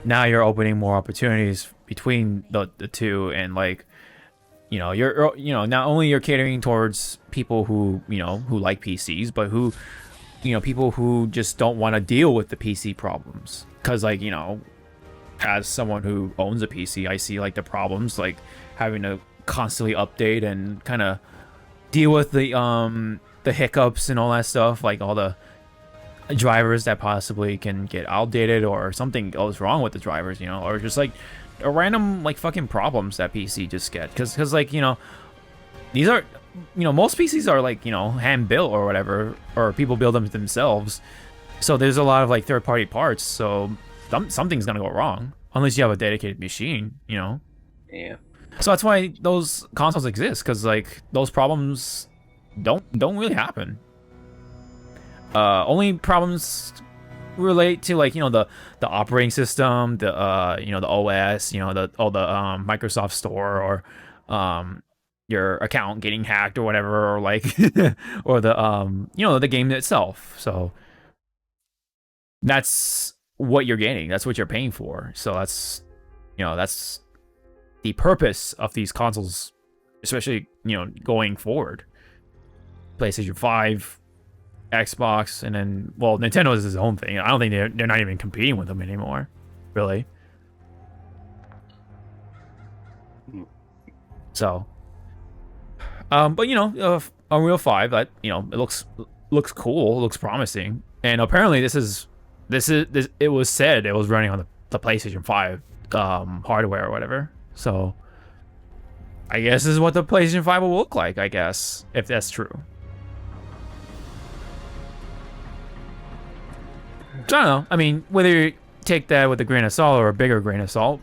now you're opening more opportunities between the two, and like, you know, you're, you know, not only you're catering towards people who, you know, who like PCs, but who, you know, people who just don't want to deal with the PC problems, because like, you know, as someone who owns a PC, I see like the problems, like having to constantly update and kind of deal with the hiccups and all that stuff, like all the drivers that possibly can get outdated or something goes wrong with the drivers, you know, or just like a random like fucking problems that PC just get, because like, you know, these are, you know, most PCs are like, you know, hand built or whatever, or people build them themselves, so there's a lot of like third-party parts, so something's gonna go wrong unless you have a dedicated machine, you know. Yeah. So that's why those consoles exist, because like those problems don't really happen. Only problems relate to like, you know, the operating system, the you know, the OS, you know, the Microsoft Store, or your account getting hacked or whatever, or like or the you know, the game itself. So that's what you're getting. That's what you're paying for. So that's, you know, that's the purpose of these consoles, especially, you know, going forward. PlayStation 5, Xbox, and then, well, Nintendo is his own thing. I don't think they're not even competing with them anymore, really. So, but you know, Unreal 5, that, you know, it looks cool, looks promising, and apparently this it was said it was running on the PlayStation 5 hardware or whatever. So, I guess this is what the PlayStation 5 will look like, I guess, if that's true. So, I don't know. I mean, whether you take that with a grain of salt or a bigger grain of salt,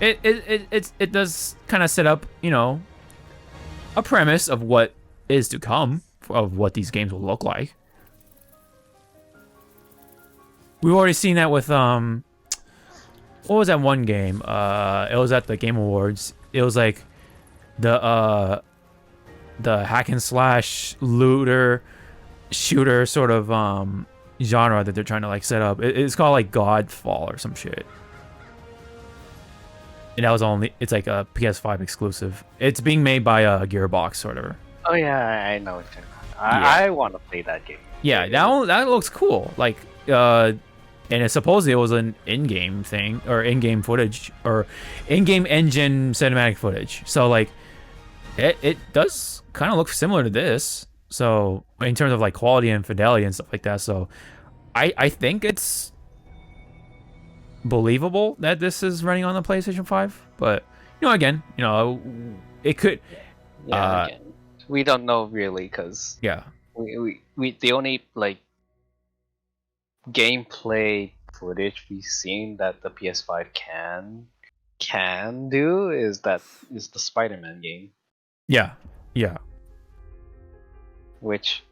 it does kind of set up, you know, a premise of what is to come, of what these games will look like. We've already seen that with what was that one game? It was at the Game Awards. It was like the hack and slash looter shooter sort of genre that they're trying to like set up. It's called like Godfall or some shit. And that was it's like a PS5 exclusive. It's being made by Gearbox, sort of. Oh yeah, I know what you're talking about. I want to play that game. Yeah, that looks cool. Like, and supposedly it was an in-game thing, or in-game footage, or in-game engine cinematic footage. So like, it does kind of look similar to this. So in terms of like quality and fidelity and stuff like that. So I think it's believable that this is running on the PlayStation 5. But, you know, again, you know, it could. Yeah, again, we don't know really, because yeah, we the only like gameplay footage we've seen that the PS5 can do is the Spider-Man game. Yeah. Which,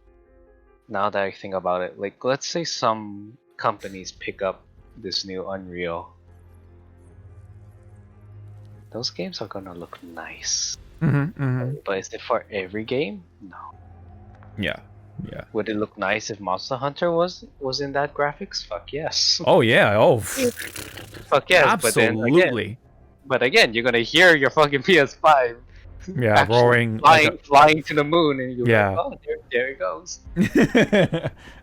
now that I think about it, like, let's say some companies pick up this new Unreal, those games are gonna look nice. But is it for every game? No. Yeah. Would it look nice if Monster Hunter was in that graphics? Fuck yes. Oh yeah. Oh. Fuck yes. Absolutely. But again, you're gonna hear your fucking PS5. Yeah, roaring, flying to the moon, and you're like, oh, there it goes.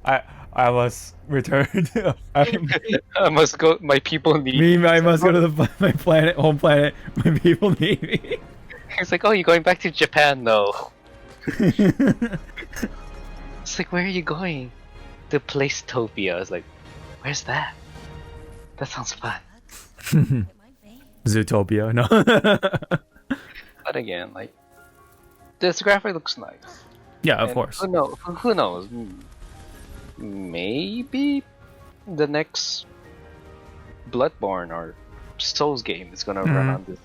I must return. I must go. My people need me. I must go to my home planet. My people need me. It's like, oh, you're going back to Japan, though. It's like, where are you going? To Placetopia. It's like, where's that? That sounds fun. Zootopia, no. But again, like, this graphic looks nice. Yeah, of And course. Who knows? Maybe the next Bloodborne or Souls game is gonna run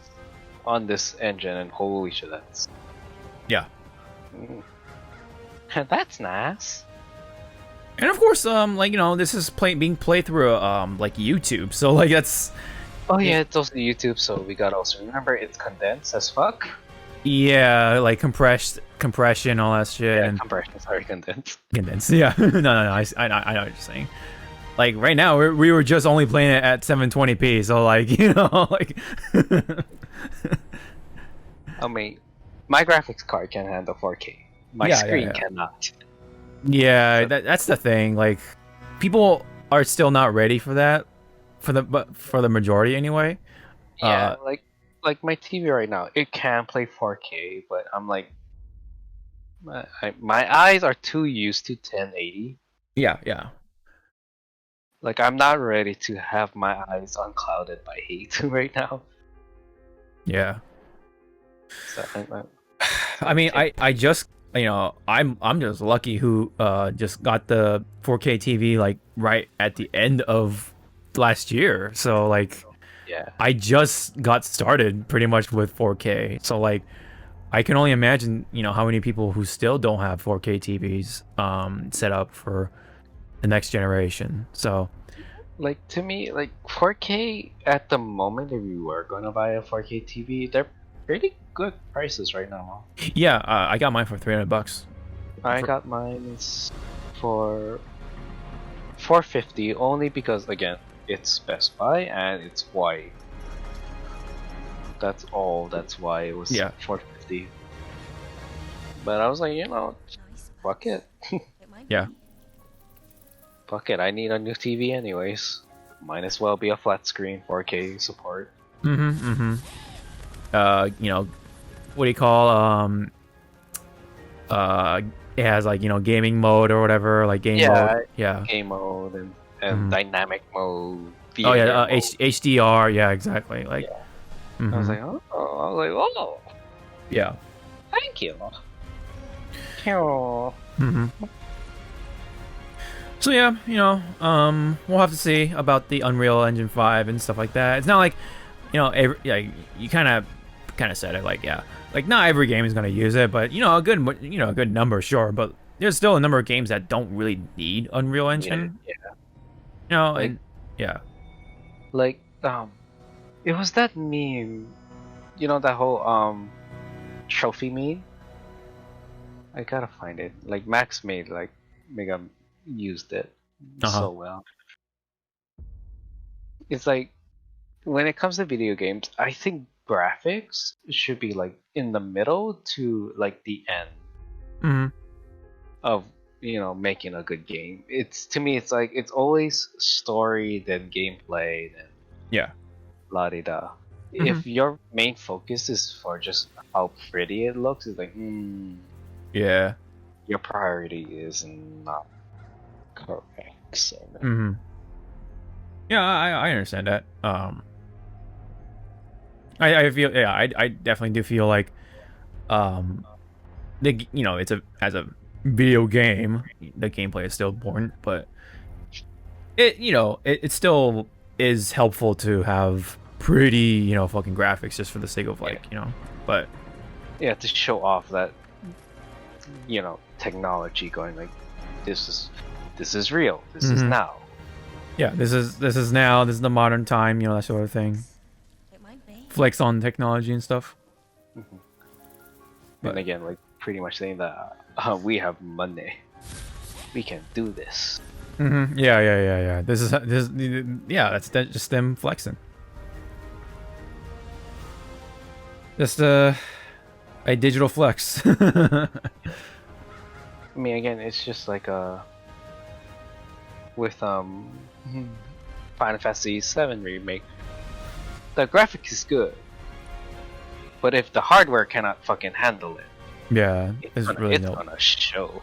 on this engine, and holy shit, that's Yeah. that's nice. And of course, like, you know, this is being played through like YouTube, so like that's. Oh yeah, it's also YouTube, so we gotta also remember it's condensed as fuck. Yeah, like compression, all that shit. Yeah, and compression, sorry, condensed. condensed. Yeah, no, I know what you're saying. Like right now, we were just only playing it at 720p, so like, you know, like. I mean, my graphics card can handle 4K. My screen cannot. Yeah, that's the thing. Like, people are still not ready for that, for the majority anyway. Yeah, like my TV right now, it can play 4K, but I'm like, my eyes are too used to 1080. Yeah. Like, I'm not ready to have my eyes unclouded by hate right now. Yeah. So, I mean, I just, you know, I'm just lucky who just got the 4K TV like right at the end of last year. So like, yeah, I just got started pretty much with 4K. So like, I can only imagine, you know, how many people who still don't have 4K TVs set up for the next generation. So like, to me, like 4K at the moment, if you were gonna buy a 4K TV, they're pretty good prices right now. yeah, I got mine for $300. I got mine for $450 only because, again, it's Best Buy and it's white. That's all. That's why it was $450. But I was like, you know, fuck it. Yeah. Fuck it. I need a new TV anyways. Might as well be a flat screen 4K support. You know, what do you call it has like, you know, gaming mode or whatever, like game mode. Yeah. Game mode and dynamic mode. Oh yeah, mode. HDR. Yeah, exactly. Like, I was like, oh. Yeah. Thank you. So yeah, you know, we'll have to see about the Unreal Engine 5 and stuff like that. It's not like, you know, you kind of said it, like, yeah, like not every game is gonna use it, but you know, a good number, sure. But there's still a number of games that don't really need Unreal Engine. Yeah. You know, Like, like it was that meme, you know, that whole trophy meme. I gotta find it. Like Max made like Mega used it so well. It's like, when it comes to video games, I think graphics should be like in the middle to like the end of, you know, making a good game. It's, to me, it's like it's always story then gameplay then la-di-da. If your main focus is for just how pretty it looks, it's like yeah, your priority is not correct. So yeah, I understand that. I feel, yeah, I definitely do feel like you know, it's as a video game, the gameplay is still important, but it, you know, it still is helpful to have pretty, you know, fucking graphics just for the sake of, like, you know, but yeah, to show off that, you know, technology, going like, this is real, this is now. Yeah, this is now, this is the modern time, you know, that sort of thing. Flex on technology and stuff. And again, like, pretty much saying that we have money, we can do this. Yeah. This is yeah. That's just them flexing. Just a digital flex. I mean, again, it's just like with Final Fantasy VII Remake, the graphics is good, but if the hardware cannot fucking handle it, yeah, it's gonna show.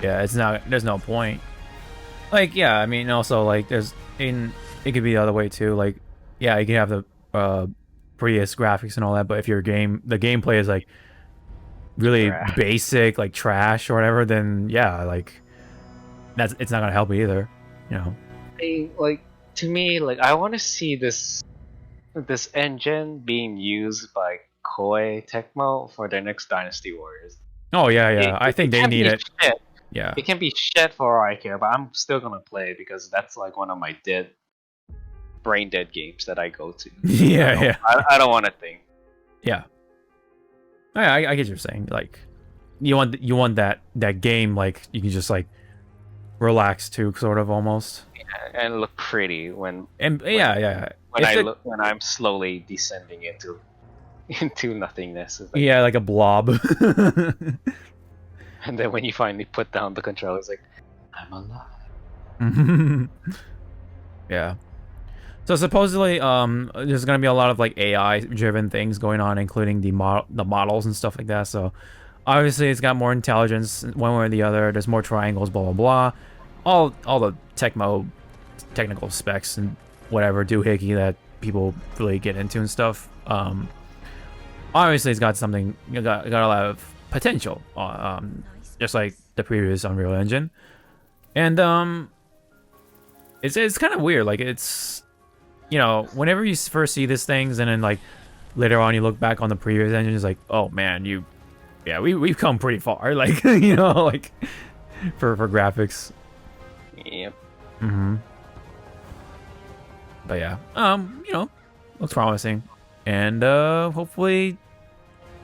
Yeah, it's not. There's no point. Like, yeah, I mean, also, like, it could be the other way too. Like, yeah, you can have the prettiest graphics and all that, but if the gameplay is like really Trash. basic, like trash or whatever, then yeah, like it's not gonna help either. You know. Like to me, like I want to see this engine being used by Koei Tecmo for their next Dynasty Warriors. Oh yeah, yeah. I think It they can need be it. shit. Yeah. It can be shit for all I care, but I'm still gonna play because that's like one of my brain dead games that I go to. Yeah, yeah, I don't want to think. yeah. I get what you're saying. Like, you want that game like you can just like relax to, sort of almost. And look pretty when And when yeah, yeah. when If I it, look when I'm slowly descending into into nothingness. It's like, yeah, like a blob. and then when you finally put down the controller, it's like, I'm alive. Yeah. So supposedly, there's gonna be a lot of like AI-driven things going on, including the models and stuff like that. So obviously, it's got more intelligence one way or the other. There's more triangles, blah blah blah. All the technical specs and whatever doohickey that people really get into and stuff. Obviously, it's got something, got a lot of potential. Just like the previous Unreal Engine, and it's kind of weird. Like it's, whenever you first see these things, and then like later on you look back on the previous engine, it's like, oh man, we've come pretty far. Like like for graphics. Yep. But yeah, looks promising, and hopefully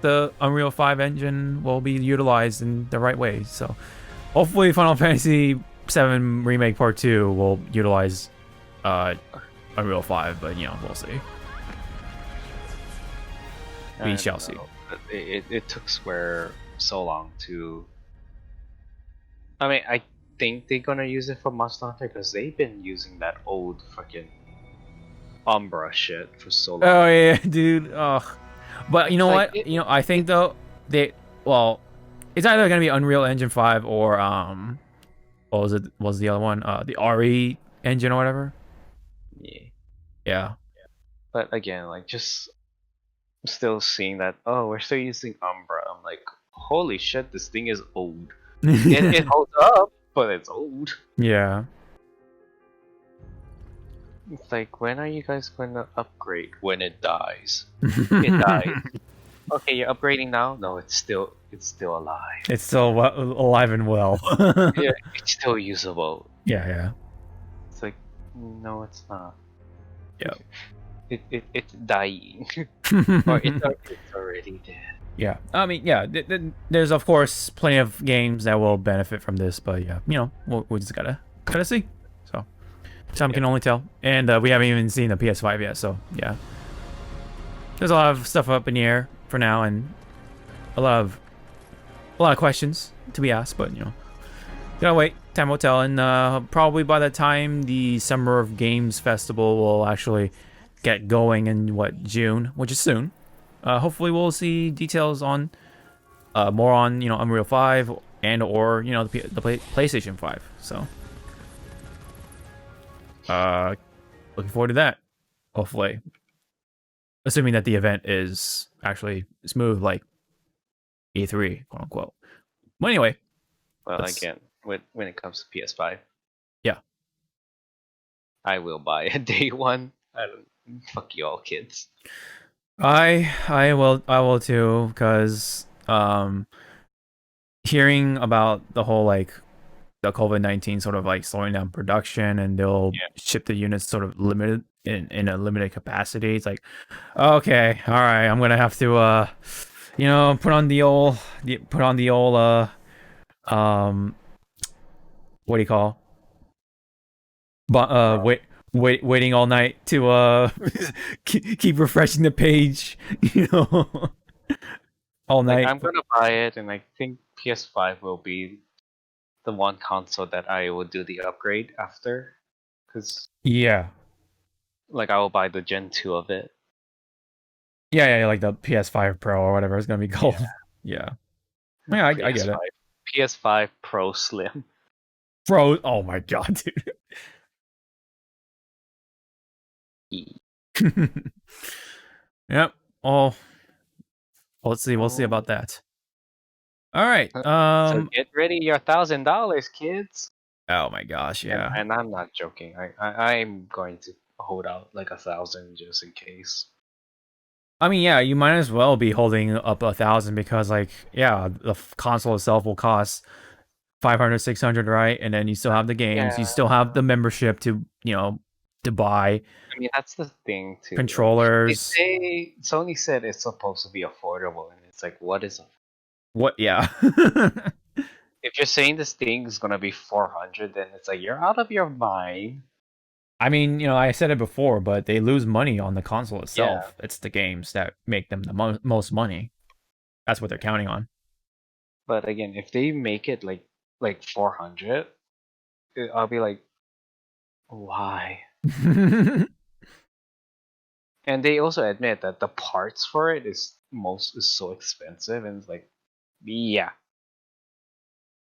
the Unreal 5 engine will be utilized in the right way. So hopefully Final Fantasy VII Remake Part 2 will utilize Unreal 5, but we'll see. We shall see. It took Square so long to. I mean, I think they're gonna use it for Monster Hunter because they've been using that old fucking Umbra shit for so long. Oh yeah, dude. Ugh. But you know Like, what? I think though it's either gonna be Unreal Engine 5 or what was it? What was the other one? The RE engine or whatever. Yeah. Yeah. But again, like just still seeing that. Oh, we're still using Umbra. I'm like, holy shit, this thing is old. It holds up, but it's old. Yeah. It's like, when are you guys going to upgrade? When it dies. It dies. Okay, you're upgrading now? No, it's still alive. It's still alive and well. Yeah, it's still usable. Yeah, yeah. It's like, no, it's not. Yeah. It's dying. Or it's already dead. Yeah. I mean, yeah, there's of course plenty of games that will benefit from this, but yeah, we just gotta see. So time can only tell. And we haven't even seen the PS5 yet, so yeah. There's a lot of stuff up in the air for now, and a lot of questions to be asked, but gotta wait. Time will tell, and probably by the time the Summer of Games Festival will actually get going in June, which is soon. Hopefully, we'll see details on more on Unreal 5 and or the PlayStation 5. So, looking forward to that. Hopefully, assuming that the event is actually smooth, like E3, quote unquote. But anyway, Well, again, when it comes to PS5, yeah, I will buy a day one. Fuck you all, kids. I will too, because hearing about the whole like the COVID-19 sort of like slowing down production, and they'll ship the units sort of limited in a limited capacity. It's like, okay, all right, I'm gonna have to put on the old what do you call? But waiting all night to keep refreshing the page, all Like, night. I'm gonna buy it, and I think PS5 will be the one console that I will do the upgrade after, because Yeah. like I will buy the Gen 2 of it. Yeah, like the PS5 Pro or whatever it's gonna be called. Yeah. Yeah, I get it. PS5 Pro Slim. Bro, oh my god, dude. Yep. Oh, we'll see about that. All right. So get ready your $1,000, kids. Oh my gosh, yeah. And I'm not joking. I'm going to hold out like 1,000 just in case. I mean, yeah, you might as well be holding up 1,000 because, like, yeah, the console itself will cost 500, 600, right? And then you still have the games, Yeah, you still have the membership to, to buy I mean that's the thing too. Like they controllers. say, Sony said it's supposed to be affordable, and it's like, what is? What? Yeah. If you're saying this thing is gonna be 400, then it's like you're out of your mind. I mean, I said it before, but they lose money on the console Yeah, itself. It's the games that make them the most money. That's what they're counting on. but again, if they make it like 400, I'll be like, why? And they also admit that the parts for it is so expensive, and it's like, yeah.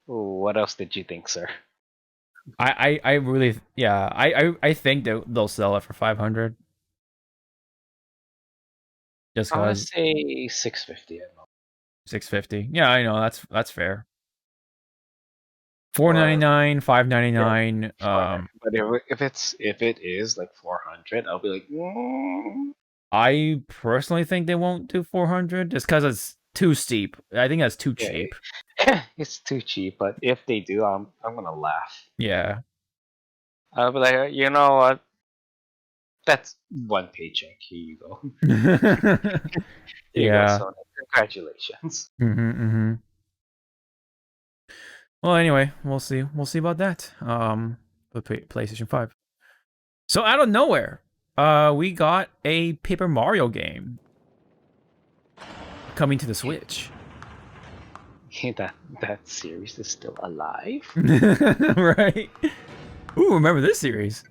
What else did you think, sir? I really, yeah, I think they'll sell it for 500 just I'm gonna because say 650 at most. 650. Yeah, I know that's fair. Or 499, yeah, 599. but if it is like 400, I'll be like, I personally think they won't do 400 just because it's too steep. I think that's too yeah, cheap. it's too cheap. But if they do, I'm gonna laugh. Yeah. I'll be like, you know what? That's one paycheck. Here you go. Here you go, Yeah. Sony. Congratulations. Mm-hmm. Well, anyway, we'll see. We'll see about that. The PlayStation 5. So out of nowhere, we got a Paper Mario game coming to the Switch. That series is still alive. Right? Ooh, remember this series?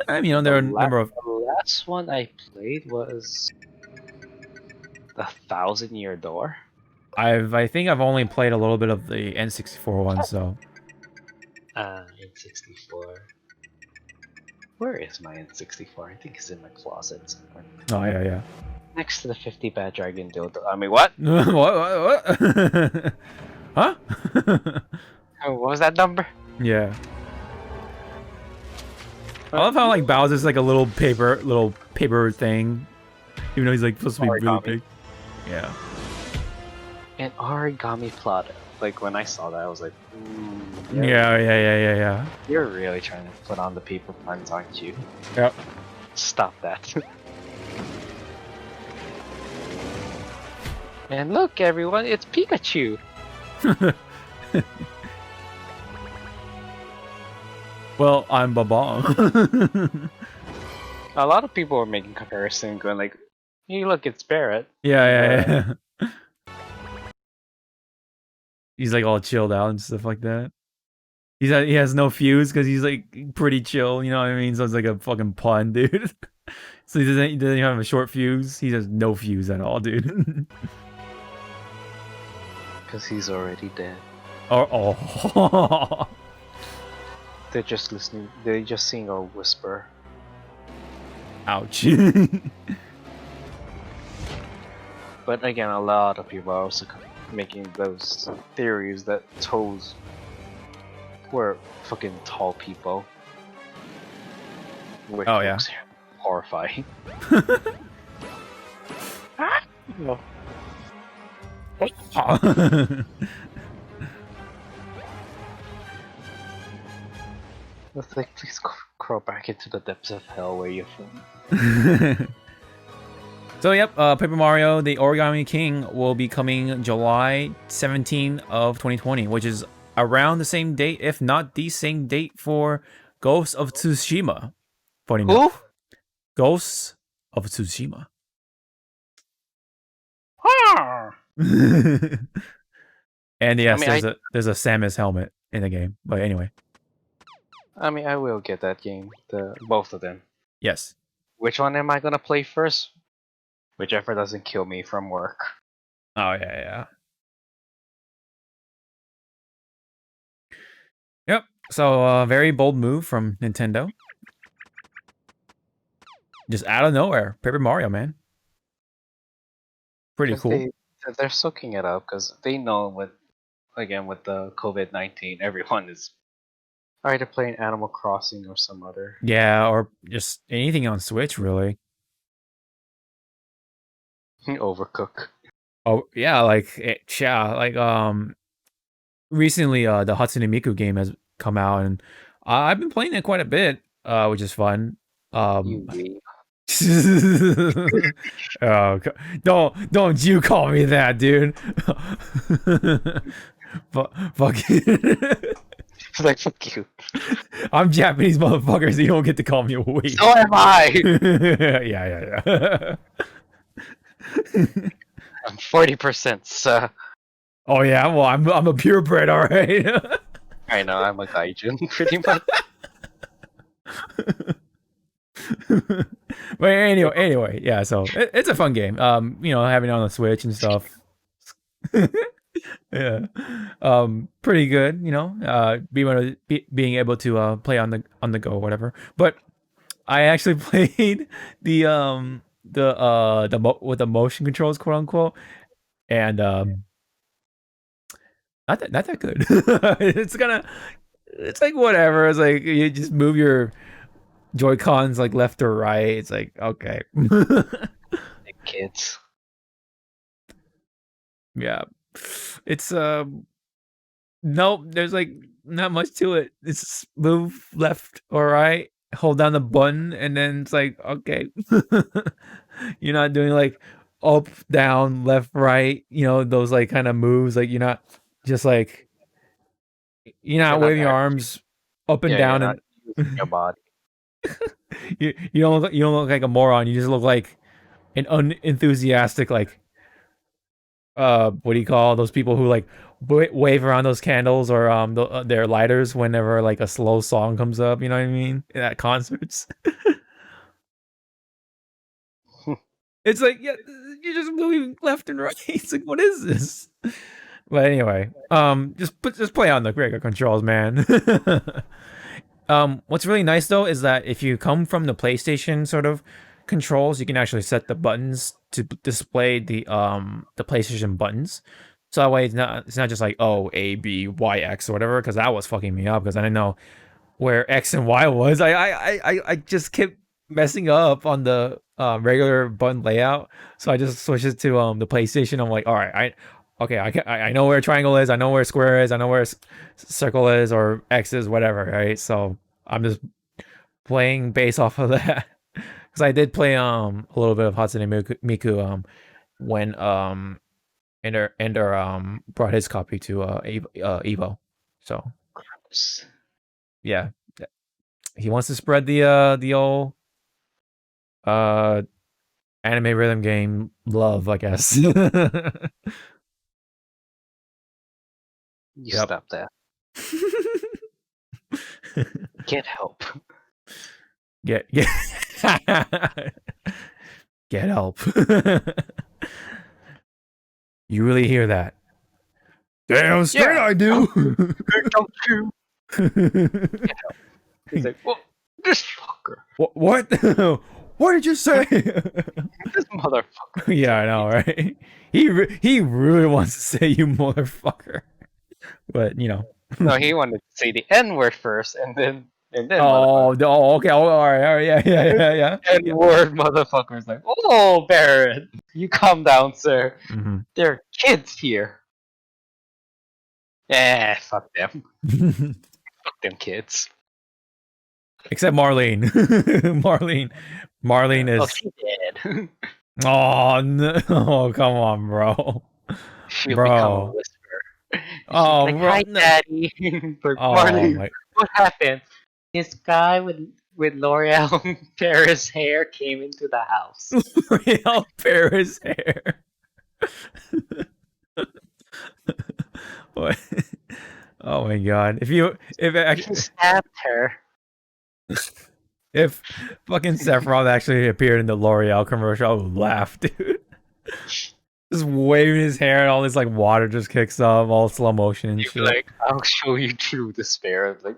I mean, there are a number of. The last one I played was the Thousand Year Door. I think I've only played a little bit of the N64 one, so. N64. Where is my N64? I think it's in my closet somewhere. Oh yeah. Next to the 50 Bad Dragon dildo. I mean, what? What? Huh? What was that number? Yeah. I love how like Bowser's like a little paper thing, even though he's like supposed to be really big. Yeah. An origami plot. Like when I saw that, I was like, Yeah. You're really trying to put on the paper puns, aren't you? Yep. Stop that. And look, everyone, it's Pikachu. Well, I'm Babong. A lot of people were making comparison, going like, "Hey, look, it's Barrett." Yeah. He's like all chilled out and stuff like that. He has no fuse because he's like pretty chill. You know what I mean? So it's like a fucking pun, dude. So he doesn't have a short fuse. He has no fuse at all, dude. Because he's already dead. Oh. They're just listening. They're just seeing a whisper. Ouch. But again, a lot of people are also making those theories that Toads were fucking tall people. Which looks horrifying. No. It's like, please crawl back into the depths of hell where you're from. So yep, Paper Mario: The Origami King will be coming July 17 of 2020, which is around the same date, if not the same date, for Ghosts of Tsushima. Funny enough. Ghosts of Tsushima. And yes, there's a Samus helmet in the game. But anyway. I mean, I will get that game. Both of them. Yes. Which one am I gonna play first? Whichever doesn't kill me from work. Oh yeah. Yep. So very bold move from Nintendo. Just out of nowhere, Paper Mario, man. Pretty cool. they're soaking it up because they know with the COVID-19, everyone is either playing Animal Crossing or some other. Yeah, or just anything on Switch, really. Overcook. Oh yeah, recently the Hatsune Miku game has come out, and I've been playing it quite a bit, which is fun. You weeb. Oh, don't you call me that, dude. Fuck Like fuck you. I'm Japanese motherfucker, so you don't get to call me a weeb. So am I. Yeah. I'm 40%. So Oh yeah, well I'm a purebred, all right. I know I'm a gaijin pretty much. But anyway, yeah. So it's a fun game. Having it on the Switch and stuff. Yeah, pretty good. Being able to play on the go or whatever. But I actually played with the motion controls, quote unquote, and not that good. It's like whatever. It's like you just move your Joy-Cons like left or right. It's like okay. Kids. Yeah. It's nope, there's like not much to it. It's move left or right, hold down the button, and then it's like okay. You're not doing like up, down, left, right, those like kind of moves. Like you're not just like you're not waving your arms up and down You're not and using your body. you don't look like a moron. You just look like an unenthusiastic like what do you call those people who like wave around those candles or their lighters whenever like a slow song comes up, you know what I mean, at concerts. It's like, yeah, you're just moving left and right. It's like, what is this? But anyway, just play on the regular controls, man. What's really nice though is that if you come from the PlayStation sort of controls, you can actually set the buttons to display the PlayStation buttons. So that way it's not just like A B Y X or whatever, because that was fucking me up because I didn't know where X and Y was. I just kept messing up on the regular button layout. So I just switched it to the PlayStation. I'm like, all right, I know where triangle is, I know where square is, I know where circle is or X is, whatever, right? So I'm just playing based off of that. Because I did play a little bit of Hatsune Miku when Ender brought his copy to EVO. So yeah, he wants to spread the old anime rhythm game love, I guess. You stop that. Get help. Get get help. You really hear that? Damn straight I do. Don't you? He's like, well, this fucker. What? What did you say? This motherfucker. Yeah, I know, right? He really wants to say you motherfucker, but No, he wanted to say the N word first, and then okay, all right, yeah. N-word motherfucker's like, oh, Barrett, you calm down, sir. Mm-hmm. There are kids here. Fuck them. Fuck them kids. Except Marlene. Marlene is. Oh, she did. Oh no! Oh, come on, bro. She'll Bro. become a whisperer. Oh, like, bro. hi, Daddy. Like, Oh Marlene, my. what happened? This guy with L'Oreal Paris hair came into the house. L'Oreal Paris hair. What? Oh my god! If He stabbed her. If fucking Sephiroth actually appeared in the L'Oreal commercial, I would laugh, dude. Just waving his hair and all this like water just kicks up, all slow motion and He'd be shit. like, I'll show you true despair. Like,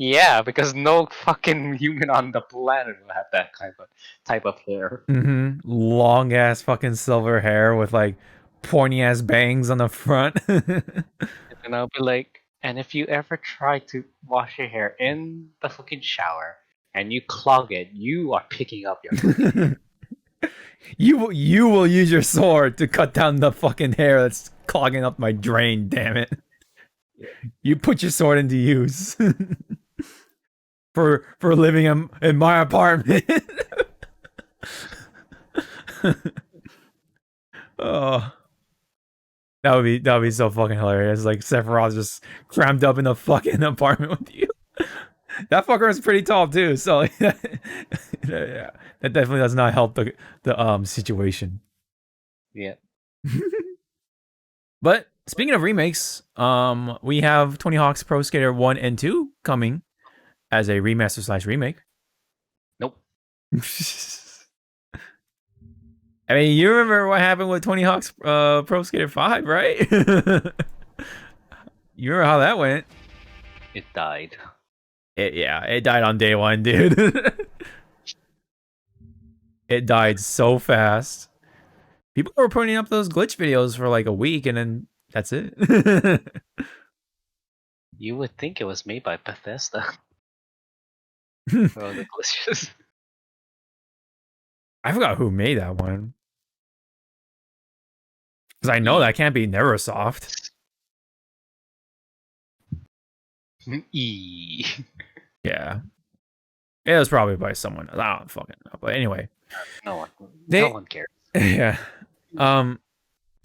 Yeah, because no fucking human on the planet will have that kind of type of hair. Mm-hmm. Long ass fucking silver hair with like pointy ass bangs on the front. And I'll be like, and if you ever try to wash your hair in the fucking shower and you clog it, you are picking up your fucking hair. You will use your sword to cut down the fucking hair that's clogging up my drain. Damn it! Yeah. You put your sword into use for living in my apartment. Oh, that would be so fucking hilarious. Like Sephiroth just crammed up in a fucking apartment with you. That fucker is pretty tall too, so yeah, that definitely does not help the situation. Yeah. But speaking of remakes, we have Tony Hawk's Pro Skater 1 and 2 coming as a remaster slash remake. Nope. I mean, you remember what happened with Tony Hawk's Pro Skater 5, right? You remember how that went? It died. It died on day one, dude. It died so fast. People were putting up those glitch videos for like a week, and then that's it. You would think it was made by Bethesda. For all the glitches. I forgot who made that one. Because I know that can't be Neversoft. E. Yeah. It was probably by someone else. I don't fucking know. But anyway. No They- one cares. Yeah.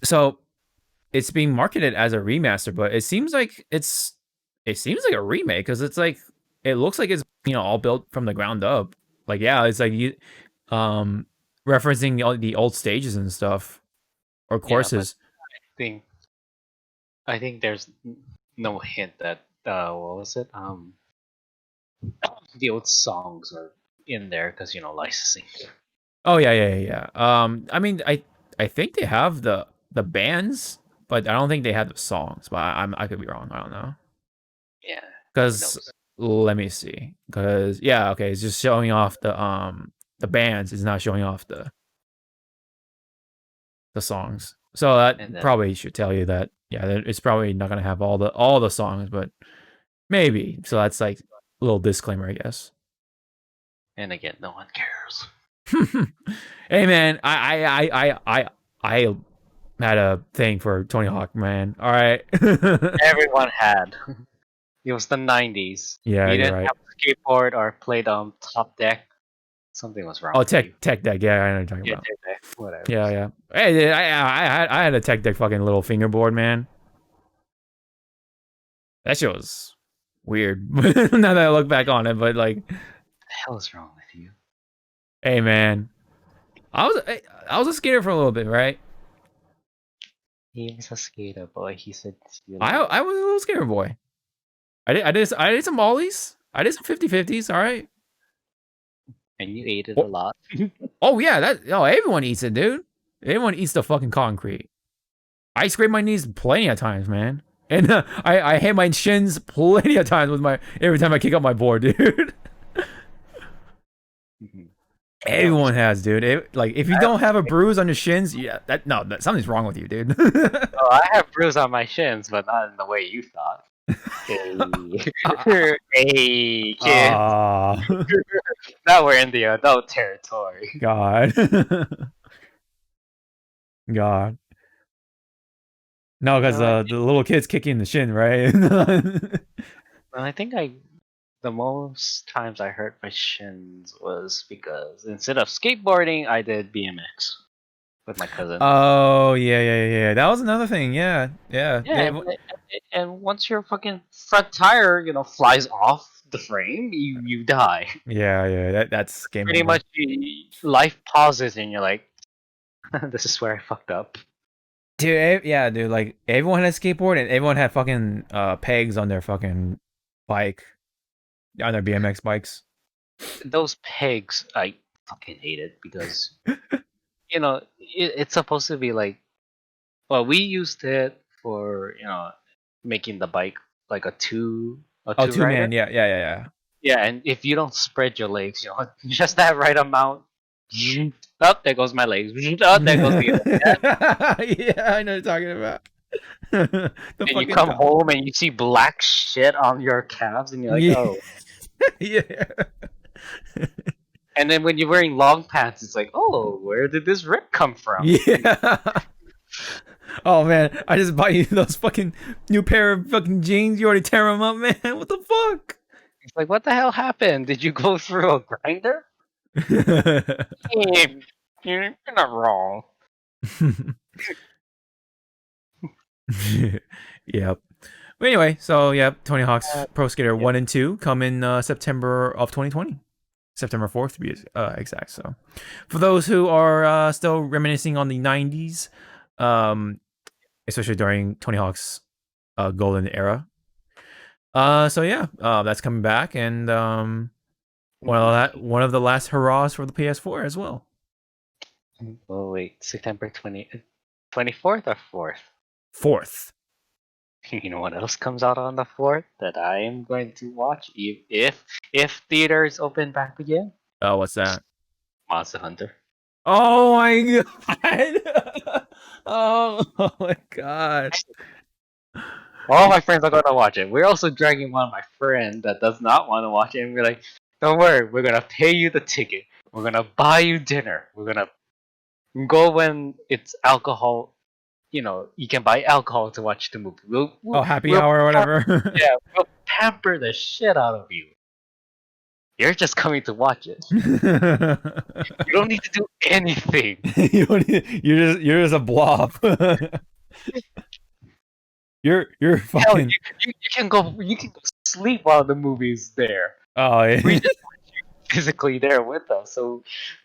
So it's being marketed as a remaster, but it seems like a remake because it's like it looks like it's all built from the ground up. Like it's like you referencing the old stages and stuff or courses. Yeah, I think there's no hint that what was it? The old songs are in there because licensing. Oh yeah. I mean, I think they have the bands, but I don't think they have the songs. But I could be wrong. I don't know. Yeah. Because let me see. Because okay, it's just showing off the bands. It's not showing off the songs. So that probably should tell you that it's probably not gonna have all the songs, but maybe. So that's like a little disclaimer, I guess. And again, no one cares. Hey man, I had a thing for Tony Hawk, man. All right. Everyone had. It was the 90s. Yeah, you you're didn't right. have a skateboard or played Top Deck. Something was wrong. Oh, with you. tech deck. Yeah, I know what you're talking about. Tech Deck. Whatever. Yeah. Hey, I had a tech deck fucking little fingerboard, man. That shit was weird. Now that I look back on it, but like, What the hell is wrong with you? hey man, I was a skater for a little bit, right? He was a skater boy. He said, I was a little skater boy. I did some ollies. I did some 50-50s. All right. And you ate it a lot. Oh yeah, everyone eats it, dude. Everyone eats the fucking concrete. I scrape my knees plenty of times, man. And I hit my shins plenty of times with every time I kick up my board, dude. Everyone has, dude. Like if you don't have a bruise on your shins, that something's wrong with you, dude. Oh, I have bruise on my shins, but not in the way you thought. Hey, kid. Now we're in the adult territory. God. God. No, because the little kid's kicking the shin, right? I think the most times I hurt my shins was because instead of skateboarding, I did BMX with my cousin. Oh yeah. That was another thing. Yeah. And once your fucking front tire, flies off the frame, you die. Yeah. That's game Pretty over. much, life pauses, and you're like, "This is where I fucked up." Dude, dude. Like everyone had a skateboard, and everyone had fucking pegs on their fucking bike, on their BMX bikes. Those pegs, I fucking hated because it's supposed to be like, well, we used it for making the bike like a 2 A Oh, two two rider. man. Yeah. Yeah, and if you don't spread your legs, just that right amount. Oh, there goes my legs. Oh, there goes the other. Yeah, I know what you're talking about. The And you fucking come top. home and you see black shit on your calves, and you're like, Yeah. oh. Yeah. And then when you're wearing long pants, it's like, oh, where did this rip come from? Yeah. Oh man, I just bought you those fucking new pair of fucking jeans. You already tear them up, man. What the fuck? It's like, what the hell happened? Did you go through a grinder? Hey, you're not wrong. Yep. But anyway, so yeah, Tony Hawk's Pro Skater Yeah. 1 and 2 come in September of 2020. September 4th to be exact. So, for those who are still reminiscing on the 90s, especially during Tony Hawk's golden era. So yeah, that's coming back, and one of the last hurrahs for the PS4 as well. Oh wait, September 24th or 4th? 4th. You know what else comes out on the 4th that I am going to watch if theaters open back again? Oh, what's that? Monster Hunter. Oh my god! Oh my god! All my friends are going to watch it. We're also dragging one of my friend that does not want to watch it, and we're like, don't worry, we're gonna pay you the ticket. We're gonna buy you dinner. We're gonna go when it's alcohol. You can buy alcohol to watch the movie. Oh, happy hour or whatever. Yeah, we'll pamper the shit out of you. You're just coming to watch it. You don't need to do anything. You're just a blob. you're Hell, fucking. you can go sleep while the movie's there. Oh yeah. We just want you physically there with us,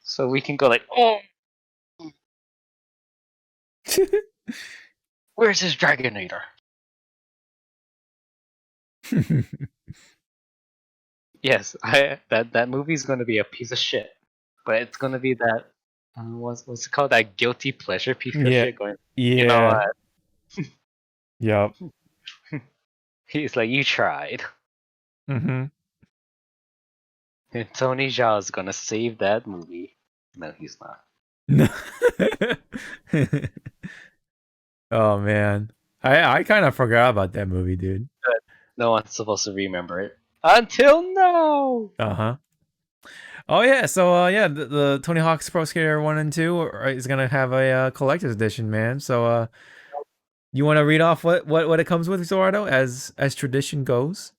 so we can go like, oh, where's his Dragonator? Yes, that movie's gonna be a piece of shit, but it's gonna be that what's it called, that guilty pleasure piece of Yeah. shit going. You know Yeah. what? Yep. He's like, you tried. Mm-hmm. And Tony Jaa's gonna save that movie. No, he's not. Oh man, I kind of forgot about that movie, dude. No one's supposed to remember it until now. Uh-huh. Oh yeah, so yeah, the Tony Hawk's Pro Skater 1 and 2 is gonna have a collector's edition, man. So you want to read off what it comes with, Zordo, as tradition goes?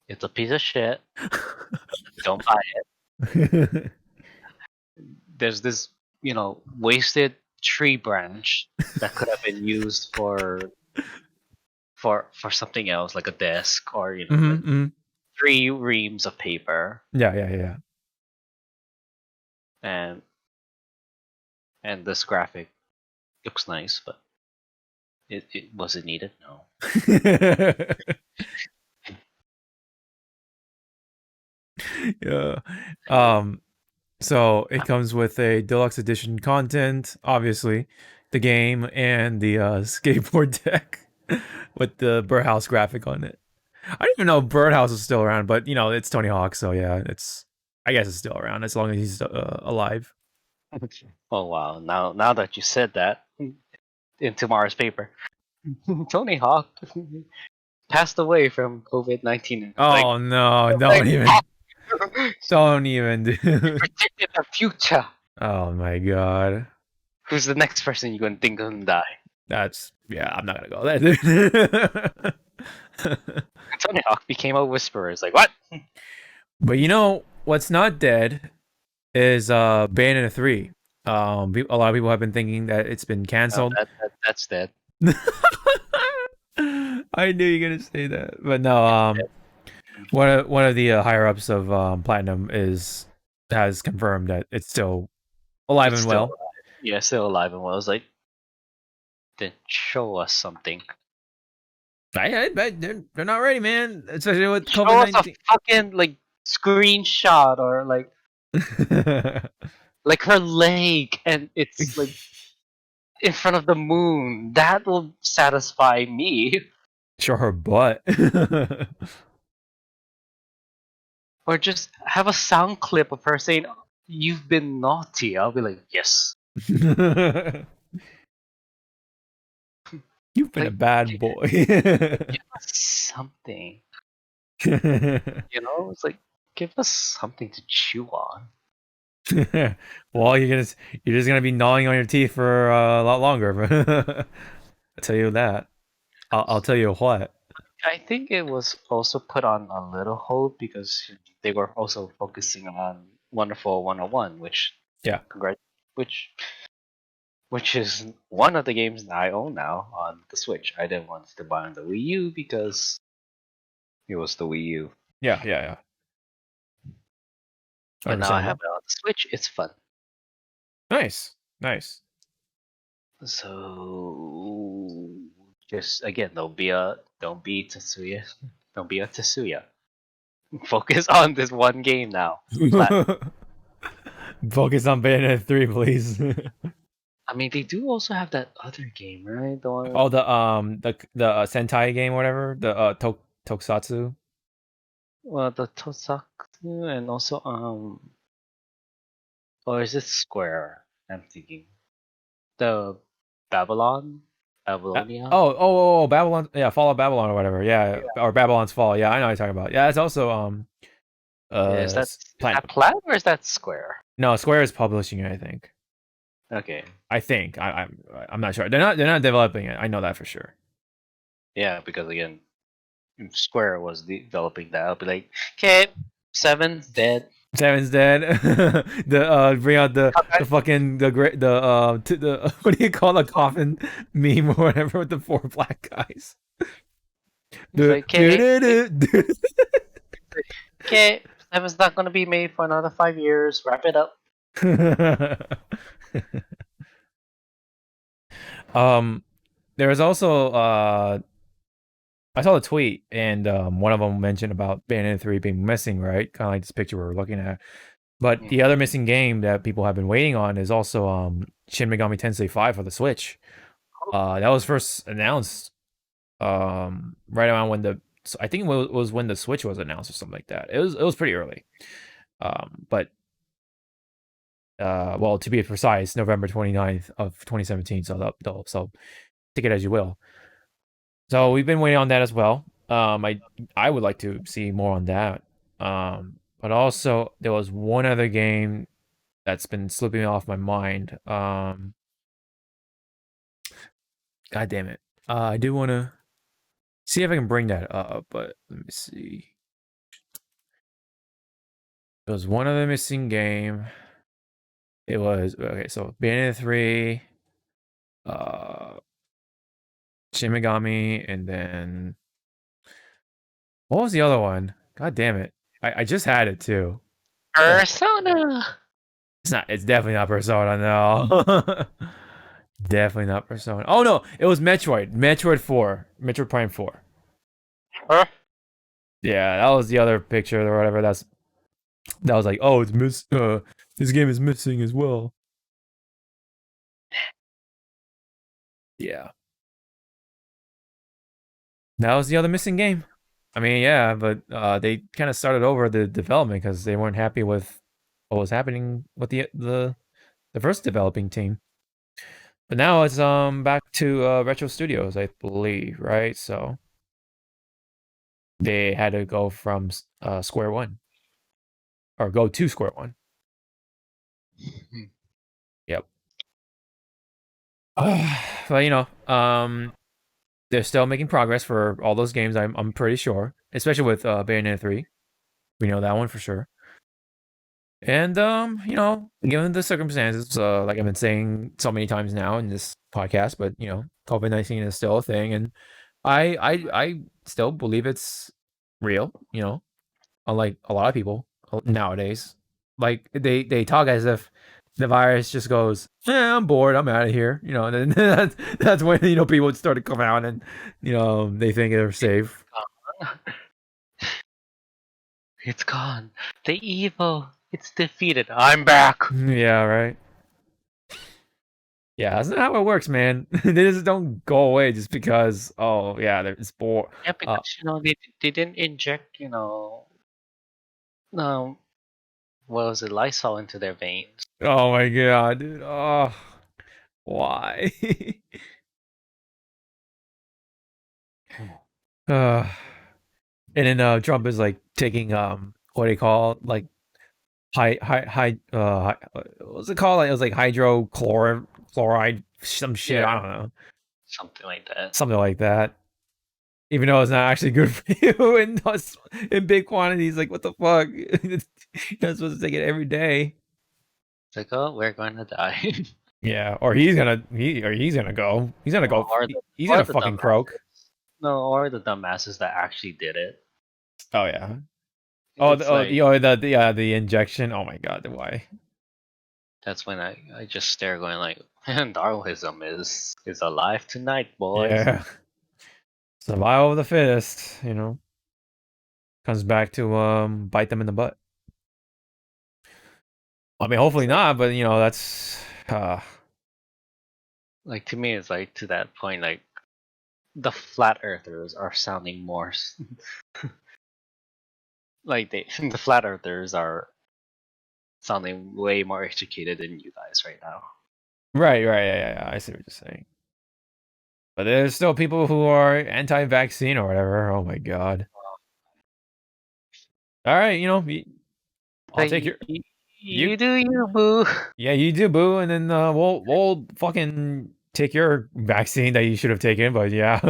It's a piece of shit. Don't buy it. There's this, wasted tree branch that could have been used for something else, like a desk or like Mm-hmm. 3 reams of paper, Yeah. and this graphic looks nice, but it wasn't needed. No. Yeah. So it comes with a deluxe edition content, obviously, the game and the skateboard deck with the birdhouse graphic on it. I don't even know if Birdhouse is still around, but it's Tony Hawk, so yeah, I guess it's still around as long as he's alive. Oh wow! Now that you said that, in tomorrow's paper, Tony Hawk passed away from COVID-19. Oh no, don't even, dude. Predicted the future. Oh my god. Who's the next person you're gonna think gonna die? I'm not gonna go there, dude. Tony Hawk became a whisperer. It's like, what? But what's not dead is Bayonetta 3. A lot of people have been thinking that it's been No, canceled. that's dead. I knew you were gonna say that, but no. One of the higher ups of Platinum has confirmed that it's still alive It's and still well. alive. Yeah, still alive and well. I was like, then show us something. I bet they're not ready, man. Especially with Show us a COVID-19. fucking screenshot or like her leg, and it's like in front of the moon. That will satisfy me. Show her butt. Or just have a sound clip of her saying, "You've been naughty." I'll be like, "Yes." You've been a Like, bad boy. give us something. It's like, give us something to chew on. Well, you're just gonna be gnawing on your teeth for a lot longer. I'll tell you that. I'll tell you what. I think it was also put on a little hold because they were also focusing on Wonderful 101, Yeah, congrat, which which is one of the games that I own now on the Switch. I didn't want to buy on the Wii U because it was the Wii U, yeah. but now I have Understandable. it on the Switch. It's fun. Nice. So just again, don't be Tetsuya, don't be a Tetsuya. Focus on this one game now. Platinum. Focus on Bayonetta 3, please. I mean, they do also have that other game, right? The one, Oh, the Sentai game, or whatever. The Tokusatsu. well, the Tosaku, and also or is it Square? I'm thinking the Babylon, Babylonia. Babylon. Yeah, Fall of Babylon or whatever. Yeah, Yeah, or Babylon's Fall. Yeah, I know what you're talking about. Yeah, it's also yeah. Is that Platinum. Platinum or is that Square? No, Square is publishing it. I think. Okay, I think. I'm not sure. They're not developing it. I know that for sure. yeah, because again, if Square was developing that, I'll be like, okay, Seven's dead. Seven's dead. The bring out Come the back. fucking the great the what do you call the coffin meme or whatever with the four black guys. It's The like, okay, Seven's not gonna be made for another 5 years. Wrap it up. um there was also I saw the tweet and one of them mentioned about Bayonetta 3 being missing, right? Kind of like this picture we're looking at. But the other missing game that people have been waiting on is also Shin Megami Tensei 5 for the Switch. That was first announced right around when I think it was when the Switch was announced or something like that. It was pretty early. But well, to be precise, November 29th of 2017. So take it as you will. So we've been waiting on that as well. I would like to see more on that. But also there was one other game that's been slipping off my mind. God damn it. I do want to see if I can bring that up, but let me see. It was one other missing game. It was okay. So Bayonetta 3, uh, Shin Megami, and then what was the other one? God damn it! I just had it too. Persona. It's not. It's definitely not Persona. No, definitely not Persona. Oh no, it was Metroid. Metroid 4. Metroid Prime 4. Huh? Yeah, that was the other picture or whatever. That was like, oh, this game is missing as well. Yeah, that was the other missing game. I mean, yeah, but they kind of started over the development because they weren't happy with what was happening with the first developing team. But now it's back to Retro Studios, I believe, right? So they had to go from square one or go to square one. Yep. But they're still making progress for all those games. I'm pretty sure, especially with Bayonetta 3. We know that one for sure. And given the circumstances, like I've been saying so many times now in this podcast, but COVID-19 is still a thing, and I still believe it's real. Unlike a lot of people nowadays, like they talk as if the virus just goes, "Yeah, I'm bored, I'm out of here." And then that's when people start to come out and they think they're safe. It's gone. The evil. It's defeated. I'm back. Yeah, right. Yeah, that's not how it works, man. They just don't go away just because. Oh yeah, it's bored. Yeah, because they didn't inject um what was it, Lysol into their veins. Oh my god, dude. Oh, why? uh, and then Trump is like taking what do you call it? Like what's it called? Like, it was like hydrochloride some shit. Yeah, I don't know, something like that. something like that. Even though it's not actually good for you in big quantities. Like what the fuck? You're not supposed to take it every day. It's like, oh, we're gonna die. Yeah, or he's gonna go. He's gonna go. He's Or gonna the fucking croak. dumbasses. No, or the dumbasses that actually did it. Oh yeah. Oh, It's like the injection. Oh my god, why? that's when I just stare, going like, Darwinism is alive tonight, boys. Yeah, survival of the fittest. Comes back to bite them in the butt. I mean, hopefully It's like, not, but that's to me, it's like to that point, like the flat earthers are sounding more like the flat earthers are sounding way more educated than you guys right now. right, right. Yeah. I see what you're saying. But there's still people who are anti-vaccine or whatever. Oh my god. All right, I'll Like take your you. you do you, boo. Yeah, you do, boo, and then we'll fucking take your vaccine that you should have taken. But yeah.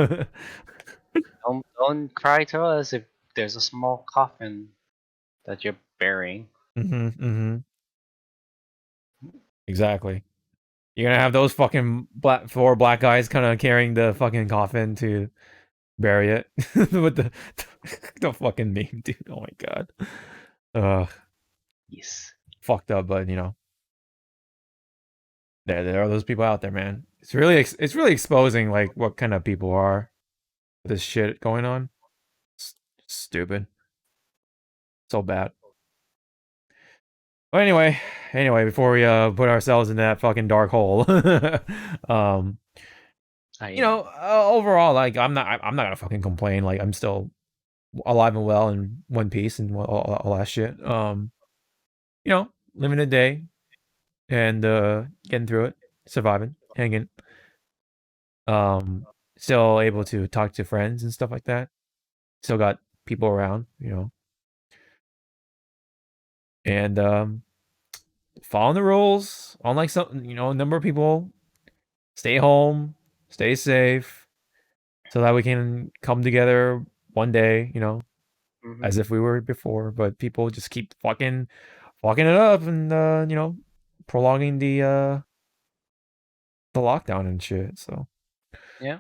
Don't cry to us if there's a small coffin that you're burying. Mm-hmm. Exactly. You're gonna have those fucking four black guys kind of carrying the fucking coffin to bury it with the fucking meme, dude. Oh my god. Uh, Yes. fucked up, but there are those people out there, man. It's really exposing like what kind of people are with this shit going on. Stupid. So bad. But anyway, before we put ourselves in that fucking dark hole, um, I am. overall, like I'm not gonna fucking complain. Like I'm still alive and well in one piece and all that shit. Living a day and getting through it, surviving, hanging. Um, Still able to talk to friends and stuff like that. Still got people around, and following the rules. Unlike some, a number of people, stay home, stay safe, so that we can come together one day, Mm-hmm. as if we were before. But people just keep fucking it up and prolonging the lockdown and shit. So Yeah.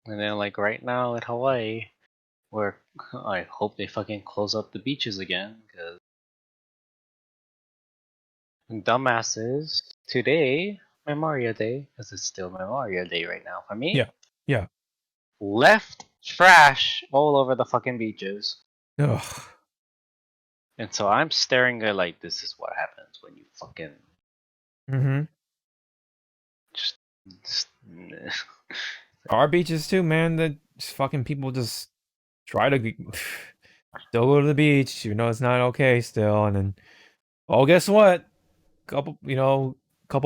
And then like right now at Hawaii, where I hope they fucking close up the beaches again, because dumbasses today, Memorial Day, because it's still Memorial Day right now for me, yeah, yeah. left trash all over the fucking beaches. Ugh. And so I'm staring at like, this is what happens when you fucking Mm-hmm. just, just Our beaches too, man. That fucking people just try to still go to the beach, even though it's not okay still. And then, oh, guess what? Couple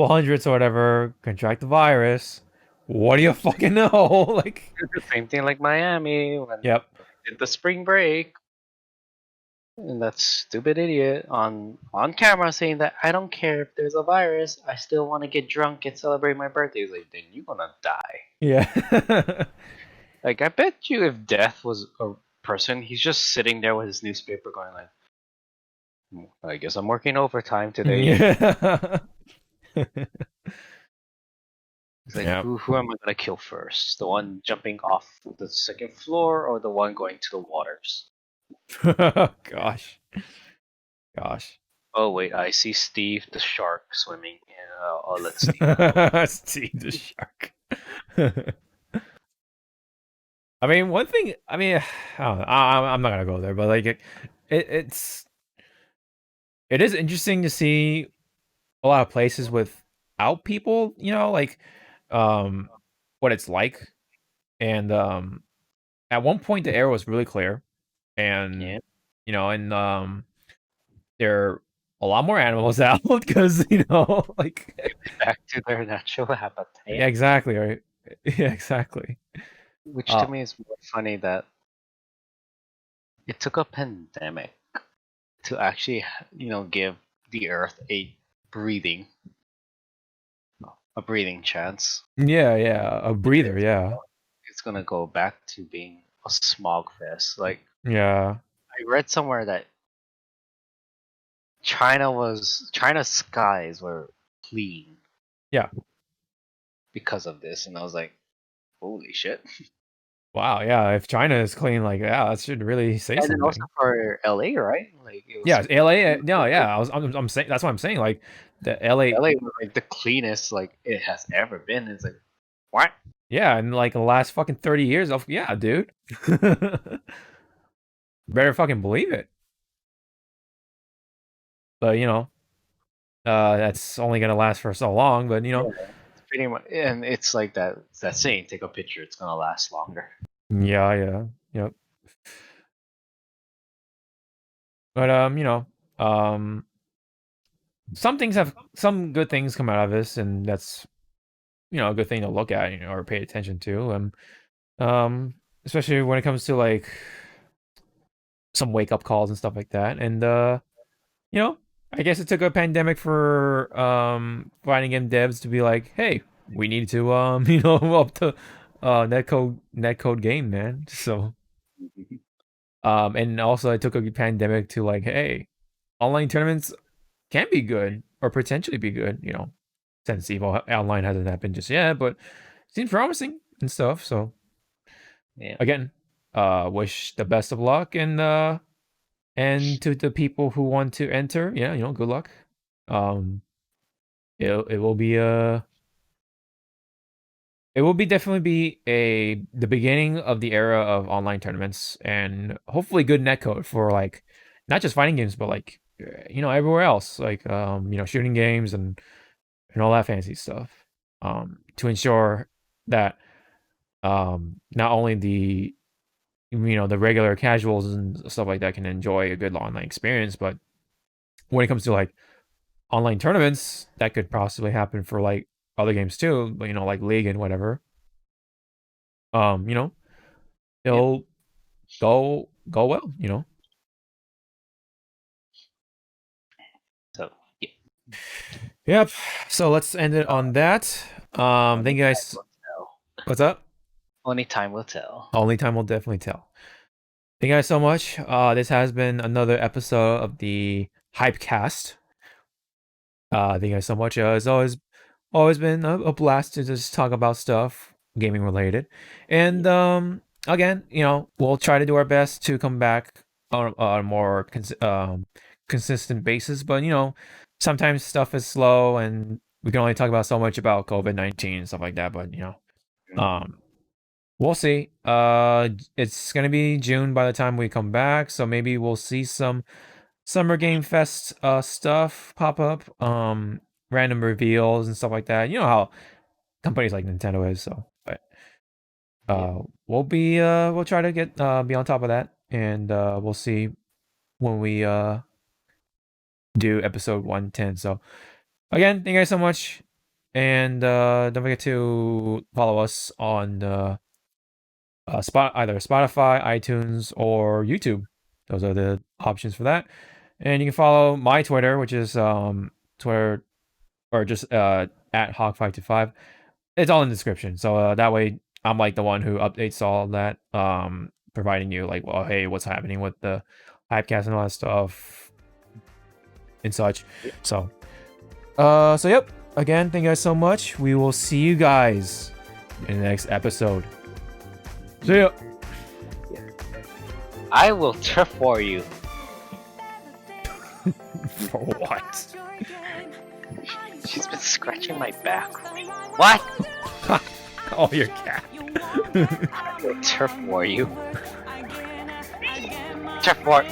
hundreds or whatever contract the virus. What do you fucking know? Like, the same thing like Miami when yep. they did the spring break. And that stupid idiot on camera saying that I don't care if there's a virus, I still want to get drunk and celebrate my birthday. He's like, then you're gonna die. Yeah. Like, I bet you if Death was a person, he's just sitting there with his newspaper going like, I guess I'm working overtime today. Yeah. He's like, Yep. who am I gonna kill first? The one jumping off the second floor or the one going to the waters? Gosh. Gosh. Oh wait, I see Steve the shark swimming. Yeah, I'll let Steve go. Steve the shark. I mean, one thing. I mean, I don't know, I'm not gonna go there, but like, it's it is interesting to see a lot of places with out people, you know, like um what it's like. And at one point the air was really clear, Yeah. and you know, and there are a lot more animals out because you know, like Back to their natural habitat. yeah, exactly, right? Yeah, exactly. Which to Uh, me is more funny that it took a pandemic to actually, give the Earth breathing, a breathing chance. yeah, yeah, a And breather, yeah, it's gonna go back to being a smog fest. Like yeah, I read somewhere that China's skies were clean yeah. because of this, and I was like, holy shit. Wow, yeah. If China is clean, like, yeah, that should really say And then also something. for LA, right? Like it was Yeah, LA. No, like, yeah. I'm saying that's what I'm saying. Like the LA. LA was like the cleanest like it has ever been. It's like what? Yeah, in like the last fucking 30 years. Of yeah, dude. Better fucking believe it. But you know, that's only gonna last for so long. But you know, Yeah, it's pretty much, and it's like that saying, take a picture, it's gonna last longer. yeah, yeah, yep. But you know, um, some good things come out of this, and that's you know a good thing to look at, you know, or pay attention to. Um, especially when it comes to like some wake up calls and stuff like that. And you know, I guess it took a pandemic for fighting game devs to be like, hey, we need to you know, up to netcode game, man. So and also it took a pandemic to like, hey, online tournaments can be good or potentially be good, you know, since EVO Online hasn't happened just yet, but seems promising and stuff. So Yeah, again, wish the best of luck and to the people who want to enter, yeah, you know, good luck. Um, it will be it will be definitely be the beginning of the era of online tournaments and hopefully good netcode for like not just fighting games but like you know everywhere else like you know shooting games and all that fancy stuff to ensure that not only the you know the regular casuals and stuff like that can enjoy a good online experience, but when it comes to like online tournaments that could possibly happen for like other games too, you know, like League and whatever. You know, yeah. it'll go well, you know. So yeah, Yep. So let's end it on that. only Thank you time guys. will tell. What's up? Only time will tell. Only time will definitely tell. Thank you guys so much. This has been another episode of the Hypecast. Thank you guys so much. It's always been a blast to just talk about stuff gaming related. And Yeah, again, you know, we'll try to do our best to come back on a more consistent basis. But you know, sometimes stuff is slow, and we can only talk about so much about COVID-19 and stuff like that. But you know, um, we'll see. It's gonna be June by the time we come back, so maybe we'll see some Summer Game Fest stuff pop up, random reveals and stuff like that. You know how companies like Nintendo is, so but yeah. we'll try to get be on top of that, and we'll see when we do episode 110. So again, thank you guys so much, and don't forget to follow us on either Spotify, iTunes, or YouTube. Those are the options for that. And you can follow my Twitter, which is Twitter or just at Hog525. It's all in the description. So that way I'm like the one who updates all of that, providing you like, well, hey, what's happening with the Hypecast and all that stuff and such. So so yep. Again, thank you guys so much. We will see you guys in the next episode. See ya. I will turf war you. For what? She's been scratching my back. What? Oh, your cat. I will turf war you. Turf war.